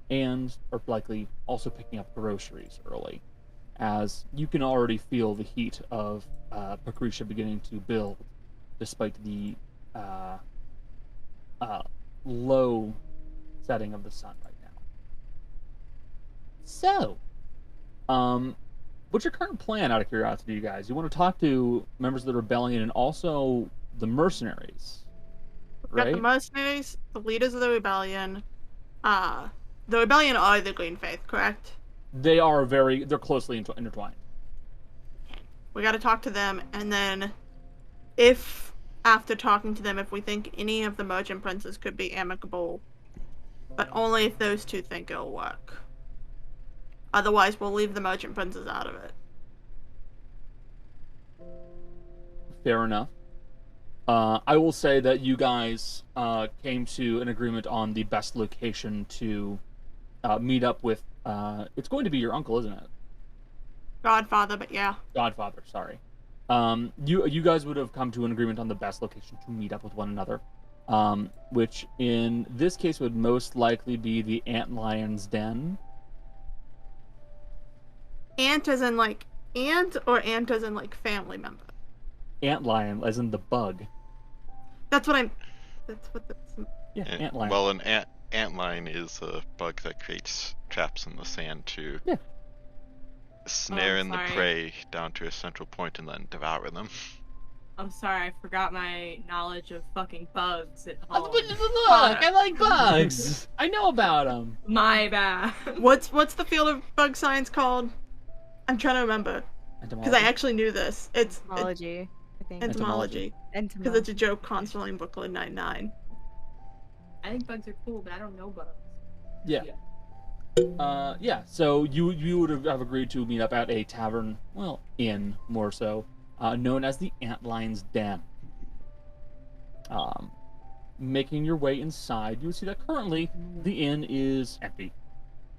and are likely also picking up groceries early, as you can already feel the heat of Pucricia beginning to build, despite the low setting of the sun right now. So, what's your current plan, out of curiosity, you guys? You want to talk to members of the rebellion and also the mercenaries, We've right? got the mercenaries, the leaders of the rebellion. The rebellion are the Green Faith, correct? They're closely intertwined. We gotta talk to them, and then if, after talking to them, if we think any of the merchant princes could be amicable, but only if those two think it'll work. Otherwise, we'll leave the merchant princes out of it. Fair enough. I will say that you guys came to an agreement on the best location to meet up with. It's going to be your uncle, isn't it? Godfather, but yeah. Godfather, sorry. You guys would have come to an agreement on the best location to meet up with one another, which in this case would most likely be the Antlion's Den. Ant as in like ant, or ant as in like family member? Antlion, as in the bug. That's what that's. Yeah, antlion. Well, an antlion is a bug that creates traps in the sand to snare in the sorry. prey down to a central point and then devour them. I'm sorry, I forgot my knowledge of fucking bugs at Oh, home. look, I like bugs. I know about them. My bad. What's the field of bug science called? I'm trying to remember. Because I actually knew this. It's Entomology, I think. entomology. Because it's a joke constantly in Brooklyn Nine-Nine. I think bugs are cool, but I don't know bugs. Yeah. Yeah, so you would have agreed to meet up at a tavern, well, inn, more so, known as the Antlion's Den. Making your way inside, you would see that currently the inn is empty.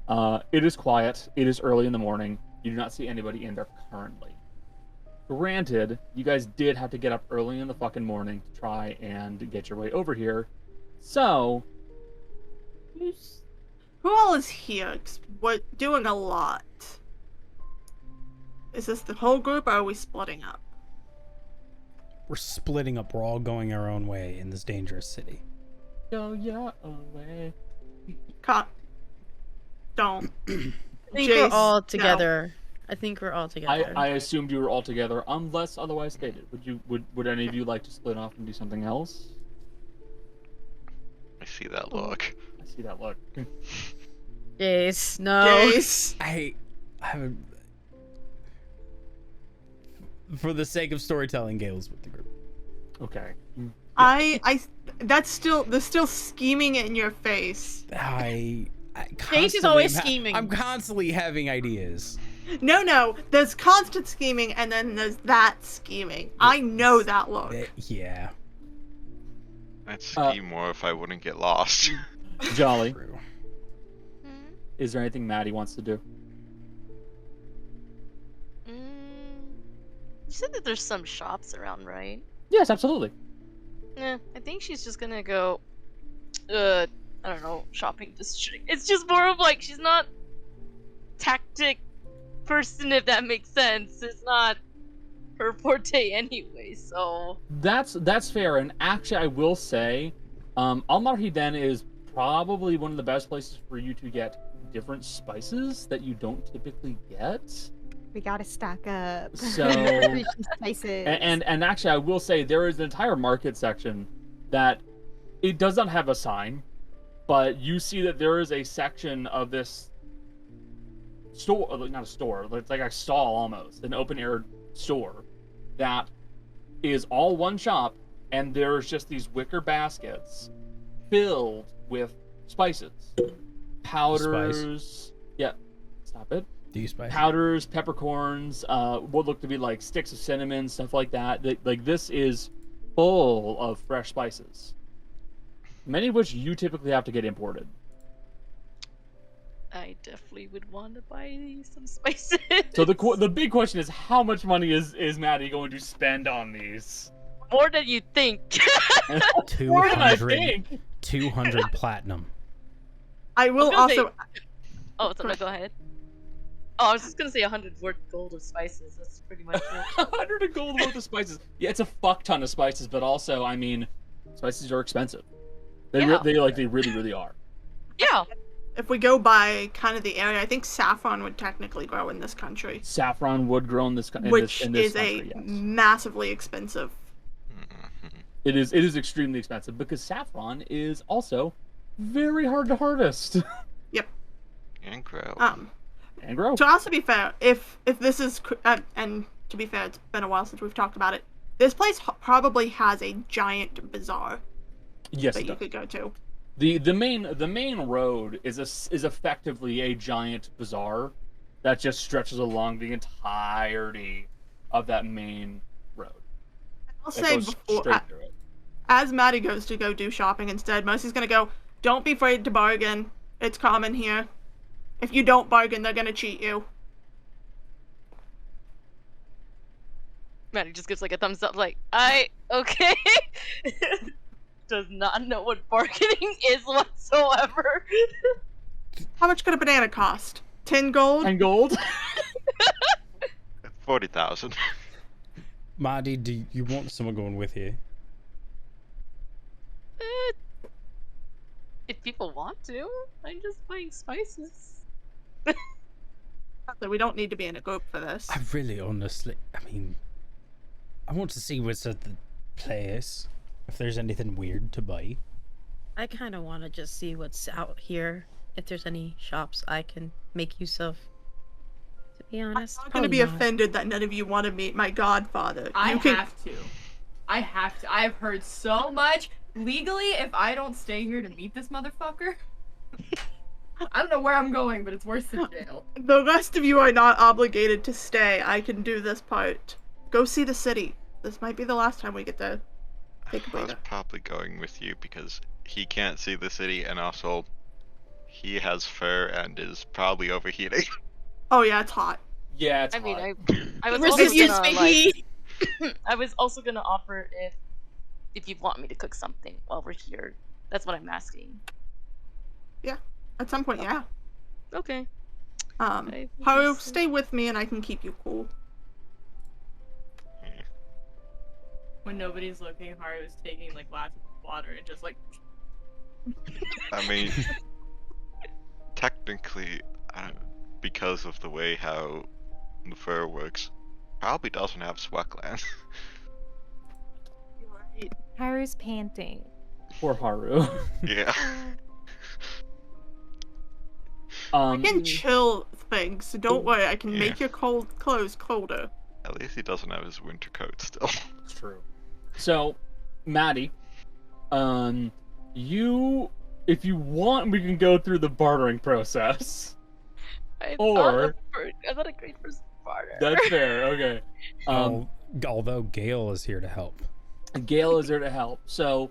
It is quiet, it is early in the morning, you do not see anybody in there currently. Granted, you guys did have to get up early in the fucking morning to try and get your way over here, so... Who all is here? We're doing a lot. Is this the whole group, or are we splitting up? We're splitting up. We're all going our own way in this dangerous city. Go your own way. Don't. I think Jace, we're all no. together. I think we're all together. I assumed you were all together, unless otherwise stated. Would any of you like to split off and do something else? I see that look. I see that look. Jace, no. Jace. I haven't. For the sake of storytelling, Gale's with the group. Okay. There's still scheming in your face. I Jace is always scheming. I'm constantly having ideas. No, there's constant scheming, and then there's that scheming. I know that look. Yeah. I'd scheme more if I wouldn't get lost. Jolly. True. is there anything Maddie wants to do? You said that there's some shops around, right? Yes, absolutely. Yeah, I think she's just gonna go, I don't know, shopping district. It's just more of like, she's not tactic person, if that makes sense. It's not her forte anyway, so... That's fair, and actually I will say, Almarhiden is probably one of the best places for you to get different spices that you don't typically get. We gotta stock up. So, spices. and actually, I will say there is an entire market section that it does not have a sign, but you see that there is a section of this store, not a store, it's like a stall almost, an open air store that is all one shop, and there's just these wicker baskets filled with spices, powders. Yeah, stop it. Powders, peppercorns, what look to be like sticks of cinnamon, stuff like that. Like this is full of fresh spices, many of which you typically have to get imported. I definitely would want to buy some spices. So the big question is, how much money is Maddie going to spend on these? More than you think. 200 platinum. I will also. Oh, sorry, go ahead. Oh, I was just gonna say 100 gold of spices. That's pretty much it. 100 gold worth of spices. Yeah, it's a fuck ton of spices, but also, I mean, spices are expensive. They really, really are. Yeah. If we go by kind of the area, I think saffron would technically grow in this country. Saffron would grow in this country, which is country, yes. Massively expensive. It is extremely expensive because saffron is also very hard to harvest. Yep. And grow. And grow. To also be fair, if this is and to be fair, it's been a while since we've talked about it. This place probably has a giant bazaar. Yes, that you could go to. The main road is effectively a giant bazaar that just stretches along the entirety of that main road. I'll say before, as Maddie goes to go do shopping instead, Mercy's gonna go, don't be afraid to bargain. It's common here. If you don't bargain, they're gonna cheat you. Maddie just gives like a thumbs up, like, okay. Does not know what bargaining is whatsoever. How much could a banana cost? 10 gold? 10 gold? 40,000. Marty, do you want someone going with you? If people want to, I'm just buying spices. So we don't need to be in a group for this. I really, honestly, I mean, I want to see what's at the place. If there's anything weird to buy. I kind of want to just see what's out here. If there's any shops I can make use of. To be honest, I'm not going to be offended that none of you want to meet my godfather. I have to. I've heard so much. Legally, if I don't stay here to meet this motherfucker, I don't know where I'm going, but it's worse than jail. The rest of you are not obligated to stay. I can do this part. Go see the city. This might be the last time we get to take a I was breather. probably going with you because he can't see the city, and also he has fur and is probably overheating. Oh yeah, it's hot. Yeah, it's I mean, hot. I was Resistance also gonna, speaking. like, I was also gonna offer if you want me to cook something while we're here. That's what I'm asking. Yeah, at some point, yeah. Okay. Haru, stay with me and I can keep you cool. When nobody's looking, Haru's taking like lots of water and just like. I mean, technically, because of the way how the fur works, probably doesn't have sweat glands. Haru's panting. Poor Haru. Yeah. I can chill things, so don't worry, I can make your clothes colder. At least he doesn't have his winter coat still. It's true. So, Maddie, if you want, we can go through the bartering process. I'm Or not a great person to barter. That's fair. Okay. Although Gale is here to help. Gale is there to help. So,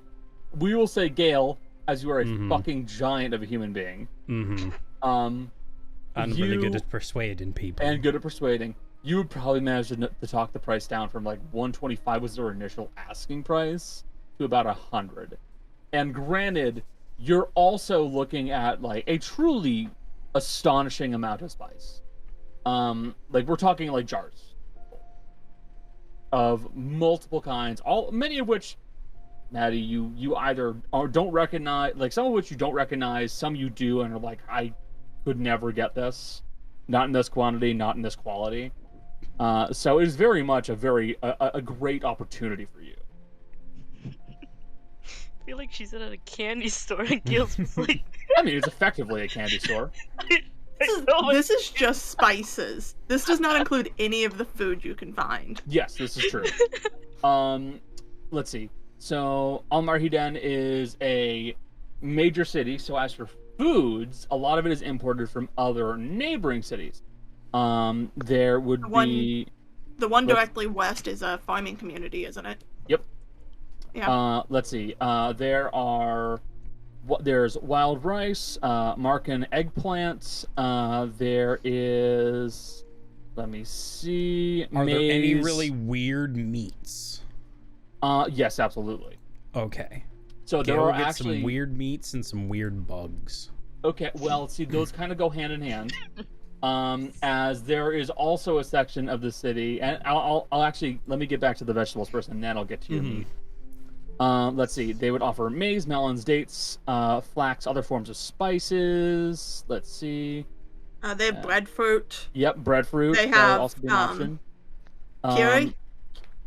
we will say Gale, as you are a fucking giant of a human being. Mm-hmm. I'm really good at persuading people. And good at persuading. You would probably manage to talk the price down from like 125 was their initial asking price to about 100. And granted, you're also looking at like a truly astonishing amount of spice. Like we're talking like jars of multiple kinds, many of which, Maddie, you either don't recognize, like some of which you don't recognize, some you do and are like, I could never get this, not in this quantity, not in this quality. So it is very much a great opportunity for you. I feel like she's at a candy store and Gail's just like... I mean, it's effectively a candy store. This is just spices. This does not include any of the food you can find. Yes, this is true. Let's see. So, Al-Marhiden is a major city, so as for foods, a lot of it is imported from other neighboring cities. There would be... The one directly west is a farming community, isn't it? Yep. Yeah. Let's see. There's wild rice, Marken eggplants. There is... Let me see. Are there any maize. really weird meats? Yes, absolutely. Okay. So there Gail are gets actually some weird meats and some weird bugs. Okay, well, see, those kind of go hand in hand. As there is also a section of the city, and I'll actually let me get back to the vegetables first, and then I'll get to your meat. Let's see. They would offer maize, melons, dates, flax, other forms of spices. Let's see. They have breadfruit. Yep, breadfruit. They That would have also be an option. curry.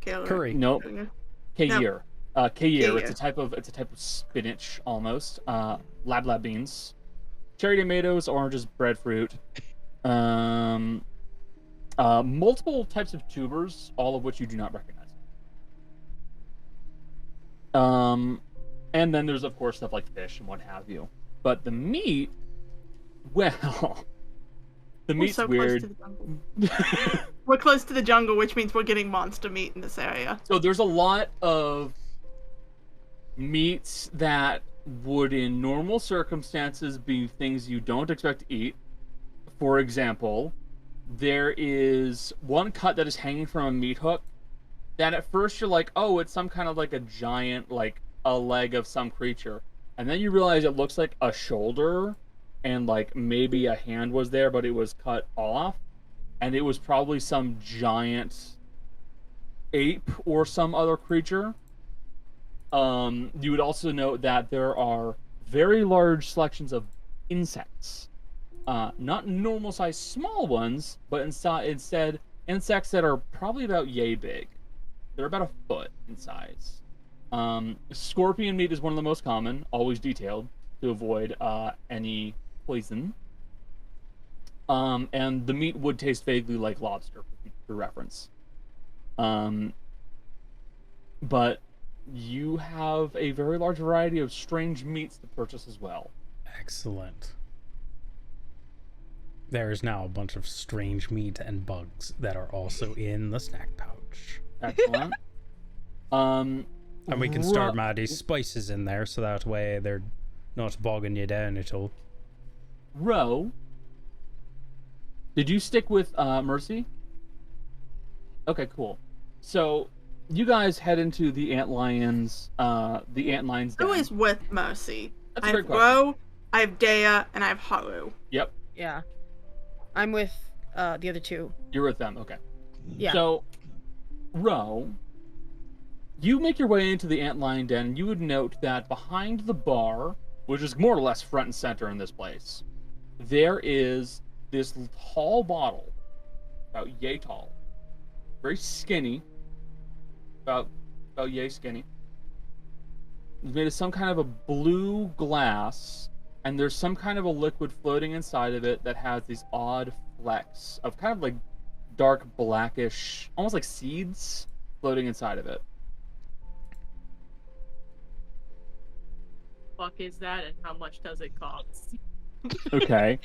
Curry. Nope. Kayir. Kayir. Kayir. It's a type of spinach almost. Lab beans. Cherry tomatoes, oranges, breadfruit. Multiple types of tubers, all of which you do not recognize. And then there's of course stuff like fish and what have you. But the meat, well, the meat's so weird. Close to the jungle. We're close to the jungle, which means we're getting monster meat in this area. So there's a lot of meats that would in normal circumstances be things you don't expect to eat. For example, there is one cut that is hanging from a meat hook that at first you're like, oh, it's some kind of like a giant, like a leg of some creature. And then you realize it looks like a shoulder and like maybe a hand was there, but it was cut off. And it was probably some giant ape or some other creature. You would also note that there are very large selections of insects. Not normal-sized small ones, but instead insects that are probably about yay big. They're about a foot in size. Scorpion meat is one of the most common, always detailed, to avoid any poison. And the meat would taste vaguely like lobster, for reference. But you have a very large variety of strange meats to purchase as well. Excellent. There is now a bunch of strange meat and bugs that are also in the snack pouch. Excellent. And we can start Maddie's spices in there, so that way they're not bogging you down at all. Ro, did you stick with Mercy? Okay, cool. So you guys head into the Antlion's den. Who is with Mercy? That's a I great have question. Ro, I have Dea, and I have Haru. Yep, Yeah. I'm with the other two. you're with them. Okay. Yeah. So, Ro, you make your way into the Antlion den, and you would note that behind the bar, which is more or less front and center in this place, there is this tall bottle, about yay tall, very skinny, about yay skinny. It's made of some kind of a blue glass, and there's some kind of a liquid floating inside of it that has these odd flecks of kind of like dark blackish, almost like seeds floating inside of it. Fuck is that, and how much does it cost? Okay.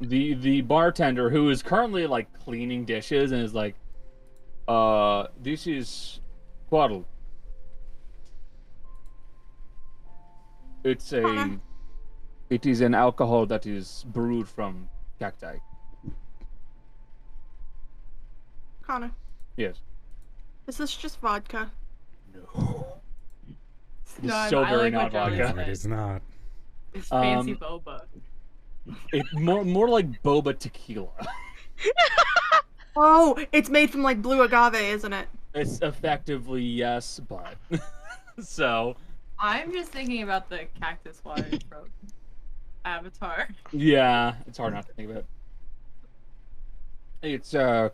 The bartender, who is currently like cleaning dishes, and is like, this is Quaddle. It is an alcohol that is brewed from cacti. Connor, Yes. is this just vodka? No. It is No, so I very like not what Joey vodka. said. It is not. It's fancy Um, boba. It more like boba tequila. Oh, it's made from like blue agave, isn't it? It's effectively yes, but so I'm just thinking about the cactus water from Avatar. yeah, it's hard not to think about. It's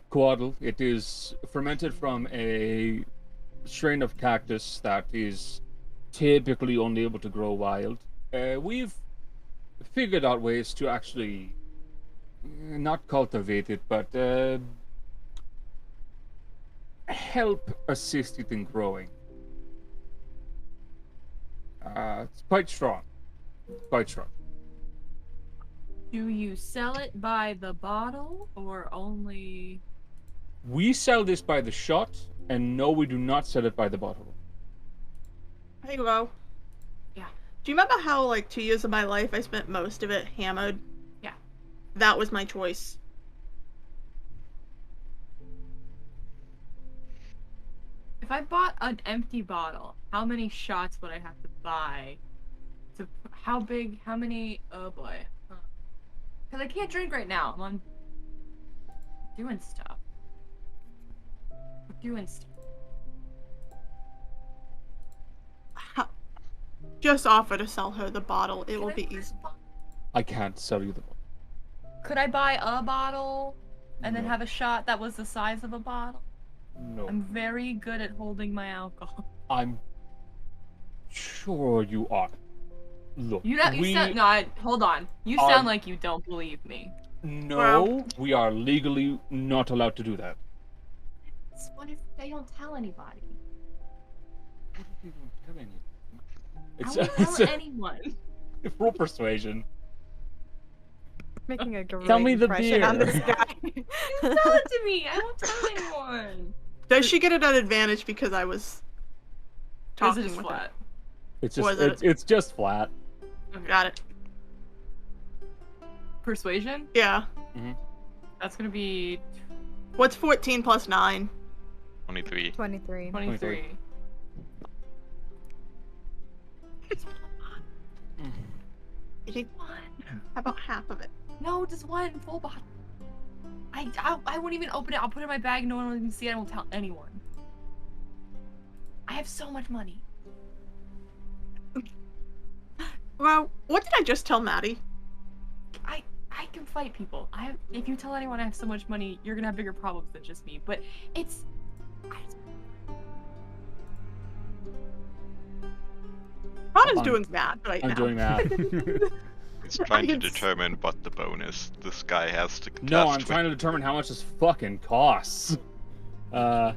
coatl. It is fermented from a strain of cactus that is typically only able to grow wild. We've figured out ways to actually not cultivate it, but help assist it in growing. It's quite strong. Quite strong. Do you sell it by the bottle or only? We sell this by the shot, and no, we do not sell it by the bottle. Hey, Lo. Yeah. Do you remember how, like, 2 years of my life I spent most of it hammered? Yeah. That was my choice. If I bought an empty bottle, how many shots would I have to buy? How big? How many? Oh boy. Because I can't drink right now. I'm doing stuff. Doing stuff. Just offer to sell her the bottle. It will be easy. I can't sell you the bottle. Could I buy a bottle and then No. have a shot that was the size of a bottle? No. I'm very good at holding my alcohol. I'm sure you are. Look, You sound, no, hold on. You are- sound like you don't believe me. No, we are legally not allowed to do that. What if they don't tell anybody? What if you don't tell anyone? I won't tell anyone. Roll persuasion. Making a great Tell me the impression on beer. this guy. You tell it to me. I won't tell anyone. Does she get it at advantage because I was Is talking it just with flat? It's Was just it- it's just flat. her? Got it. Persuasion? Yeah. That's gonna be What's 14 plus 9? 23. 23. 23. You take one. How about half of it? No, just one full bottle. I won't even open it. I'll put it in my bag. No one will even see it. I won't tell anyone. I have so much money. Well, what did I just tell Maddie? I can fight people. If you tell anyone I have so much money, you're gonna have bigger problems than just me. But it's. Ronan's doing bad right I'm now. doing that. He's trying to Ryan's- determine what the bonus this guy has to contest No, I'm with. trying to determine how much this fucking costs. I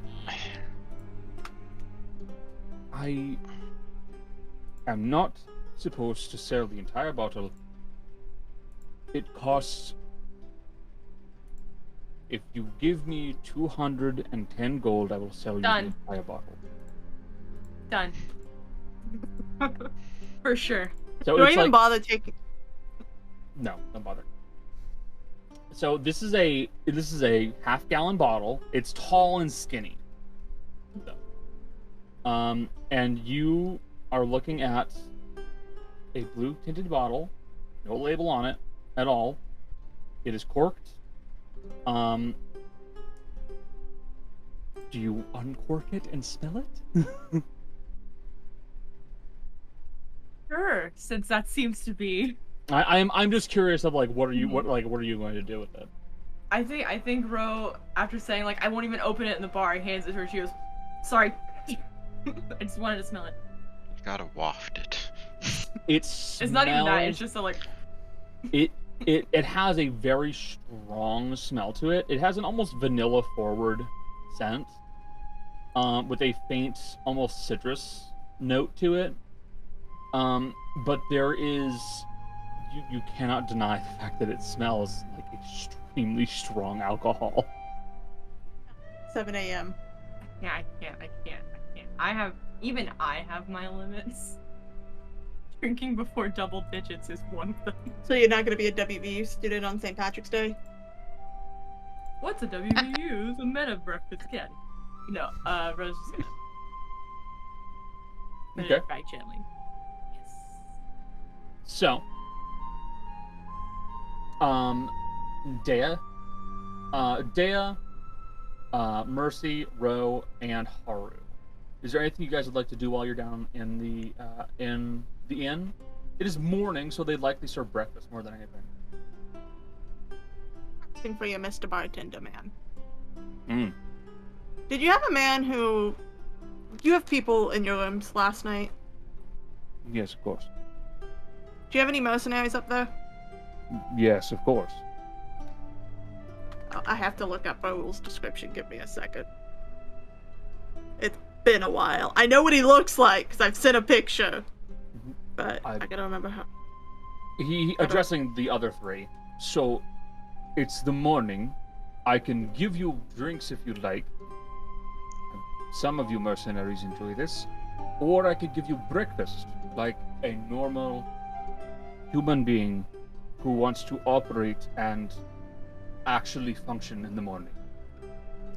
am not supposed to sell the entire bottle. It costs. If you give me 210 gold, I will sell you Done. the entire bottle. Done. For sure. So Don't it's even like, bother taking. no, don't bother. So this is a half-gallon bottle. It's tall and skinny. And you are looking at a blue tinted bottle, no label on it at all. It is corked. Do you uncork it and smell it? Sure. Since that seems to be. I'm just curious of like what are you going to do with it? I think Ro, after saying like I won't even open it in the bar, he hands it to her. She goes, "Sorry, I just wanted to smell it." You gotta waft it. It's It's not even that. It's just a like. It has a very strong smell to it. It has an almost vanilla forward scent, with a faint, almost citrus note to it. But there is, you cannot deny the fact that it smells like extremely strong alcohol. 7 a.m. Yeah, I can't. I have my limits. Drinking before double digits is one of them. So you're not going to be a WVU student on St. Patrick's Day? What's a WVU? It's a meta breakfast caddy. No, Rose is gonna. Okay. Right, gently. Yes. So, Dea, Mercy, Ro, and Haru. Is there anything you guys would like to do while you're down in the inn? It is morning, so they likely serve breakfast more than anything. Asking for you, Mr. Bartender man. Mm. Did you have a man who... Do you have people in your rooms last night? Yes, of course. Do you have any mercenaries up there? Yes, of course. Oh, I have to look up Raoul's description. Give me a second. It's been a while. I know what he looks like, because I've seen a picture. But I gotta remember how... He addressing the other three. So, it's the morning. I can give you drinks if you'd like. Some of you mercenaries enjoy this. Or I could give you breakfast, like a normal human being who wants to operate and actually function in the morning.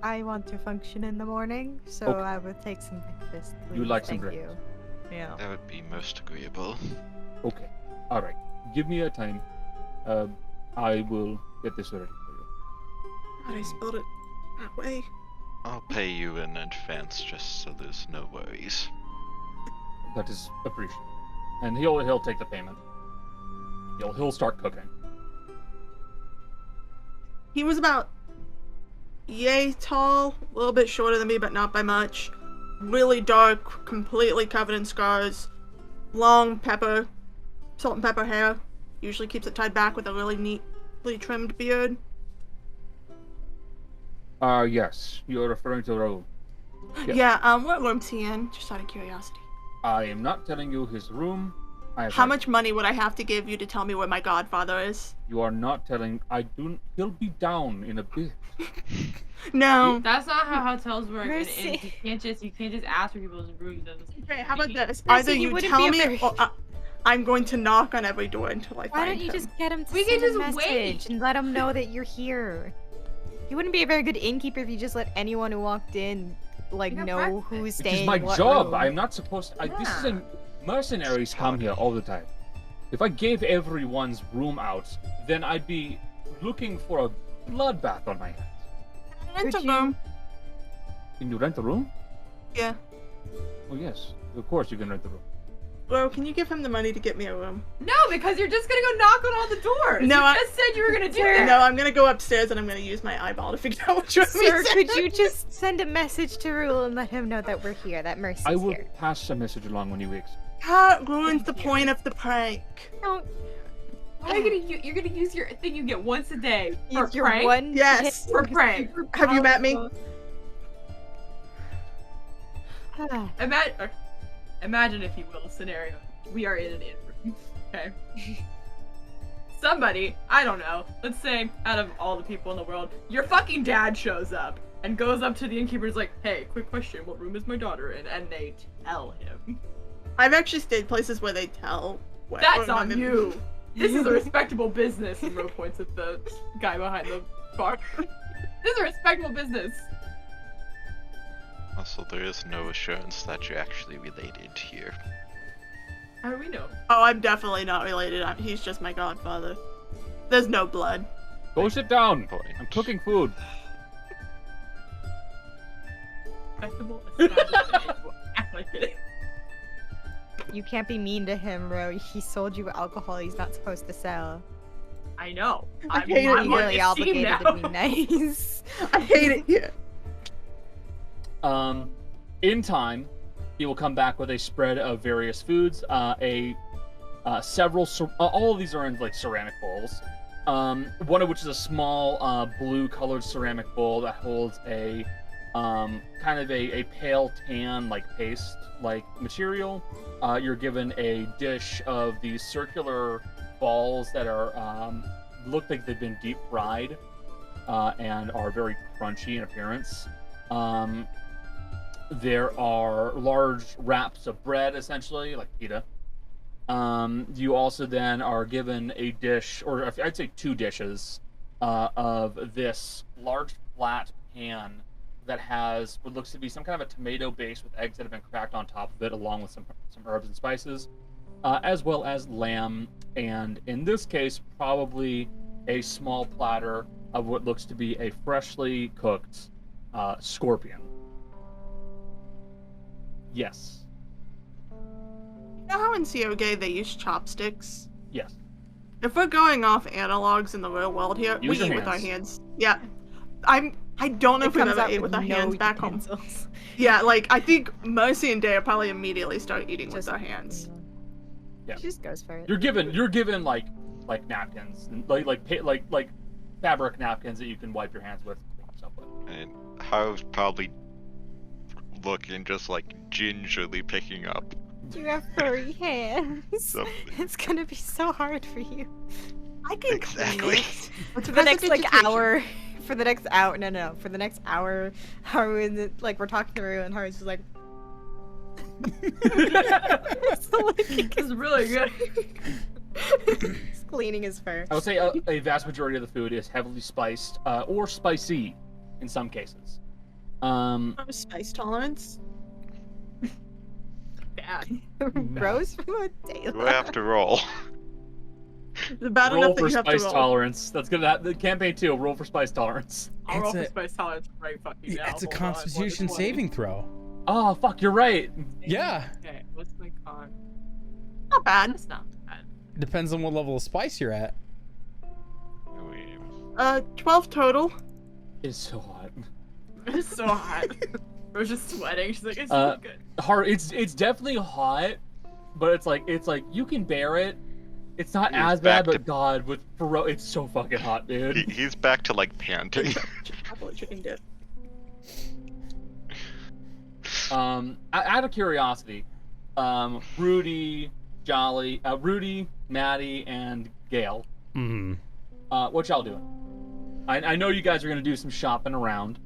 I want to function in the morning, so Okay. I would take some breakfast. You please. like some Thank breakfast? You. Yeah. That would be most agreeable. Okay. Alright. Give me a time. I will get this ready for you. God, I spelled it that way. I'll pay you in advance just so there's no worries. That is appreciated. And he'll take the payment. He'll start cooking. He was about yay tall, a little bit shorter than me, but not by much. Really dark, completely covered in scars. Long salt and pepper hair. Usually keeps it tied back with a really neatly trimmed beard. Yes. You're referring to Raoul. Yes. Yeah, what room's he in? Just out of curiosity. I am not telling you his room. How much money would I have to give you to tell me where my godfather is? You are not telling. He'll be down in a bit. No. That's not how hotels work. And Mercy. you can't just ask for people's rooms. Okay, how about this? Mercy, Either you you wouldn't tell be a me, very- or I'm going to knock on every door until I Why find don't you him. just get him to We can send a just message wait. and let him know that you're here? You wouldn't be a very good innkeeper if you just let anyone who walked in, like, We got know breakfast. who's Which staying. is my in what job. room. I'm not supposed to. This is Yeah. a mercenaries come here all the time. If I gave everyone's room out, then I'd be looking for a bloodbath on my hands. Rent a Could you- room. Can you rent a room? Yeah. Oh yes, of course you can rent a room. Bro, can you give him the money to get me a room? No, because you're just gonna go knock on all the doors. No, you I- just said you were gonna do that. No, I'm gonna go upstairs and I'm gonna use my eyeball to figure out which room Sir, he's could in. you just send a message to Rule and let him know that we're here, that Mercy's I will here? pass a message along when he wakes. That ruins the point of the prank. Don't Why are you gonna you're gonna use your thing you get once a day for use your prank? one Yes. hit- For prank. Have you met me? Ah, Imagine, if you will, a scenario. We are in an inn room. Okay. Somebody, I don't know, let's say out of all the people in the world, your fucking dad shows up and goes up to the innkeeper and is like, hey, quick question, what room is my daughter in? And they tell him. I've actually stayed places where they tell. What That's room on I'm in. you. This is a respectable business, and Ro points at the guy behind the bar. This is a respectable business. Also, there is no assurance that you're actually related here. How do we know? Oh, I'm definitely not related. He's just my godfather. There's no blood. Go sit down. Point. I'm cooking food. Respectable. Establishment. Act like it. you can't be mean to him, Ro. He sold you alcohol he's not supposed to sell. I know. I I'm, hate it I'm here. on Really this team obligated now. to be nice. I hate it here. In time, he will come back with a spread of various foods. Several. All of these are in like ceramic bowls. One of which is a small blue-colored ceramic bowl that holds a kind of a pale tan like paste like material. You're given a dish of these circular balls that are look like they've been deep fried and are very crunchy in appearance. There are large wraps of bread, essentially, like pita. You also then are given a dish, or I'd say 2 dishes, of this large flat pan that has what looks to be some kind of a tomato base with eggs that have been cracked on top of it, along with some herbs and spices, as well as lamb, and in this case, probably a small platter of what looks to be a freshly cooked scorpion. Yes. You know how in COG they use chopsticks? Yes. If we're going off analogs in the real world here, Use we your eat with our hands. hands. Yeah. I don't know if we've ever ate with our hands back home. Yeah, like, I think Mercy and Dea probably immediately start eating with their hands. Yeah. She just goes for it. You're given like napkins, and like fabric napkins that you can wipe your hands with. Stuff with. And Haru's probably looking just like gingerly picking up. You have furry hands. Something. It's gonna be so hard for you. I can Exactly. clean it. For the next hour. For the next hour. No. For the next hour, Haru and like we're talking through, and Haru's just like. It's really good. He's cleaning his fur. I would say a vast majority of the food is heavily spiced or spicy in some cases. Spice tolerance. Bad. Rose from a day. Do I have to roll? It's bad Roll enough that for you have to spice roll. tolerance. That's gonna the campaign 2. Roll for spice tolerance. I'll roll It's for a- spice tolerance right fucking now. It's a Hold on, Constitution 1 to 20. saving throw. Oh fuck, you're right. Yeah. Okay, what's my con? Not bad. That's not bad. Depends on what level of spice you're at. 12 total. It's so hot. It's so hot. I was just sweating. She's like, it's Uh, really good. Hard. It's definitely hot, but it's like you can bear it. It's not He's as bad, back but God, with Faro, it's so fucking hot, dude. He's back to like panting. Chicken dip. Out of curiosity, Rudy, Maddie, and Gail, Hmm. what y'all doing? I know you guys are gonna do some shopping around.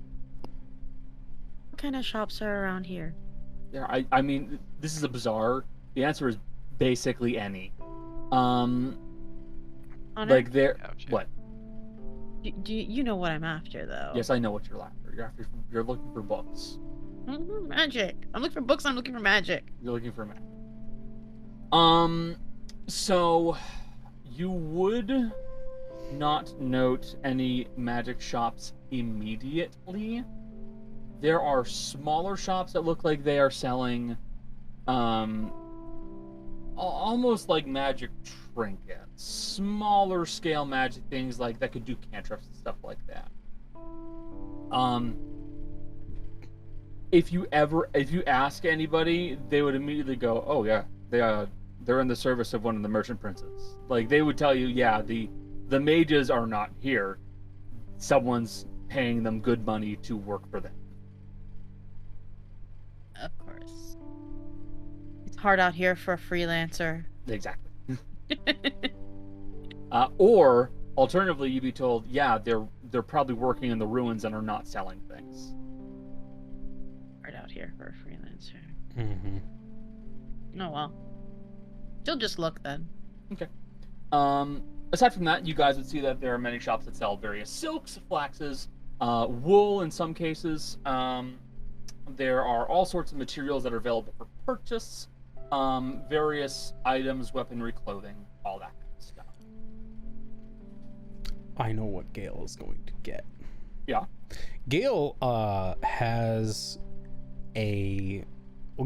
What kind of shops are around here? Yeah, I mean, this is a bazaar. The answer is basically any. Honor? Like there. What? You know what I'm after, though. Yes, I know what you're after. You're looking for books. Magic. I'm looking for books. I'm looking for magic. You're looking for magic. So you would not note any magic shops immediately. There are smaller shops that look like they are selling almost like magic trinkets, smaller scale magic things like that could do cantrips and stuff like that. If you ask anybody, they would immediately go, "Oh yeah, they're in the service of one of the merchant princes." Like they would tell you, "Yeah, the mages are not here. Someone's paying them good money to work for them." Of course. It's hard out here for a freelancer. Exactly. Or alternatively, you'd be told, "Yeah, they're probably working in the ruins and are not selling things." Hard out here for a freelancer. Mm-hmm. Oh well. She'll just look then. Okay. Aside from that, you guys would see that there are many shops that sell various silks, flaxes, wool in some cases. There are all sorts of materials that are available for purchase. Various items, weaponry, clothing, all that kind of stuff. I know what Gale is going to get. Yeah. Gale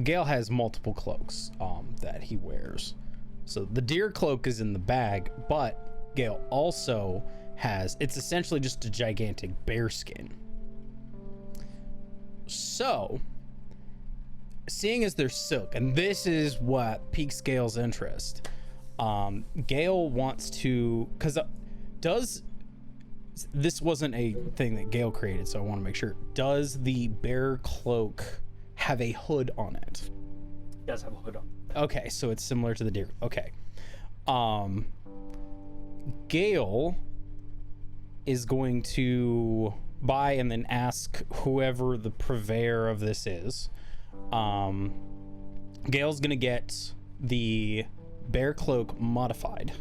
Gale has multiple cloaks that he wears. So the deer cloak is in the bag, but Gale also has, it's essentially just a gigantic bear skin. So, seeing as they're silk, and this is what piques Gale's interest, Gale wants to, because this wasn't a thing that Gale created, so I want to make sure. Does the bear cloak have a hood on it? It does have a hood on. Okay, so it's similar to the deer. Okay. Gale is going to buy and then ask whoever the purveyor of this is. Gale's gonna get the bear cloak modified.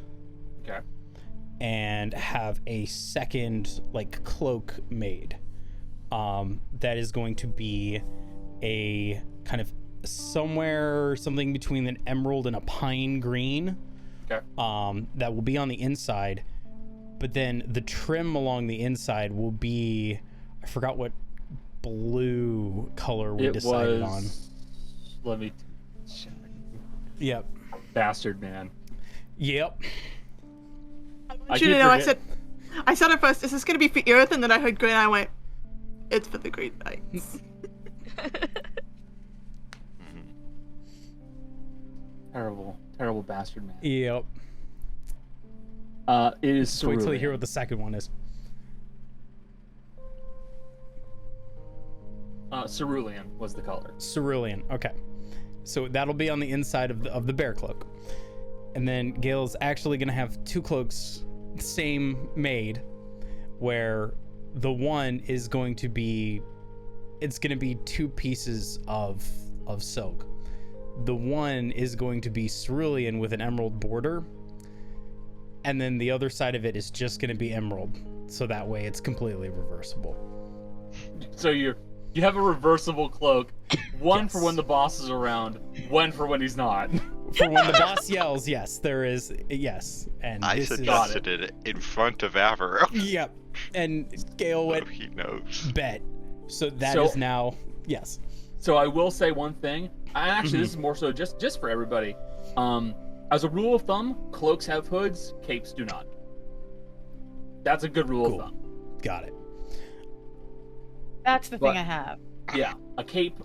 Okay. And have a second like cloak made. That is going to be a kind of something between an emerald and a pine green. Okay. That will be on the inside, but then the trim along the inside will be, I forgot what blue color we decided on. Let me check. Yep. Bastard man. Yep. I want you to know, I said at first, is this going to be for Earth? And then I heard green, and I went, it's for the Green Knights. Terrible bastard man. Yep. It is Just wait till you hear cerulean. what the second one is. Cerulean was the color. Cerulean. Okay. So that'll be on the inside of the bear cloak. And then Gail's actually going to have two cloaks, same made, where the one is going to be, it's going to be two pieces of silk. The one is going to be cerulean with an emerald border. And then the other side of it is just going to be emerald. So that way it's completely reversible. So you have a reversible cloak, one for Yes. when the boss is around, one for when he's not. For when the boss yells, yes, there is, yes. And I this is, suggested it in front of Avro. yep. And Gale So went, he knows. bet. So that is now, yes. So I will say one thing. Actually, this is more so just for everybody. As a rule of thumb, cloaks have hoods, capes do not. That's a good rule Cool. of thumb. Got it. That's the But- thing I have. Yeah, a cape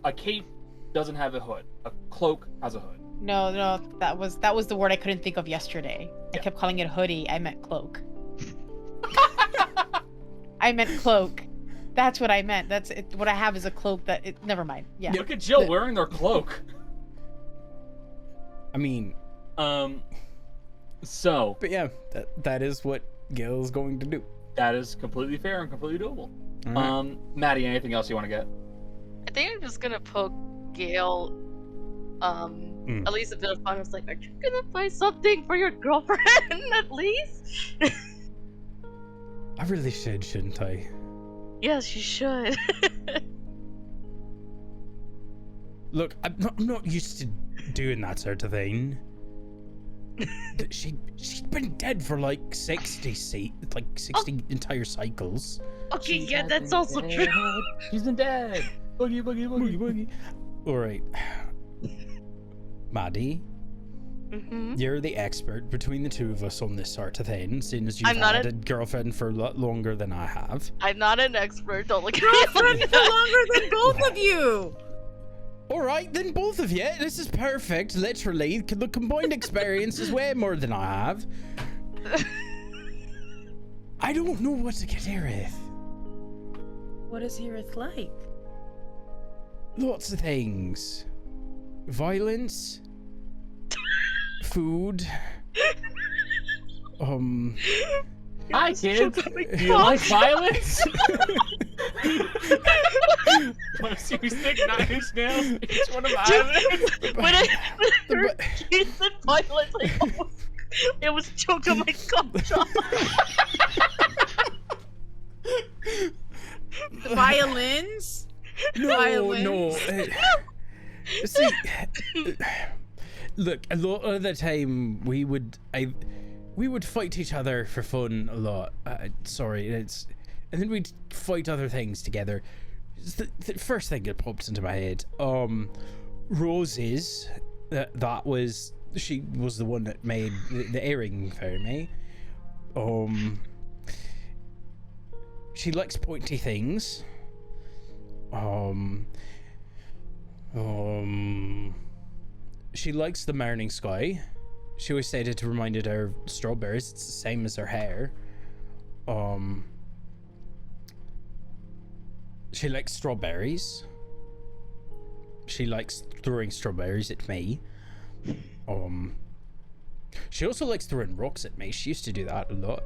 doesn't have a hood. A cloak has a hood. No, that was the word I couldn't think of yesterday. Yeah. I kept calling it hoodie. I meant cloak. I meant cloak. That's what I meant. That's it, what I have is a cloak that. Never mind. Yeah. Look at Jill wearing their cloak. I mean, So but yeah, that is what Gale's going to do. that is completely fair and completely doable. All right. Maddie, anything else you want to get? I think I'm just gonna poke Gale at least a bit of fun. I was like, are you gonna buy something for your girlfriend at least? I really should, shouldn't I? Yes, you should. Look, I'm not used to doing that sort of thing. She'd been dead for like 60 entire cycles. Okay, yeah, that's also true. She's dead. Boogie, boogie, boogie. Boogie. All right, Maddie, you're the expert between the two of us on this sort of thing, seeing as you've I'm not had a girlfriend for a lot longer than I have. I'm not an expert. Don't look at Girlfriend me. for longer than both of you. All right, then both of you. This is perfect. Literally, the combined experience is way more than I have. I don't know what to get Aerith. What is Aerith like? Lots of things. Violence. Food. Hi, kids. Do you like violence? Want to see me stick 9 inch nails in each one of my eyelids? When I heard Jason violence, I almost choked on my gumdrop. Violins? No, Violence. no. See, look, a lot of the time we would fight each other for fun a lot. And then we'd fight other things together. The first thing that pops into my head, Roses. She was the one that made the earring for me. She likes pointy things. She likes the morning sky. She always said it reminded her of strawberries. It's the same as her hair. She likes strawberries. She likes throwing strawberries at me. She also likes throwing rocks at me. She used to do that a lot.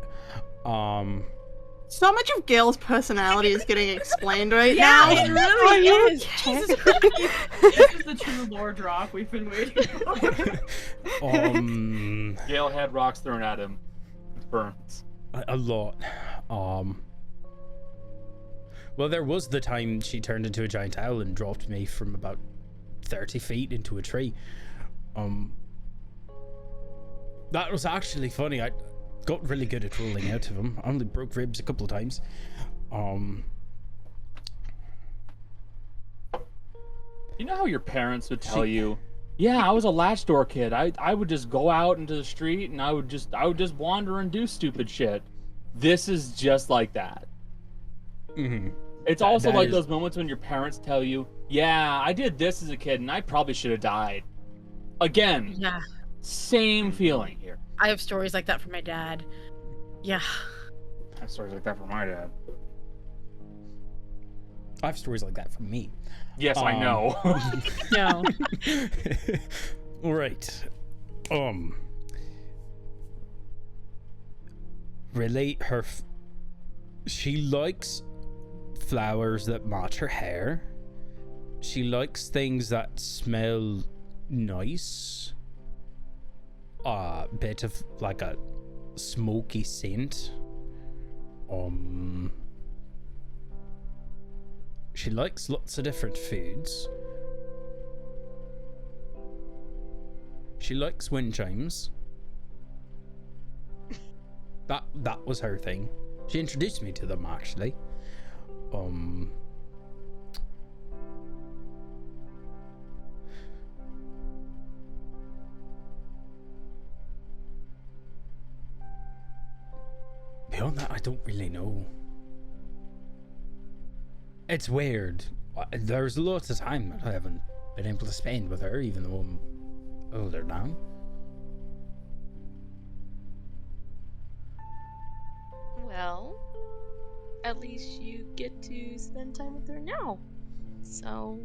So much of Gail's personality is getting explained right Yeah, now. it really is. Jesus Christ. This is the true lore drop we've been waiting for. Gale had rocks thrown at him. It burns. A lot. Well, there was the time she turned into a giant owl and dropped me from about 30 feet into a tree. That was actually funny. I got really good at rolling out of him. I only broke ribs a couple of times. You know how your parents would tell you, yeah, I was a latch door kid. I would just go out into the street and I would just wander and do stupid shit. This is just like that. Mm-hmm. It's also like those moments when your parents tell you, yeah, I did this as a kid and I probably should have died. Again, Yeah. same feeling here. I have stories like that from my dad. Yeah. I have stories like that from my dad. I have stories like that from me. Yes, I know. No. All right. Relate her. She likes flowers that match her hair. She likes things that smell nice. A bit of like a smoky scent. She likes lots of different foods. She likes wind chimes. That was her thing. She introduced me to them actually. Beyond that, I don't really know. It's weird. There's lots of time that I haven't been able to spend with her, even though I'm older now. Well, at least you get to spend time with her now. So,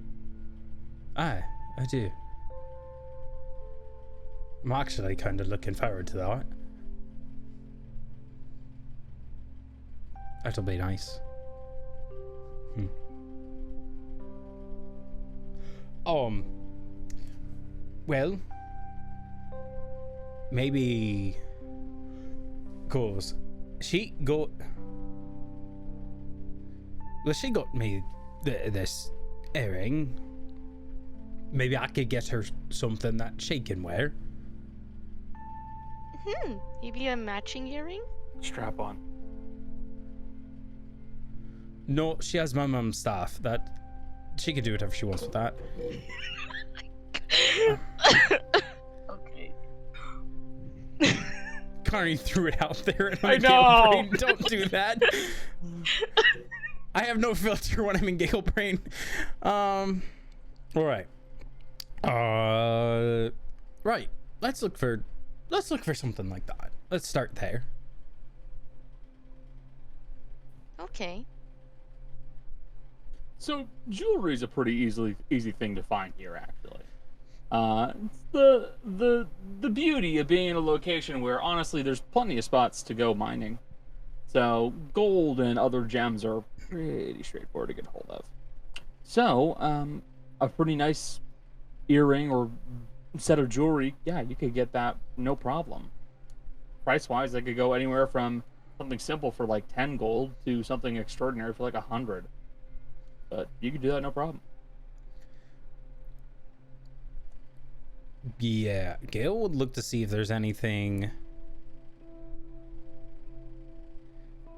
Aye, I do. I'm actually kind of looking forward to that. That'll be nice. Well, maybe, cause she got me this earring. Maybe I could get her something that she can wear. maybe a matching earring? Strap on. No, she has my mum's staff. That she can do whatever she wants with that. Okay. Connie threw it out there. And I know. Brain. Don't do that. I have no filter when I'm in Gale Brain. All right. Right. Let's look for something like that. Let's start there. Okay. So jewelry is a pretty easy thing to find here, actually. It's the beauty of being in a location where honestly there's plenty of spots to go mining. So gold and other gems are pretty straightforward to get hold of. So a pretty nice earring or set of jewelry, yeah, you could get that no problem. Price wise, they could go anywhere from something simple for like 10 gold to something extraordinary for like 100. But you could do that no problem. Yeah, Gale would look to see if there's anything.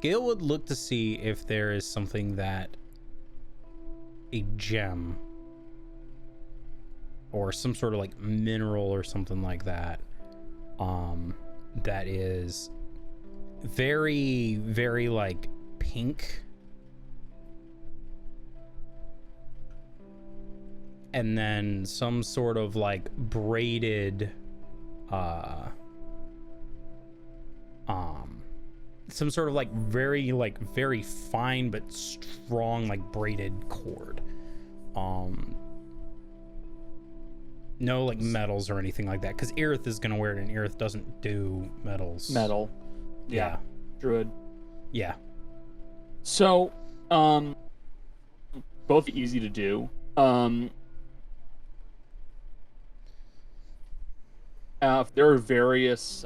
Gale would look to see if there is something that a gem or some sort of like mineral or something like that, that is very, very like pink. And then some sort of like braided, some sort of like very fine but strong like braided cord. No like metals or anything like that, because Aerith is gonna wear it, and Aerith doesn't do metals. Metal. Yeah. Druid. Yeah. So, both easy to do. There are various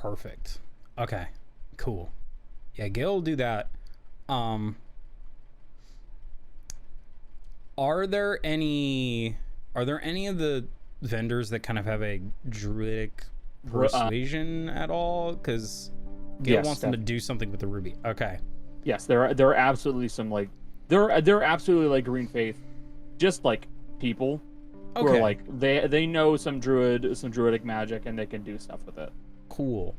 Perfect. Okay. Cool. Yeah, Gil will do that. Are there any of the vendors that kind of have a druidic persuasion at all? Because Gil yes, wants them to do something with the ruby. Okay. Yes, there are absolutely some like there are absolutely like green faith, just like people who are like they know some druidic magic and they can do stuff with it. Cool.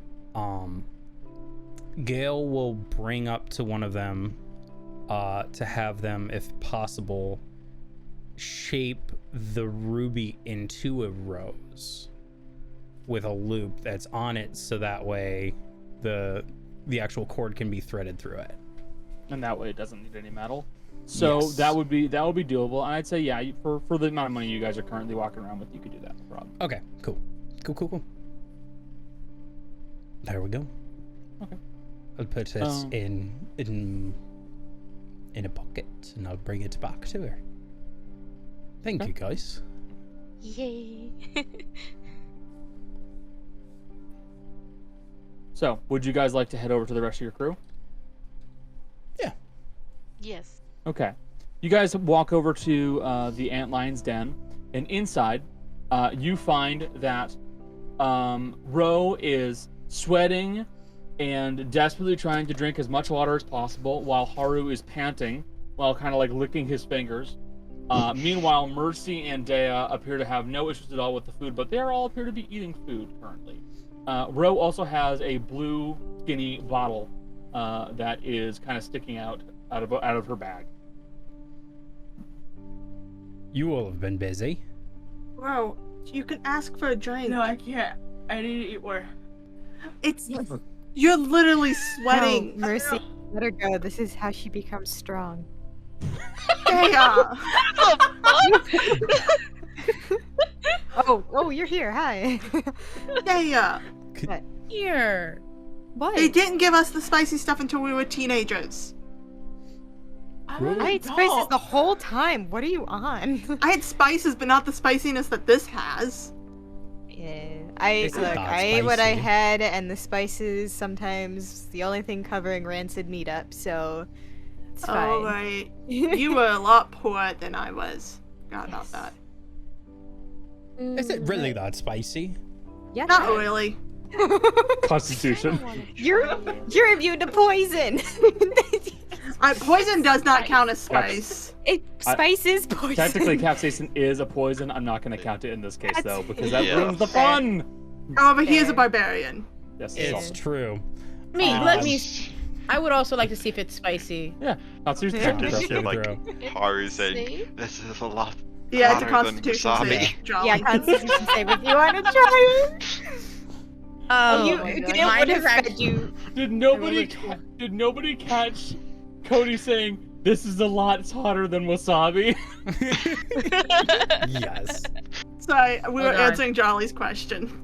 Gale will bring up to one of them to have them, if possible, shape the ruby into a rose with a loop that's on it, so that way the actual cord can be threaded through it. And that way it doesn't need any metal. So Yes. that would be doable. And I'd say for the amount of money you guys are currently walking around with, you could do that, no problem. Okay, cool. There we go. Okay. I'll put this in a pocket and I'll bring it back to her. Thank you, guys. Yay. So, would you guys like to head over to the rest of your crew? Yeah. Yes. Okay. You guys walk over to the Antlion's den, and inside, you find that Ro is sweating and desperately trying to drink as much water as possible, while Haru is panting, while kind of like licking his fingers. Meanwhile, Mercy and Dea appear to have no issues at all with the food, but they all appear to be eating food currently. Ro also has a blue skinny bottle that is kind of sticking out of her bag. You all have been busy. Bro, you can ask for a drink. No, I can't. I need to eat more. It's you're literally sweating. No, Mercy, let her go. This is how she becomes strong. Yeah. Oh, you're here. Hi. Yeah. Here. What? They didn't give us the spicy stuff until we were teenagers. I ate spices the whole time. What are you on? I had spices, but not the spiciness that this has. Yeah, It's not I ate what I spicy. had, and the spices sometimes the only thing covering rancid meat up, so it's fine. Oh, right. You were a lot poorer than I was. Forgot about that. Is it really that spicy? Yeah, Not really. Constitution. You're immune to poison. Poison does not count as spice. Spice is poison. Technically, capsaicin is a poison. I'm not going to count it in this case, though, because that Yeah. ruins the fun. However, he is a barbarian. Yes, It's so. true. Let me. I would also like to see if it's spicy. Yeah, Constitution I check, just bro. feel like Throw. Haru saying, Safe. this is a lot Yeah, it's a hotter than constitution wasabi. save. Jolly. Yeah, Constitution save if you want to try it. Oh, My God. Mine would is have fed actually- you. Did nobody catch Cody saying, this is a lot hotter than wasabi? Yes. Sorry, we were Hold on. answering Jolly's question.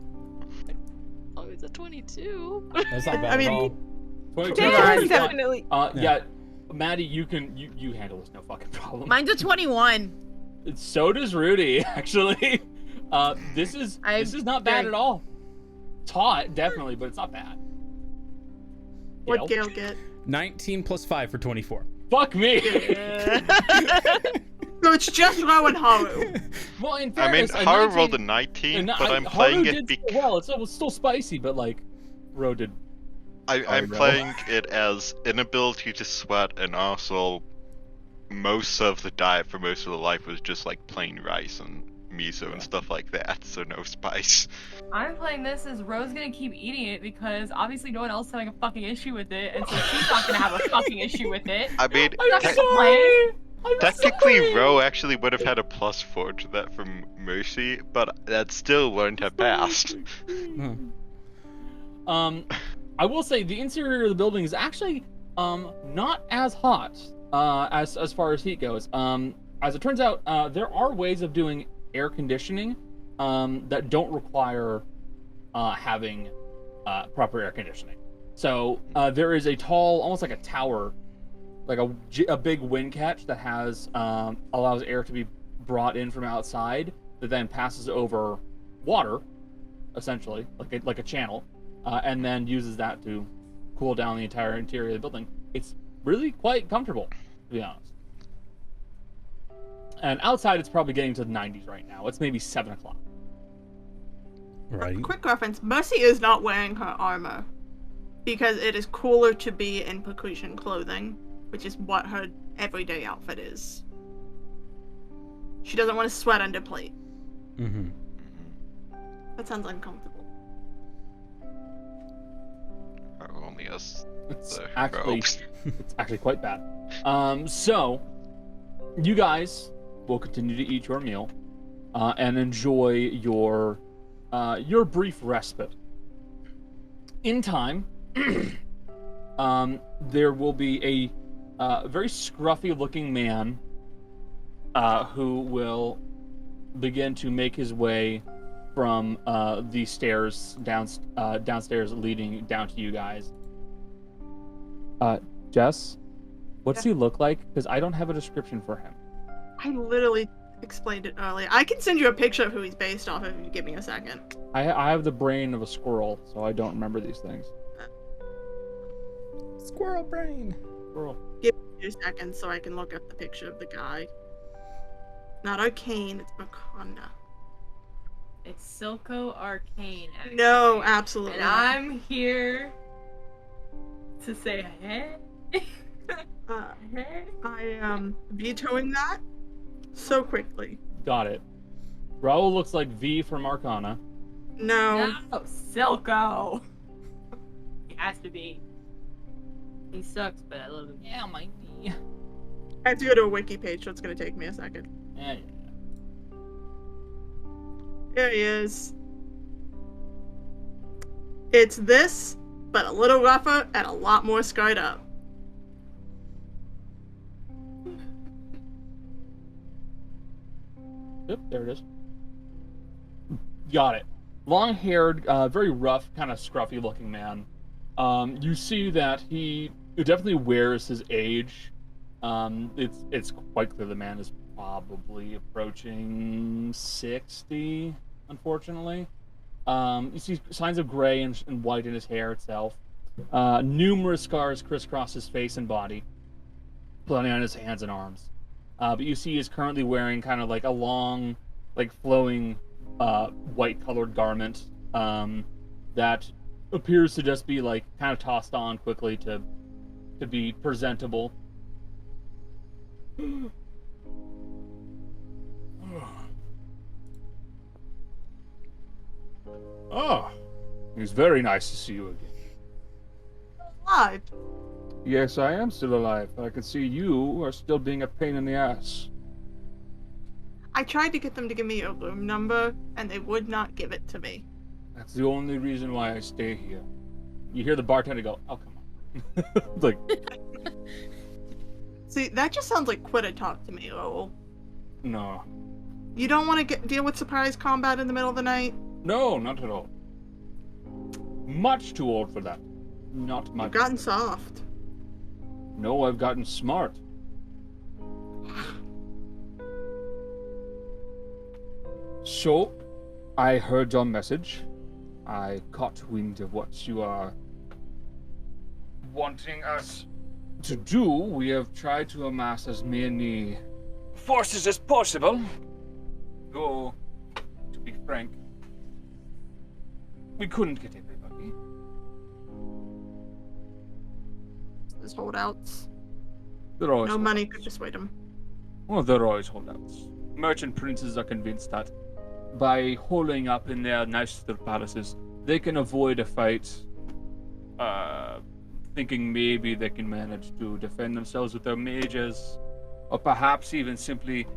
Oh, it's a 22. That's not bad I mean, at all. 22. Yeah, Sorry, it's definitely. yeah, Maddie, you handle this no fucking problem. Mine's a 21. So does Rudy, actually. This is not bad at all. It's hot, definitely, but it's not bad. What'd Gail? Gail get? 19 plus 5 for 24. Fuck me! So it's just Ro and Haru. Well, in I mean, fairness, Haru rolled a 19 19, and but I'm Haru playing did it so well. It was still spicy, but like, Ro did. I'm Ro. playing it as inability to sweat, and also most of the diet for most of the life was just like plain rice and miso and stuff like that, so no spice. I'm playing this as Rose gonna keep eating it because obviously no one else is having a fucking issue with it, and so she's not gonna have a fucking issue with it. I mean, That's I'm the plan. technically, sorry. Ro actually would have had a +4 to that from Mercy, but that still wouldn't have passed. I will say the interior of the building is actually not as hot as far as heat goes. As it turns out, there are ways of doing air conditioning that don't require having proper air conditioning. So there is a tall, almost like a tower, like a big wind catch that has allows air to be brought in from outside that then passes over water, essentially, like a channel, and then uses that to cool down the entire interior of the building. It's really quite comfortable, to be honest. And outside, it's probably getting to the 90s right now. It's maybe 7 o'clock. Right. Quick reference, Mercy is not wearing her armor because it is cooler to be in Pucrician clothing, which is what her everyday outfit is. She doesn't want to sweat under plate. Mm-hmm. That sounds uncomfortable. Only us. It's The actually rogues. it's actually quite bad. So you guys will continue to eat your meal and enjoy your brief respite. In time, there will be a very scruffy-looking man who will begin to make his way from the stairs downstairs, leading down to you guys. Jess, what's he look like? Because I don't have a description for him. I literally explained it earlier. I can send you a picture of who he's based off if you give me a second. I have the brain of a squirrel, so I don't remember these things. Squirrel brain. Squirrel. Give me 2 seconds so I can look up the picture of the guy. Not Arcane, it's Arcana. It's Silco Arcane. Actually. No, absolutely And not. I'm here to say hey. Hey. I am vetoing that so quickly. Got it. Raul looks like V from Arcana. No. No, Silco. He has to be. He sucks, but I love him. Yeah, my knee. I have to go to a wiki page, so it's gonna take me a second. Yeah. There he is. It's this, but a little rougher and a lot more scarred up. Yep, there it is. Got it. Long-haired, very rough, kind of scruffy-looking man. You see that he definitely wears his age. It's quite clear the man is probably approaching 60, unfortunately. You see signs of gray and white in his hair itself. Numerous scars crisscross his face and body, plenty on his hands and arms. But you see he's currently wearing kind of like a long, like flowing, white-colored garment that appears to just be like kind of tossed on quickly to be presentable. Ah, it's very nice to see you again. Alive. Yes, I am still alive. I can see you are still being a pain in the ass. I tried to get them to give me a room number, and they would not give it to me. That's the only reason why I stay here. You hear the bartender go, "Oh, come on." Like, See, that just sounds like quitter talk to me, Lowell. no. You don't want to deal with surprise combat in the middle of the night? No, not at all. Much too old for that. Not much. You've gotten soft. No, I've gotten smart. So, I heard your message. I caught wind of what you are wanting us to do. We have tried to amass as many forces as possible. Though, to be frank, we couldn't get everybody. There's holdouts. There are always No money holdouts. could persuade them. Well, there are always holdouts. Merchant princes are convinced that by holding up in their nice little palaces, they can avoid a fight, thinking maybe they can manage to defend themselves with their mages, or perhaps even simply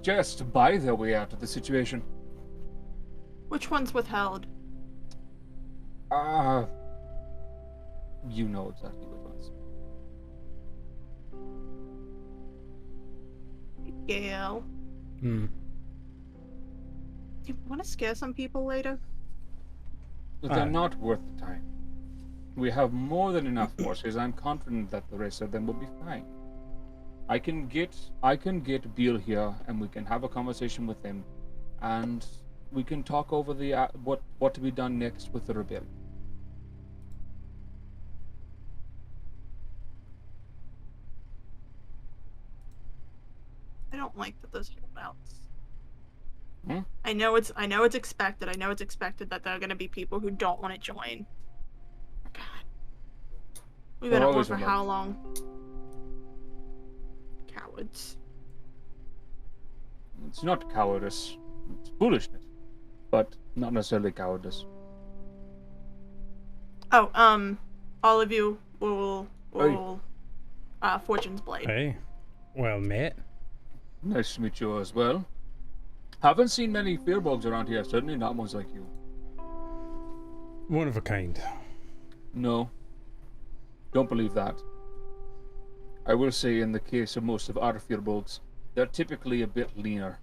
just buy their way out of the situation. Which one's withheld? You know exactly which ones. Gale. Hmm. Do you want to scare some people later? But they're not worth the time. We have more than enough forces. I'm confident that the rest of them will be fine. I can get Beal here, and we can have a conversation with him, and we can talk over the what to be done next with the rebellion. I don't like that there's holdouts. Hmm? I know it's expected. I know it's expected that there are going to be people who don't want to join. God. We've been They're at war always for alone. how long? Cowards. It's not cowardice. It's foolishness, but not necessarily cowardice. Oh, all of you will Fortune's Blade. Hey, well, mate. Nice to meet you as well. Haven't seen many fearbugs around here. Certainly not ones like you. One of a kind. No. Don't believe that. I will say in the case of most of our fearbugs, they're typically a bit leaner.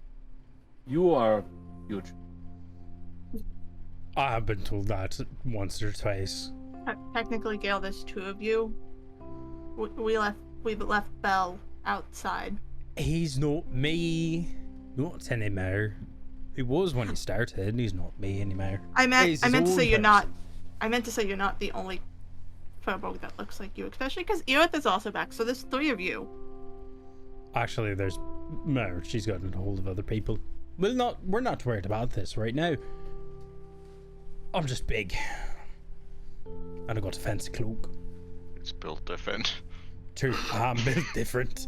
You are huge. I have been told that once or twice. Technically, Gale, there's two of you. We left Bell outside. He's not me. Not anymore. He was when he started, and he's not me anymore. I meant He's to his say own you're not. person. I meant to say you're not the only Furbolg that looks like you, especially because Eoth is also back. So there's three of you. Actually, there's more. She's gotten a hold of other people. We're not worried about this right now. I'm just big. And I got a fancy cloak. It's built different. True, I'm built different.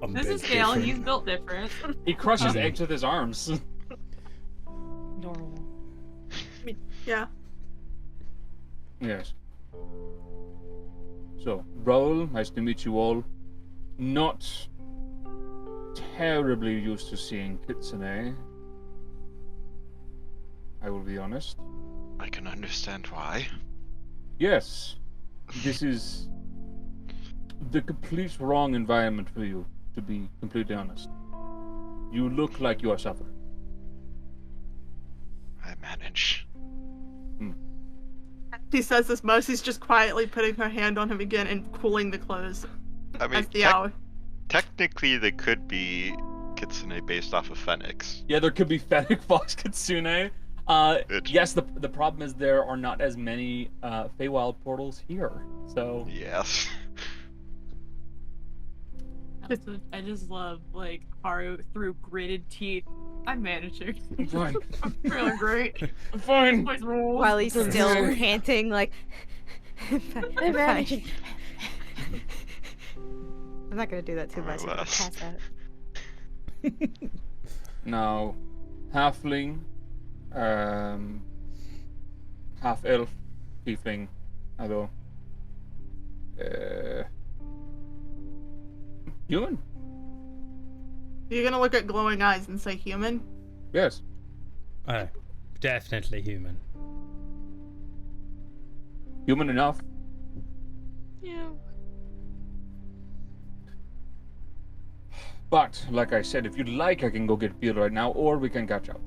I'm This is built Gale. different. He's built different. He crushes eggs with his arms. Normal. Yeah. Yes. So, Raoul, nice to meet you all. Not terribly used to seeing Kitsune. I will be honest. I can understand why. Yes, this is the complete wrong environment for you, to be completely honest. You look like you are suffering. I manage. He says this. Mercy's just quietly putting her hand on him again and cooling the clothes I mean, as the hour. technically they could be Kitsune based off of Phoenix. Yeah, there could be Fennec Fox Kitsune. Yes, the problem is there are not as many Feywild portals here, so... Yes. I just love, like, Haru through gritted teeth. I'm managing. I'm fine. I'm feeling great. I'm fine. Voice rolls. While he's still Okay. panting, like. I'm managing. I'm not gonna do that too More or much. I'm gonna less. pass out. Now, halfling, half elf, tiefling, although, human. You're gonna look at glowing eyes and say human? Yes. Definitely human. Human enough. Yeah. But, like I said, if you'd like, I can go get Beal right now, or we can catch up.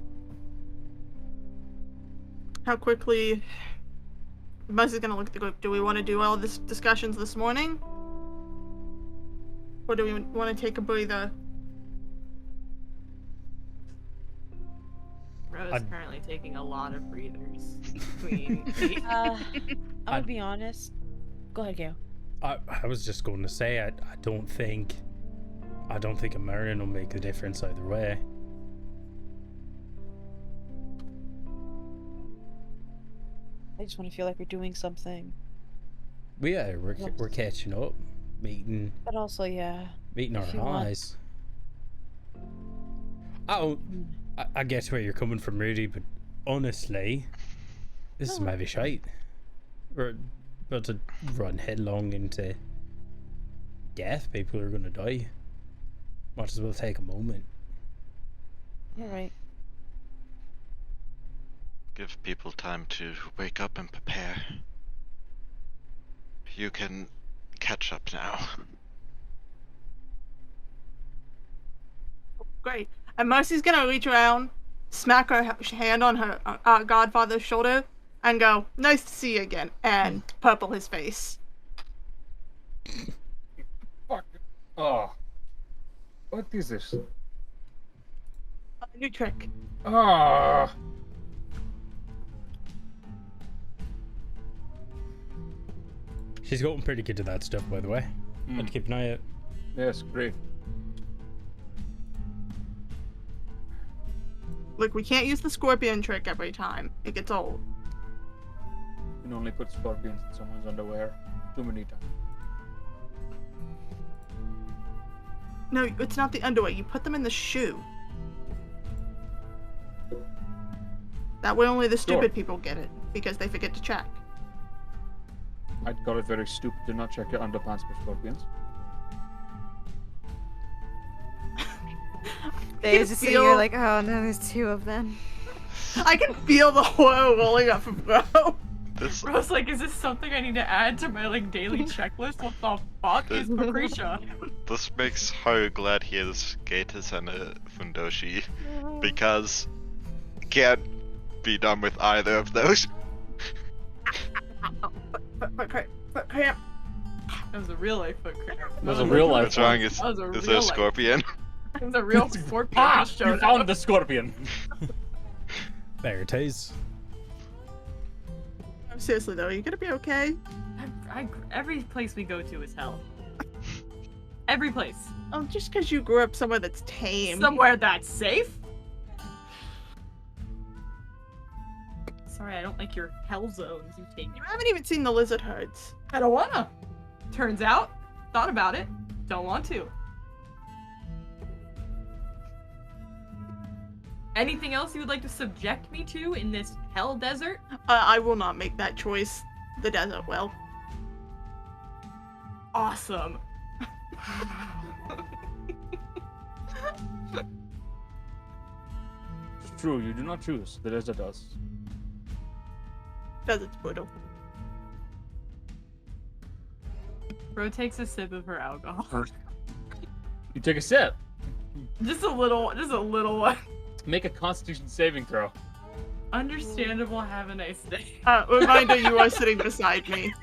How quickly? Mercy's gonna look at the group. Do we want to do all this discussions this morning? Or do we want to take a breather? Rose I'd- currently taking a lot of breathers between. I'm I'd- gonna be honest. Go ahead, Gail. I was just going to say I don't think a Merlin will make a difference either way. I just want to feel like we're doing something. We're catching up, meeting But also, yeah. our If you want- eyes. Oh, I get where you're coming from, Rudy, but honestly, this is No. maybe shite. We're about to run headlong into death. People are gonna die. Might as well take a moment. You're right. Give people time to wake up and prepare. You can catch up now. Great. And Mercy's gonna reach around, smack her hand on her godfather's shoulder, and go, "Nice to see you again," and purple his face. Fuck. Oh. What is this? New trick. Ah. She's gotten pretty good to that stuff, by the way. I'd keep an eye out. Yes, great. Look, we can't use the scorpion trick every time. It gets old. You can only put scorpions in someone's underwear too many times. No, it's not the underwear. You put them in the shoe. That way only the stupid people get it, because they forget to check. I'd call it very stupid to not check your underpants for scorpions. They just see you're like, oh no, there's 2 of them. I can feel the horror rolling up from Bro. Bro's like, is this something I need to add to my like daily checklist? What the fuck is Pucricia? This makes Haru glad he has Gatus and a Fundoshi, because can't be done with either of those. That was a real life foot cramp. That was a real life What's wrong? Is That was a there real a scorpion? It was a real scorpion. Ah! that showed You found up. the scorpion! There it is. Seriously though, are you gonna be okay? Every place we go to is hell. Every place. Oh, just because you grew up somewhere that's tame. Somewhere that's safe? Sorry, I don't like your hell zones you take me. You haven't even seen the lizard herds. I don't wanna. Turns out, thought about it, don't want to. Anything else you would like to subject me to in this hell desert? I will not make that choice. The desert will. Awesome. It's true, you do not choose. The desert does. Desert's brutal. Bro takes a sip of her alcohol. You take a sip. Just a little one. Make a constitution saving throw. Understandable, have a nice day. Reminder, you are sitting beside me.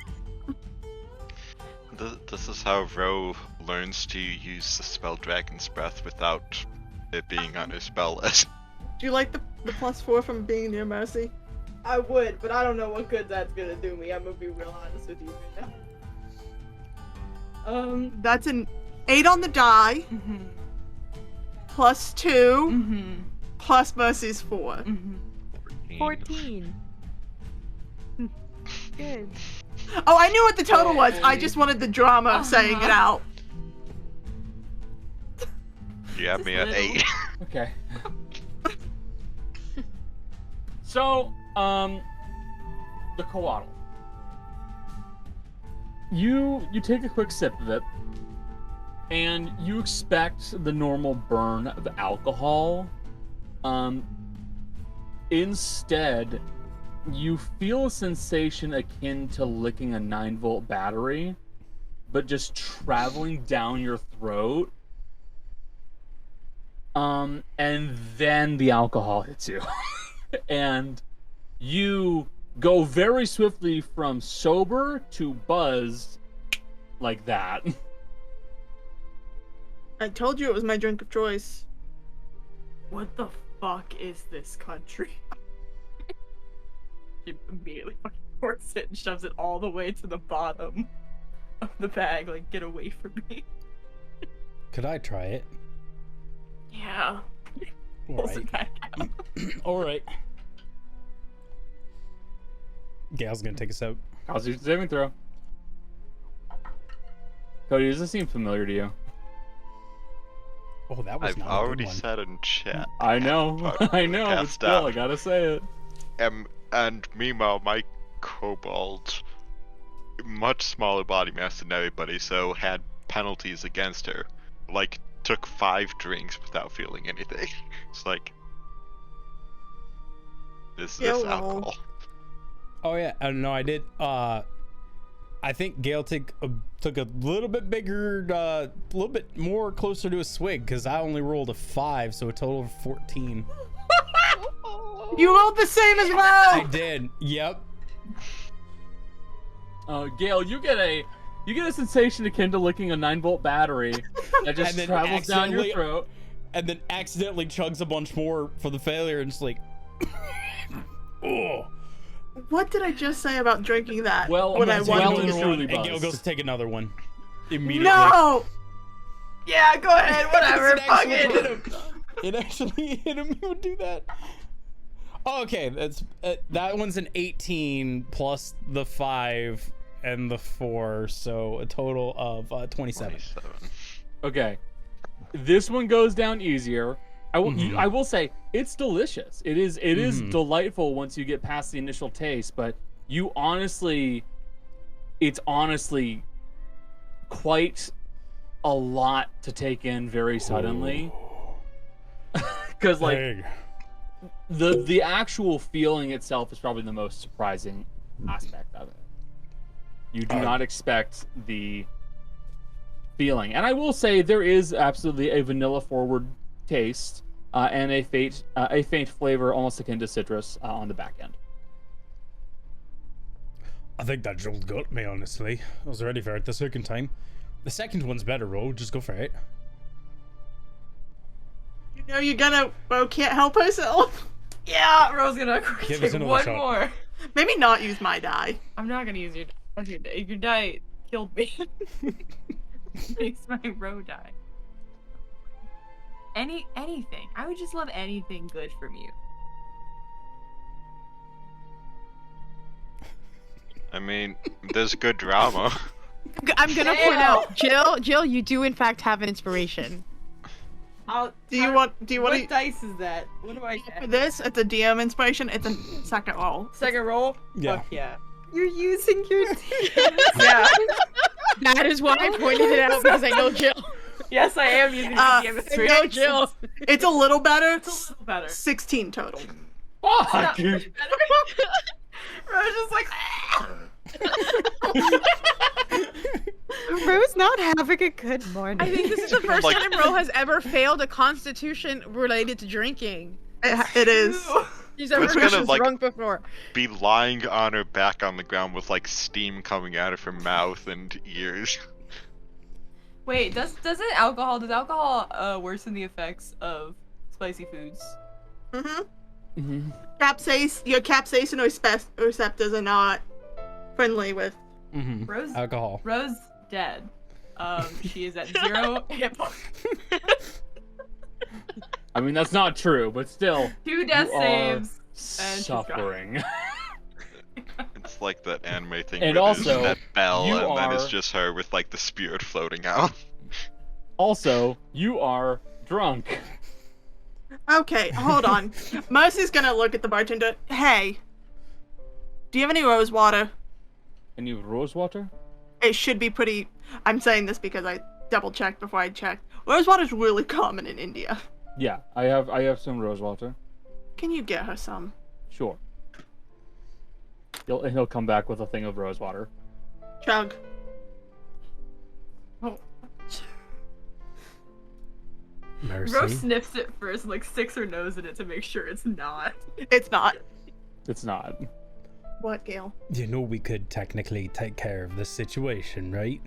This is how Ro learns to use the spell Dragon's Breath without it being on her spell list. Do you like the +4 from being near Mercy? I would, but I don't know what good that's gonna do me. I'm gonna be real honest with you right now. That's an 8 on the die, +2, plus Mercy's 4. 14. Good. Oh, I knew what the total was. I just wanted the drama of saying it out. You have me at 8. Okay. So, the coatl. You take a quick sip of it, and you expect the normal burn of alcohol. Instead, you feel a sensation akin to licking a 9-volt battery, but just traveling down your throat. And then the alcohol hits you. And you go very swiftly from sober to buzzed like that. I told you it was my drink of choice. What the fuck is this country? She immediately fucking forks it and shoves it all the way to the bottom of the bag. Like, get away from me. Could I try it? Yeah. All Pulls right. it back out. All right. Gail's gonna take us out. Constitution saving throw. Cody, does this seem familiar to you? Oh, that was I've not a already good one. said in chat. I know, I know, but Cast still, out. I gotta say it. And meanwhile, my kobold, much smaller body mass than everybody, so had penalties against her. Like, took 5 drinks without feeling anything. It's like, this Yellow. alcohol. Oh yeah, no, I did. I think Gail took a little bit bigger, a little bit more closer to a swig because I only rolled a 5, so a total of 14. You rolled the same as I well. did. Yep. Gale, you get a sensation akin to licking a 9-volt battery that just And then travels down your accidentally- throat. And then accidentally chugs a bunch more for the failure, and it's like, oh. What did I just say about drinking that? Well, when I well, wanted well to and get truly And Gale buzzed. goes to take another one. Immediately. No. Yeah, go ahead. Whatever. It Fuck actually hit it. him. It actually hit him. He would do that. Oh, okay, that's that one's an 18 plus the 5 and the 4, so a total of 27. 27. Okay, this one goes down easier. I will. Mhm. I will say it's delicious. It is. It is Mhm. delightful once you get past the initial taste. But you honestly, it's honestly quite a lot to take in very suddenly. Because like Dang. the actual feeling itself is probably the most surprising aspect of it. You do not expect the feeling, and I will say there is absolutely a vanilla forward taste and a faint flavor almost akin to citrus on the back end. I think that jolt got me, honestly. I was ready for it the second time. The second one's better, Ro. Just go for it. You know you're gonna. Bo can't help herself. Yeah, Rose gonna Give take us another one shot. more. Maybe not use my die. I'm not gonna use your die. Your die killed me. Makes my row die. Anything. I would just love anything good from you. I mean, there's good drama. I'm gonna point out, Jill, you do in fact have an inspiration. Do you want What to dice is that? What do I for get? this? It's a DM inspiration. It's a second roll. Second roll? Yeah. Fuck yeah. You're using your Yeah. That is why I pointed it out because I know Jill. Yes, I am using the DM I know inspiration. Jill. It's a little better. It's a little better. 16 total. Fuck! Rose is like, Ro's not having a good morning. I think this is the first Like- time Ro has ever failed a constitution related to drinking. It is. She's ever It's gonna, been like- drunk before. Be lying on her back on the ground with like steam coming out of her mouth and ears. wait, does alcohol worsen the effects of spicy foods? Mm-hmm. Your capsaicin receptors are not friendly with. Mm-hmm. Rose Alcohol. Rose dead. She is at 0 hit points. I mean that's not true, but still, 2 death you are saves. And she's gone. suffering. It's like that anime thing And where there's also, that bell you and then it's are- just her with like the spirit floating out. Also, you are drunk. Okay, hold on. Mercy's gonna look at the bartender. Hey, do you have any rose water? And you have rose water? It should be pretty. I'm saying this because I double checked before I checked. Rose water's really common in India. Yeah, I have some rose water. Can you get her some? Sure. He'll come back with a thing of rose water. Chug. Mercy. Rose sniffs it first, like sticks her nose in it to make sure it's not. It's not. It's not. What, Gale? You know we could technically take care of this situation, right?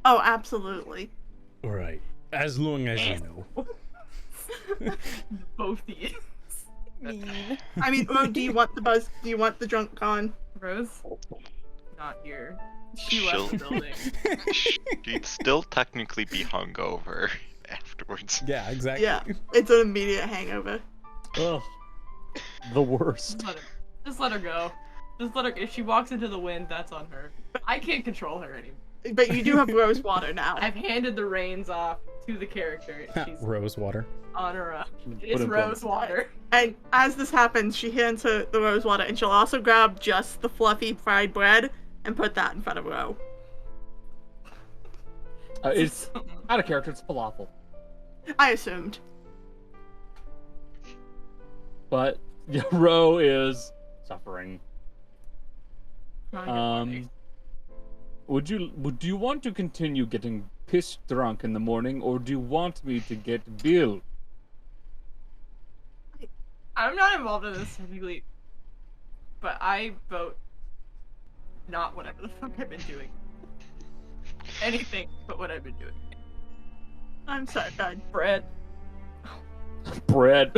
Oh, absolutely. Right. As long as you know. Both of you. mean. I mean, oh, do you want the buzz? Do you want the drunk gone? Rose? Not here. She She'll- left the building. She'd still technically be hungover afterwards. Yeah, exactly. Yeah, it's an immediate hangover. Ugh. The worst. Just let her go. Just let her. If she walks into the wind, that's on her. I can't control her anymore. But you do have rose water now. I've handed the reins off to the character. And she's Rose water. on her own. Put It's in rose place. water. And as this happens, she hands her the rose water, and she'll also grab just the fluffy fried bread and put that in front of Ro. It's out of character. It's falafel. I assumed. But Ro is suffering. Would you want to continue getting pissed drunk in the morning, or do you want me to get Bill? I'm not involved in this technically, but I vote not whatever the fuck I've been doing. Anything but what I've been doing. I'm sorry, God. Bread. Bread.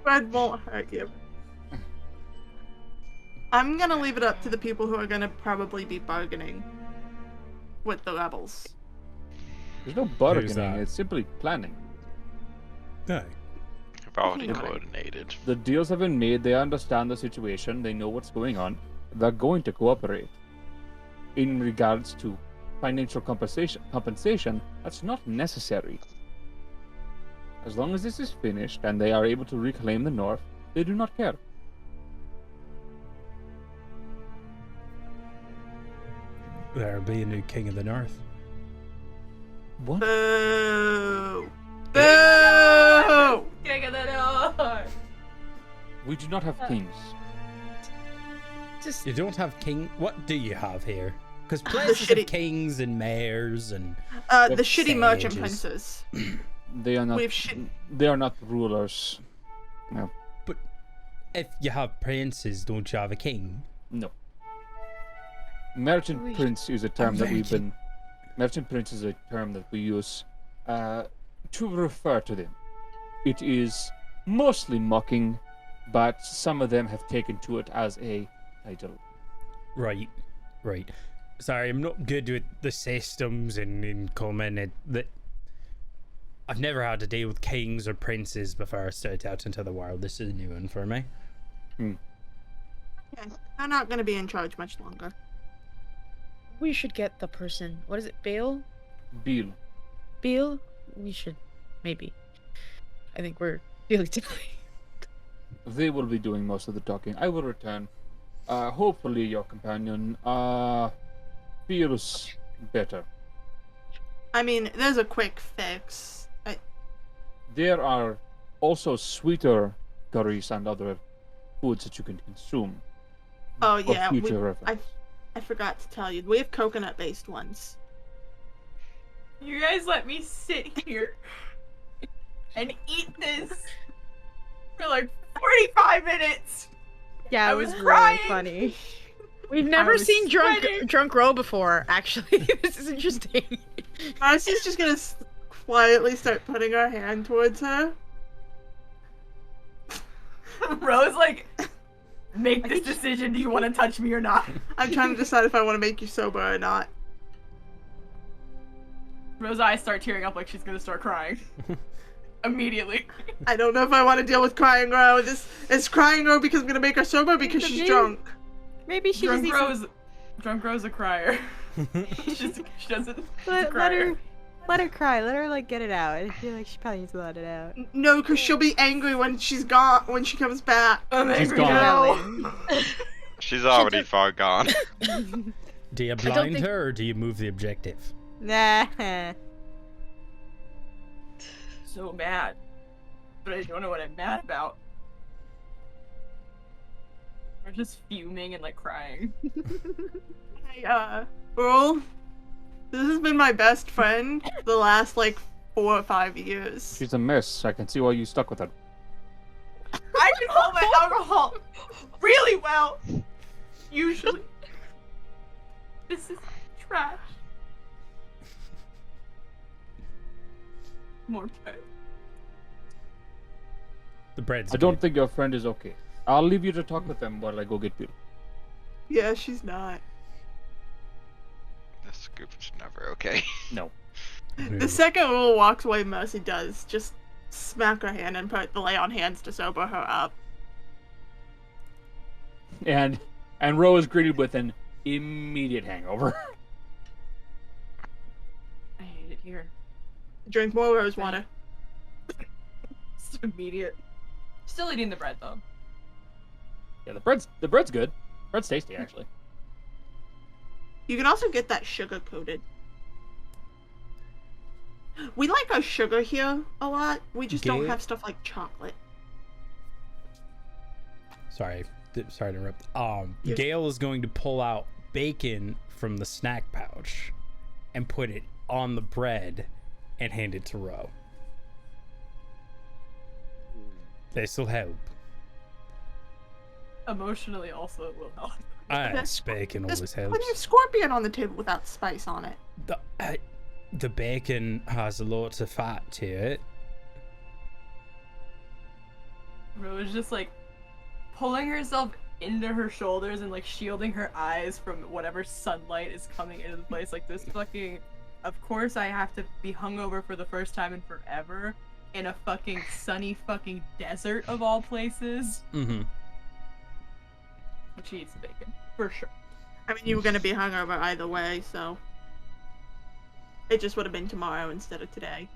Bread won't hurt you. I'm gonna leave it up to the people who are gonna probably be bargaining with the rebels. There's no Who's bargaining. that? It's simply planning. No. I've already Okay. coordinated. The deals have been made. They understand the situation. They know what's going on. They're going to cooperate. In regards to financial compensation, that's not necessary. As long as this is finished and they are able to reclaim the North, they do not care. There'll be a new king of the north. What? Boo! Boo! King of the North. We do not have kings. Just You don't have king. What do you have here? Because The places shitty- have kings and mayors and The shitty merchant Sages. princes. They are not. We have shit. They are not rulers. No. if you have princes, don't you have a king? No. Merchant We- prince is a term that we've thinking. been. Merchant prince is a term that we use to refer to them. It is mostly mocking, but some of them have taken to it as a title. Right, right. Sorry, I'm not good with the systems in common. I've never had to deal with kings or princes before I started out into the world. This is a new one for me. Okay. I'm not gonna be in charge much longer. We should get the person. What is it? Bale? Bill. Bale? We should. Maybe. I think we're really tight. They will be doing most of the talking. I will return. Hopefully your companion feels better. I mean, there's a quick fix. There are also sweeter curries and other foods that you can consume. Oh for yeah, future reference. I forgot to tell you. We have coconut-based ones. You guys let me sit here and eat this for like 45 minutes. Yeah, I it was was really crying. funny. We've never was seen sweating. drunk Ro before, actually. This is interesting. Marcy's just gonna quietly start putting her hand towards her. Rose, like, make this decision. Do you want to touch me or not? I'm trying to decide if I want to make you sober or not. Rose's eyes start tearing up like she's gonna start crying. Immediately. I don't know if I want to deal with crying Ro. This is crying Ro because I'm gonna make her sober because she's drunk. Maybe she Drunk just needs Drunk Rose a crier. she doesn't. to she's a crier. let her cry. Let her like get it out. I feel like she probably needs to let it out. No, because she'll be angry when she's gone. When she comes back. I'm She's angry gone. now. She's already far gone. Do you don't blind think- her or do you move the objective? Nah. So mad. But I don't know what I'm mad about. We're just fuming and like crying. Hey, Earl, this has been my best friend the last like 4 or 5 years. She's a mess. I can see why you stuck with her. I can hold my alcohol really well. Usually. This is trash. More bread. The bread's I don't good. think your friend is okay. I'll leave you to talk with them while I go get Bill. Yeah, she's not. This group is never okay. No. The second Earl walks away, Mercy does just smack her hand and put the lay on hands to sober her up. And Ro is greeted with an immediate hangover. I hate it here. Drink more rose water. It's immediate. Still eating the bread though. Yeah, the bread's good. Bread's tasty actually. You can also get that sugar coated. We like our sugar here a lot. We just don't Gabe? have stuff like chocolate. Sorry to interrupt. Yeah. Gail is going to pull out bacon from the snack pouch and put it on the bread and hand it to Ro. This'll help. Emotionally, also, it will help. Bacon There's always plenty helps. of scorpion on the table without spice on it. The bacon has a lot of fat to it. Rose just like pulling herself into her shoulders and like shielding her eyes from whatever sunlight is coming into the place. Like this fucking. Of course, I have to be hungover for the first time in forever in a fucking sunny fucking desert of all places. Mm-hmm. But she eats the bacon for sure. I mean, you were gonna be hungover either way, so it just would have been tomorrow instead of today.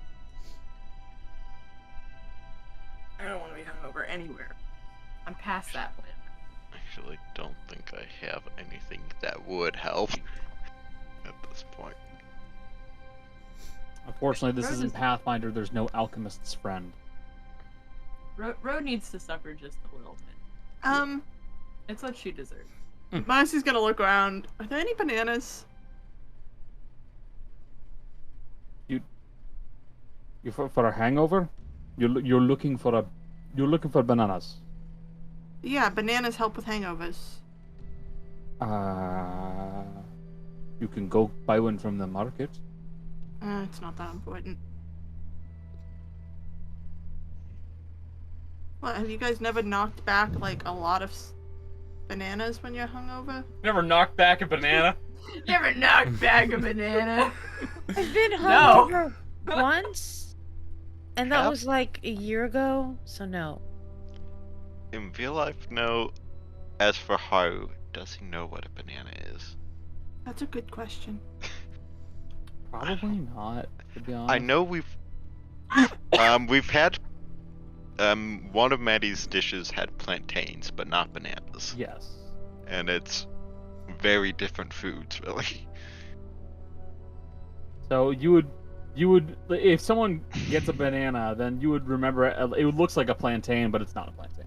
I don't want to be hungover anywhere. I'm past that point. Actually, don't think I have anything that would help at this point. Unfortunately, this Rose isn't is- Pathfinder. There's no alchemist's friend. Ro needs to suffer just a little bit. It's what she deserves. Marcy's gonna look around. Are there any bananas? You for a hangover? You're looking for bananas. Yeah, bananas help with hangovers. You can go buy one from the market. It's not that important. What, have you guys never knocked back, like, a lot of bananas when you're hungover? Never knocked back a banana. Never knocked back a banana. I've been No. hungover once, and that Yep. was like a year ago, so no. In real life, no. As for Haru, does he know what a banana is? That's a good question. Probably not, to be honest. I know we've had one of Maddie's dishes had plantains, but not bananas, Yes. and it's very different foods, really. So you would, if someone gets a banana, then you would remember it looks like a plantain, but it's not a plantain.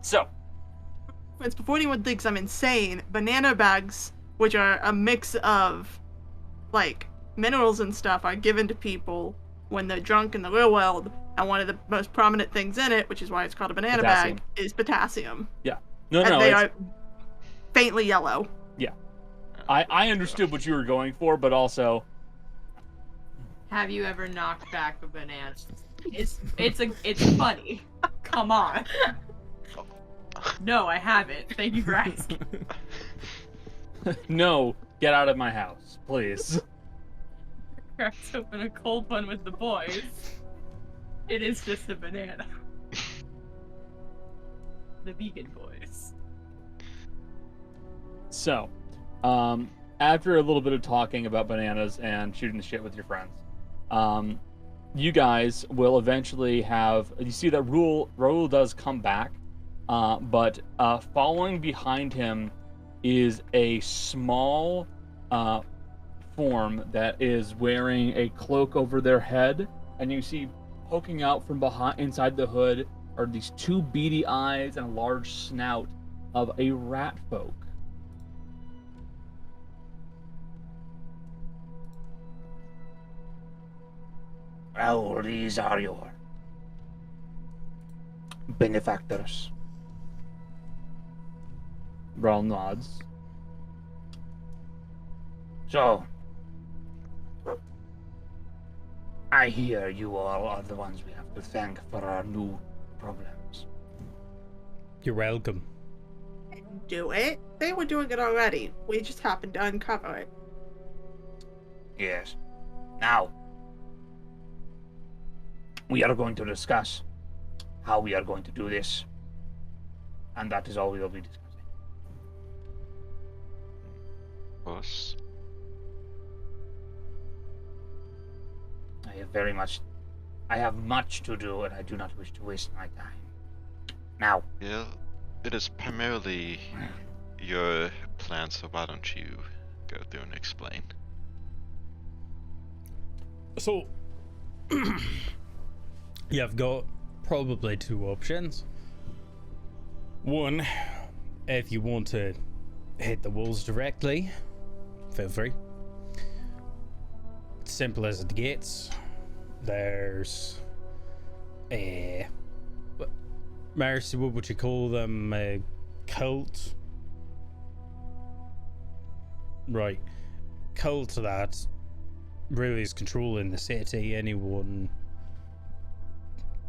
So, It's before anyone thinks I'm insane. Banana bags, which are a mix of, like, minerals and stuff, are given to people when they're drunk in the real world. And one of the most prominent things in it, which is why it's called a banana Potassium. bag, is potassium. no, And no, they it's, are faintly yellow. I understood what you were going for, but also, Have you ever knocked back a banana? It's funny. Come on. No, I haven't. Thank you for asking. no, get out of my house, please. Cracks open a cold one with the boys. It is just a banana. The vegan boys. So, after a little bit of talking about bananas and shooting the shit with your friends, you guys will eventually have. You see that Raul does come back, but following behind him is a small form that is wearing a cloak over their head, and you see poking out from behind inside the hood are these two beady eyes and a large snout of a rat folk. Well, these are your benefactors. Brawl nods. So, I hear you all are the ones we have to thank for our new problems. You're welcome. Do it. They were doing it already. We just happened to uncover it. Yes. Now, we are going to discuss how we are going to do this. And that is all we will be discussing. Of course. I have much to do, and I do not wish to waste my time. Now, Yeah, it is primarily your plan, so why don't you go through and explain? So, you've got probably two options. One, if you want to hit the walls directly, feel free. Simple as it gets. There's Marcy, what would you call them? A cult? Right. Cult that really is controlling the city. Anyone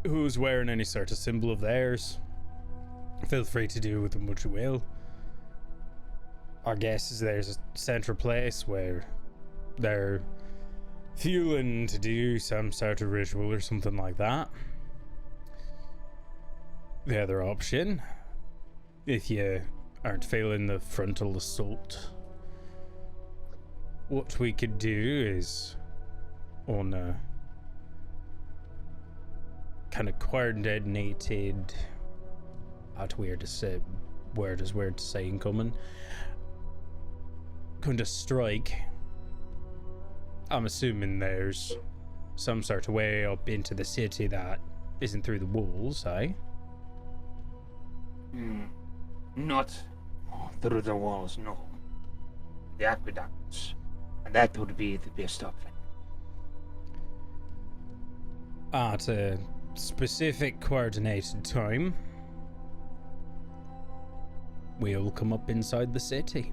who's wearing any sort of symbol of theirs, feel free to do with them what you will. Our guess is there's a central place where they're fueling to do some sort of ritual or something like that. The other option, if you aren't feeling the frontal assault, what we could do is on a kind of coordinated, that's weird to say, word is weird to say in common, kind of strike. I'm assuming there's some sort of way up into the city that isn't through the walls, eh? Not through the walls, no. The aqueducts. And that would be the best option. At a specific coordinated time, we'll come up inside the city.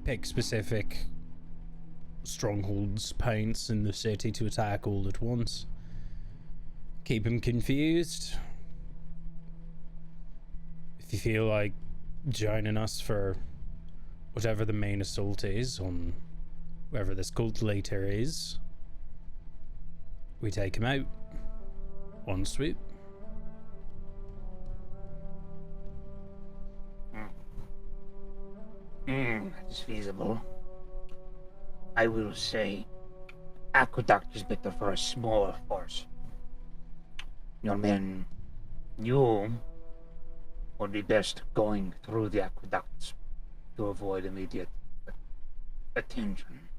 Pick specific strongholds, points in the city to attack all at once. Keep them confused. If you feel like joining us for whatever the main assault is on whoever this cult leader is, we take him out. One swoop. That's feasible. I will say, aqueduct is better for a smaller force. Your men, you would be best going through the aqueducts to avoid immediate attention.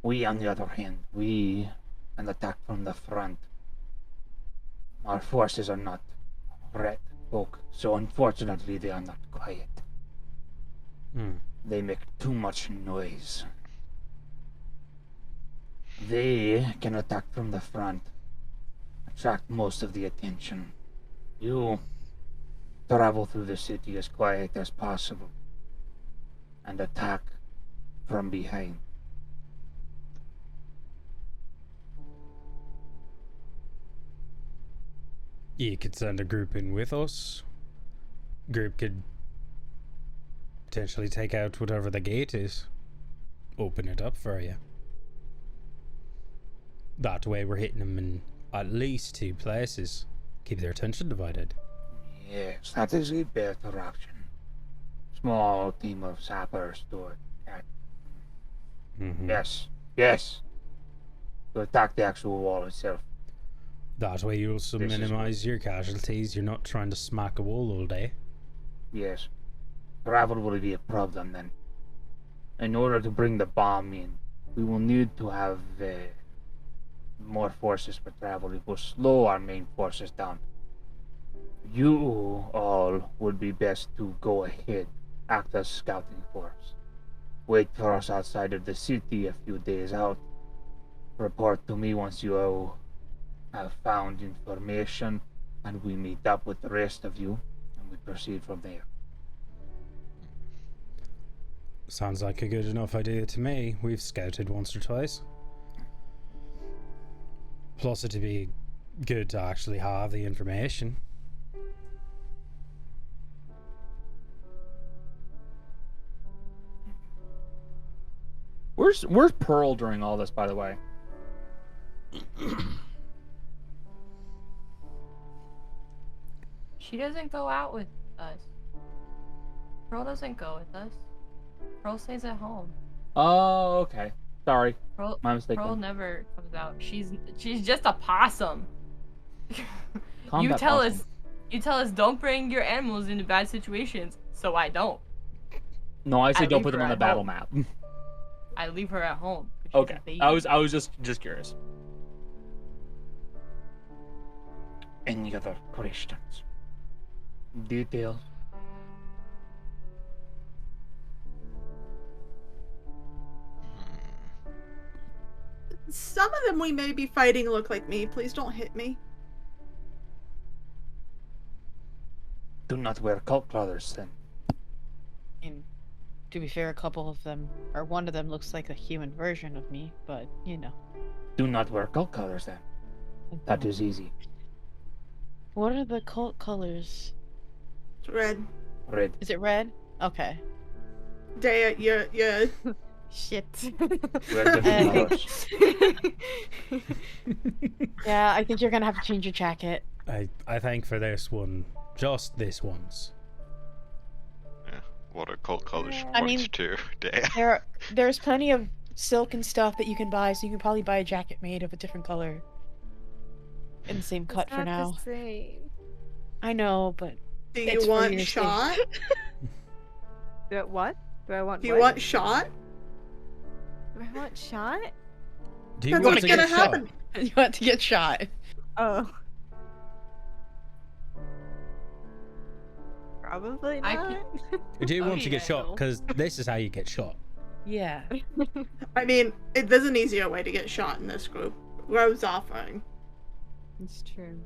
We, on the other hand, an attack from the front. Our forces are not red folk, so unfortunately they are not quiet. They make too much noise. They can attack from the front, attract most of the attention. You travel through the city as quiet as possible and attack from behind. You could send a group in with us. Group could potentially take out whatever the gate is. Open it up for you. That way we're hitting them in at least 2 places. Keep their attention divided. Yes, that is a better option. Small team of sappers to attack. Yes. To attack the actual wall itself. That way you also minimize your casualties. You're not trying to smack a wall all day. Yes. Travel will be a problem then. In order to bring the bomb in, we will need to have more forces for travel. It will slow our main forces down. You all would be best to go ahead, act as scouting force. Wait for us outside of the city a few days out. Report to me once you have found information, and we meet up with the rest of you, and we proceed from there. Sounds like a good enough idea to me. We've scouted once or twice. Plus it'd be good to actually have the information. Where's Pearl during all this, by the way? She doesn't go out with us. Pearl doesn't go with us. Pearl stays at home. Oh, okay. Sorry. My mistake. Pearl never comes out. She's just a possum. You Combat tell possum. us don't bring your animals into bad situations, so I don't. No, I say don't leave put them her on the at battle home. map. I leave her at home. 'cause she's Okay. a baby. I was just curious. Any other questions? Details? Some of them we may be fighting look like me. Please don't hit me. Do not wear cult clothes then. And to be fair, a couple of them, or one of them looks like a human version of me, but you know. Do not wear cult colors then. That is easy. What are the cult colors? It's red. Red. Is it red? Okay. Dea, you're Shit. Red different colors. Yeah, I think you're gonna have to change your jacket. I think for this one, just this once. Yeah. What are cult colors I points mean- to? Damn. There's plenty of silk and stuff that you can buy, so you can probably buy a jacket made of a different color. In the same cut It's for not now. the same. I know, but Do It's you for want your shot? What? Do I want Do you what? want shot? Do I want shot? Do you That's want what's to gonna get shot? happen. you want to get shot. Oh. Probably I not. Do you Oh, want to get yeah, shot? no. Because this is how you get shot. Yeah. I mean, there's an easier way to get shot in this group. Rose offering. It's true.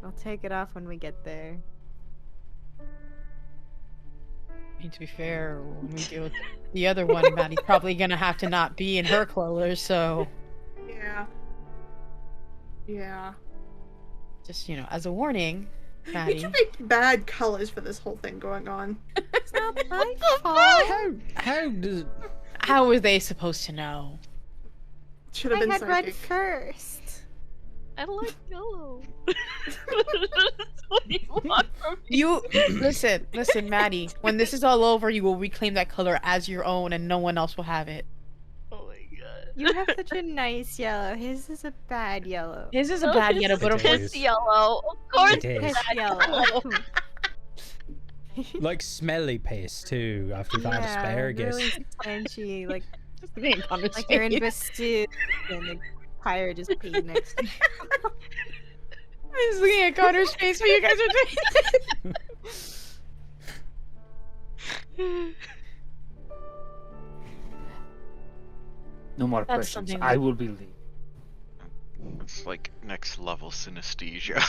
I'll take it off when we get there. I mean, to be fair, when we deal with the other one, Maddie's probably gonna have to not be in her colors, so Yeah. Yeah. just, as a warning, You Maddie. should make bad colors for this whole thing going on. It's not my fault. How does How were they supposed to know? Should have I been had red psychic. first. I like yellow. What do you want from me? You listen, Maddie. When this is all over, you will reclaim that color as your own, and no one else will have it. Oh my god. You have such a nice yellow. His is a bad yellow. His is a bad yellow, but It of is. Piss yellow. Of course It is. it's Piss that yellow. yellow. like smelly paste too after you've had asparagus? Really squanchy, like being like you're in Bastille and the pirate just peed next to you. I'm just looking at Connor's face while you guys are doing this. No more That's questions. something I that- will be leaving. It's like next level synesthesia.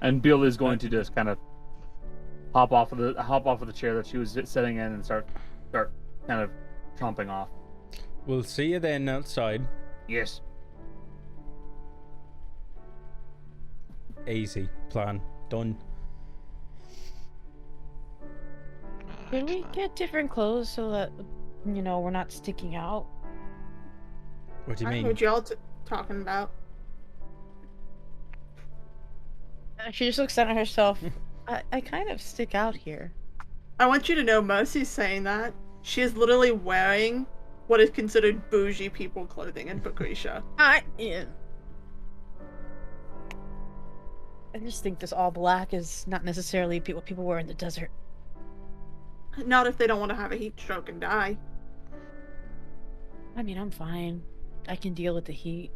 And Bill is going to just kind of hop off of the chair that she was sitting in and start kind of chomping off. We'll see you then outside. Yes. Easy plan done. Can we get different clothes so that we're not sticking out? What do you I mean? heard y'all talking about. She just looks down at herself. I kind of stick out here. I want you to know Mercy's saying that. She is literally wearing what is considered bougie people clothing in Pucricia. I just think this all black is not necessarily what people wear in the desert. Not if they don't want to have a heat stroke and die. I mean, I'm fine. I can deal with the heat.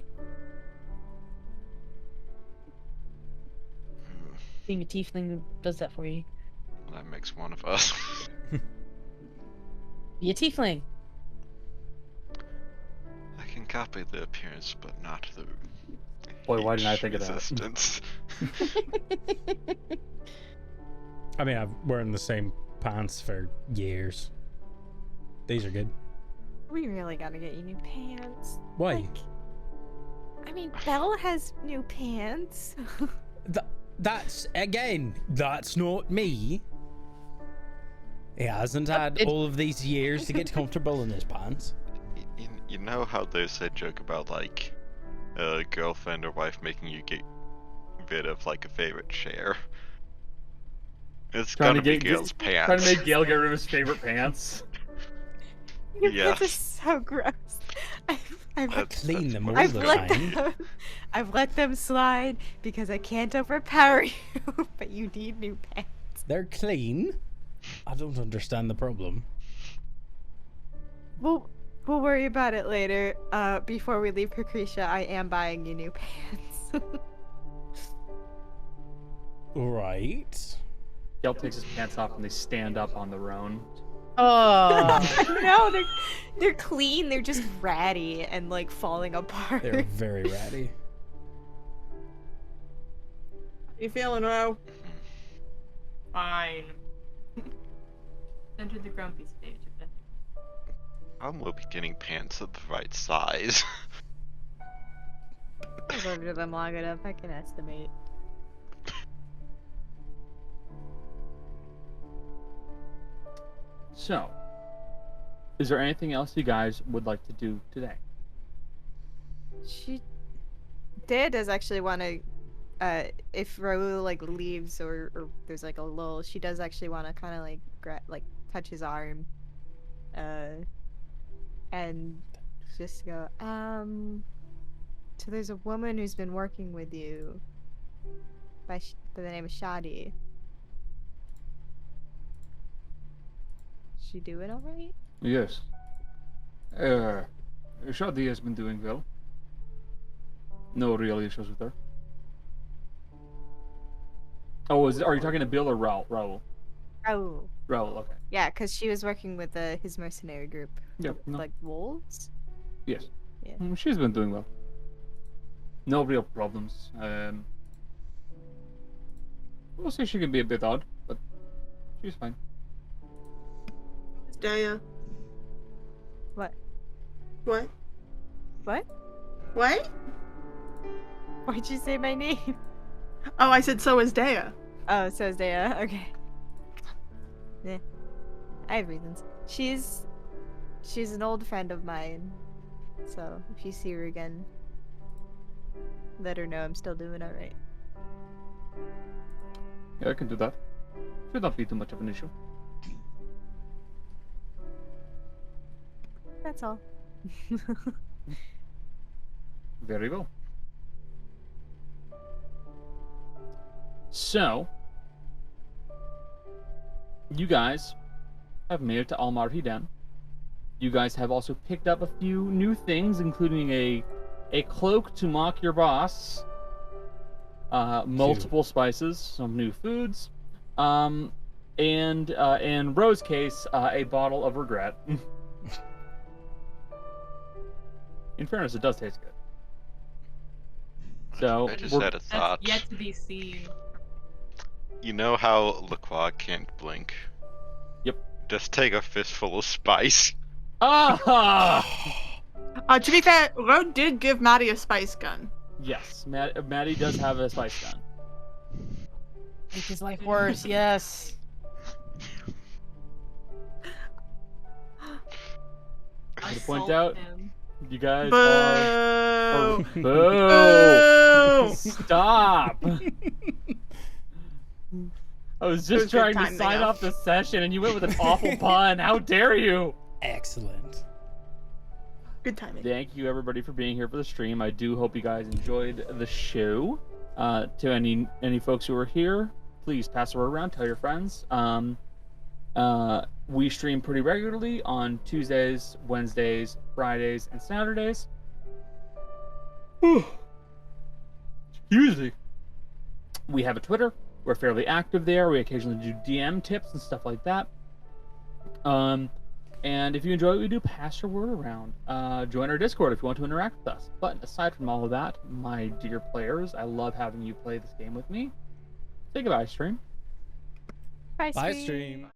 Being a tiefling does that for you. That makes one of us. Be a tiefling. I can copy the appearance, but not the. Boy, why didn't I heat think of that? resistance. I mean, I've wearing the same pants for years. These are good. We really gotta get you new pants. Why? Like, I mean, Belle has new pants. That's not me. He hasn't had all of these years to get comfortable in his pants. You know how there's a joke about like a girlfriend or wife making you get rid of like a favorite chair? It's Trying gonna to be get- Gail's pants. Trying to make Gale get rid of his favorite pants. Your Yes. pants are so gross. I've I clean them all I've the let time. them. I've let them slide because I can't overpower you. But you need new pants. They're clean. I don't understand the problem. We'll worry about it later. Before we leave Pucricia, I am buying you new pants. Right. Gale takes his pants off and they stand up on the roan. Oh. No, they're clean. They're just ratty and like falling apart. They're very ratty. You feeling, Ro? Fine. Enter the grumpy stage. I'm will be getting pants of the right size. I've ordered them long enough. I can estimate. So, is there anything else you guys would like to do today? Dad does actually want to, if Raul like leaves or there's like a lull, she does actually want to kind of like touch his arm, and just go, so there's a woman who's been working with you by the name of Shadi. She doing all right? Yes. Shadi has been doing well. No real issues with her. Oh, are you talking to Bill or Raul? Raul. Raul, okay. Yeah, because she was working with his mercenary group. Yeah, no. Like wolves? Yes. Yeah. She's been doing well. No real problems. We'll say she can be a bit odd, but she's fine. Daya. What? What? What? What? Why'd you say my name? Oh, I said so is Daya. Oh, so is Daya. Okay. Yeah. I have reasons. She's an old friend of mine. So if you see her again, let her know I'm still doing alright. Yeah, I can do that. Should not be too much of an issue. That's all. Very well. So, you guys have made it to Almar Hidan. You guys have also picked up a few new things, including a cloak to mock your boss, multiple spices, some new foods, and in Rose's case, a bottle of regret. In fairness, it does taste good. So I just we're- had a thought. That's yet to be seen. You know how Lacroix can't blink? Yep. Just take a fistful of spice. Ah! To be fair, Ro did give Maddie a spice gun. Yes, Maddie does have a spice gun. Make his life worse, yes. I to point out, Him. you guys Boo! are. Boo! Boo! Stop! I was It was just good trying to timing, sign though. off the session and you went with an awful pun. How dare you! Excellent. Good timing. Thank you everybody for being here for the stream. I do hope you guys enjoyed the show. To any folks who are here, please pass the word around, tell your friends. We stream pretty regularly on Tuesdays, Wednesdays, Fridays, and Saturdays. Usually. We have a Twitter. We're fairly active there. We occasionally do DM tips and stuff like that. And if you enjoy what we do, pass your word around. Join our Discord if you want to interact with us. But aside from all of that, my dear players, I love having you play this game with me. Say goodbye, stream. Bye, Bye, stream. stream.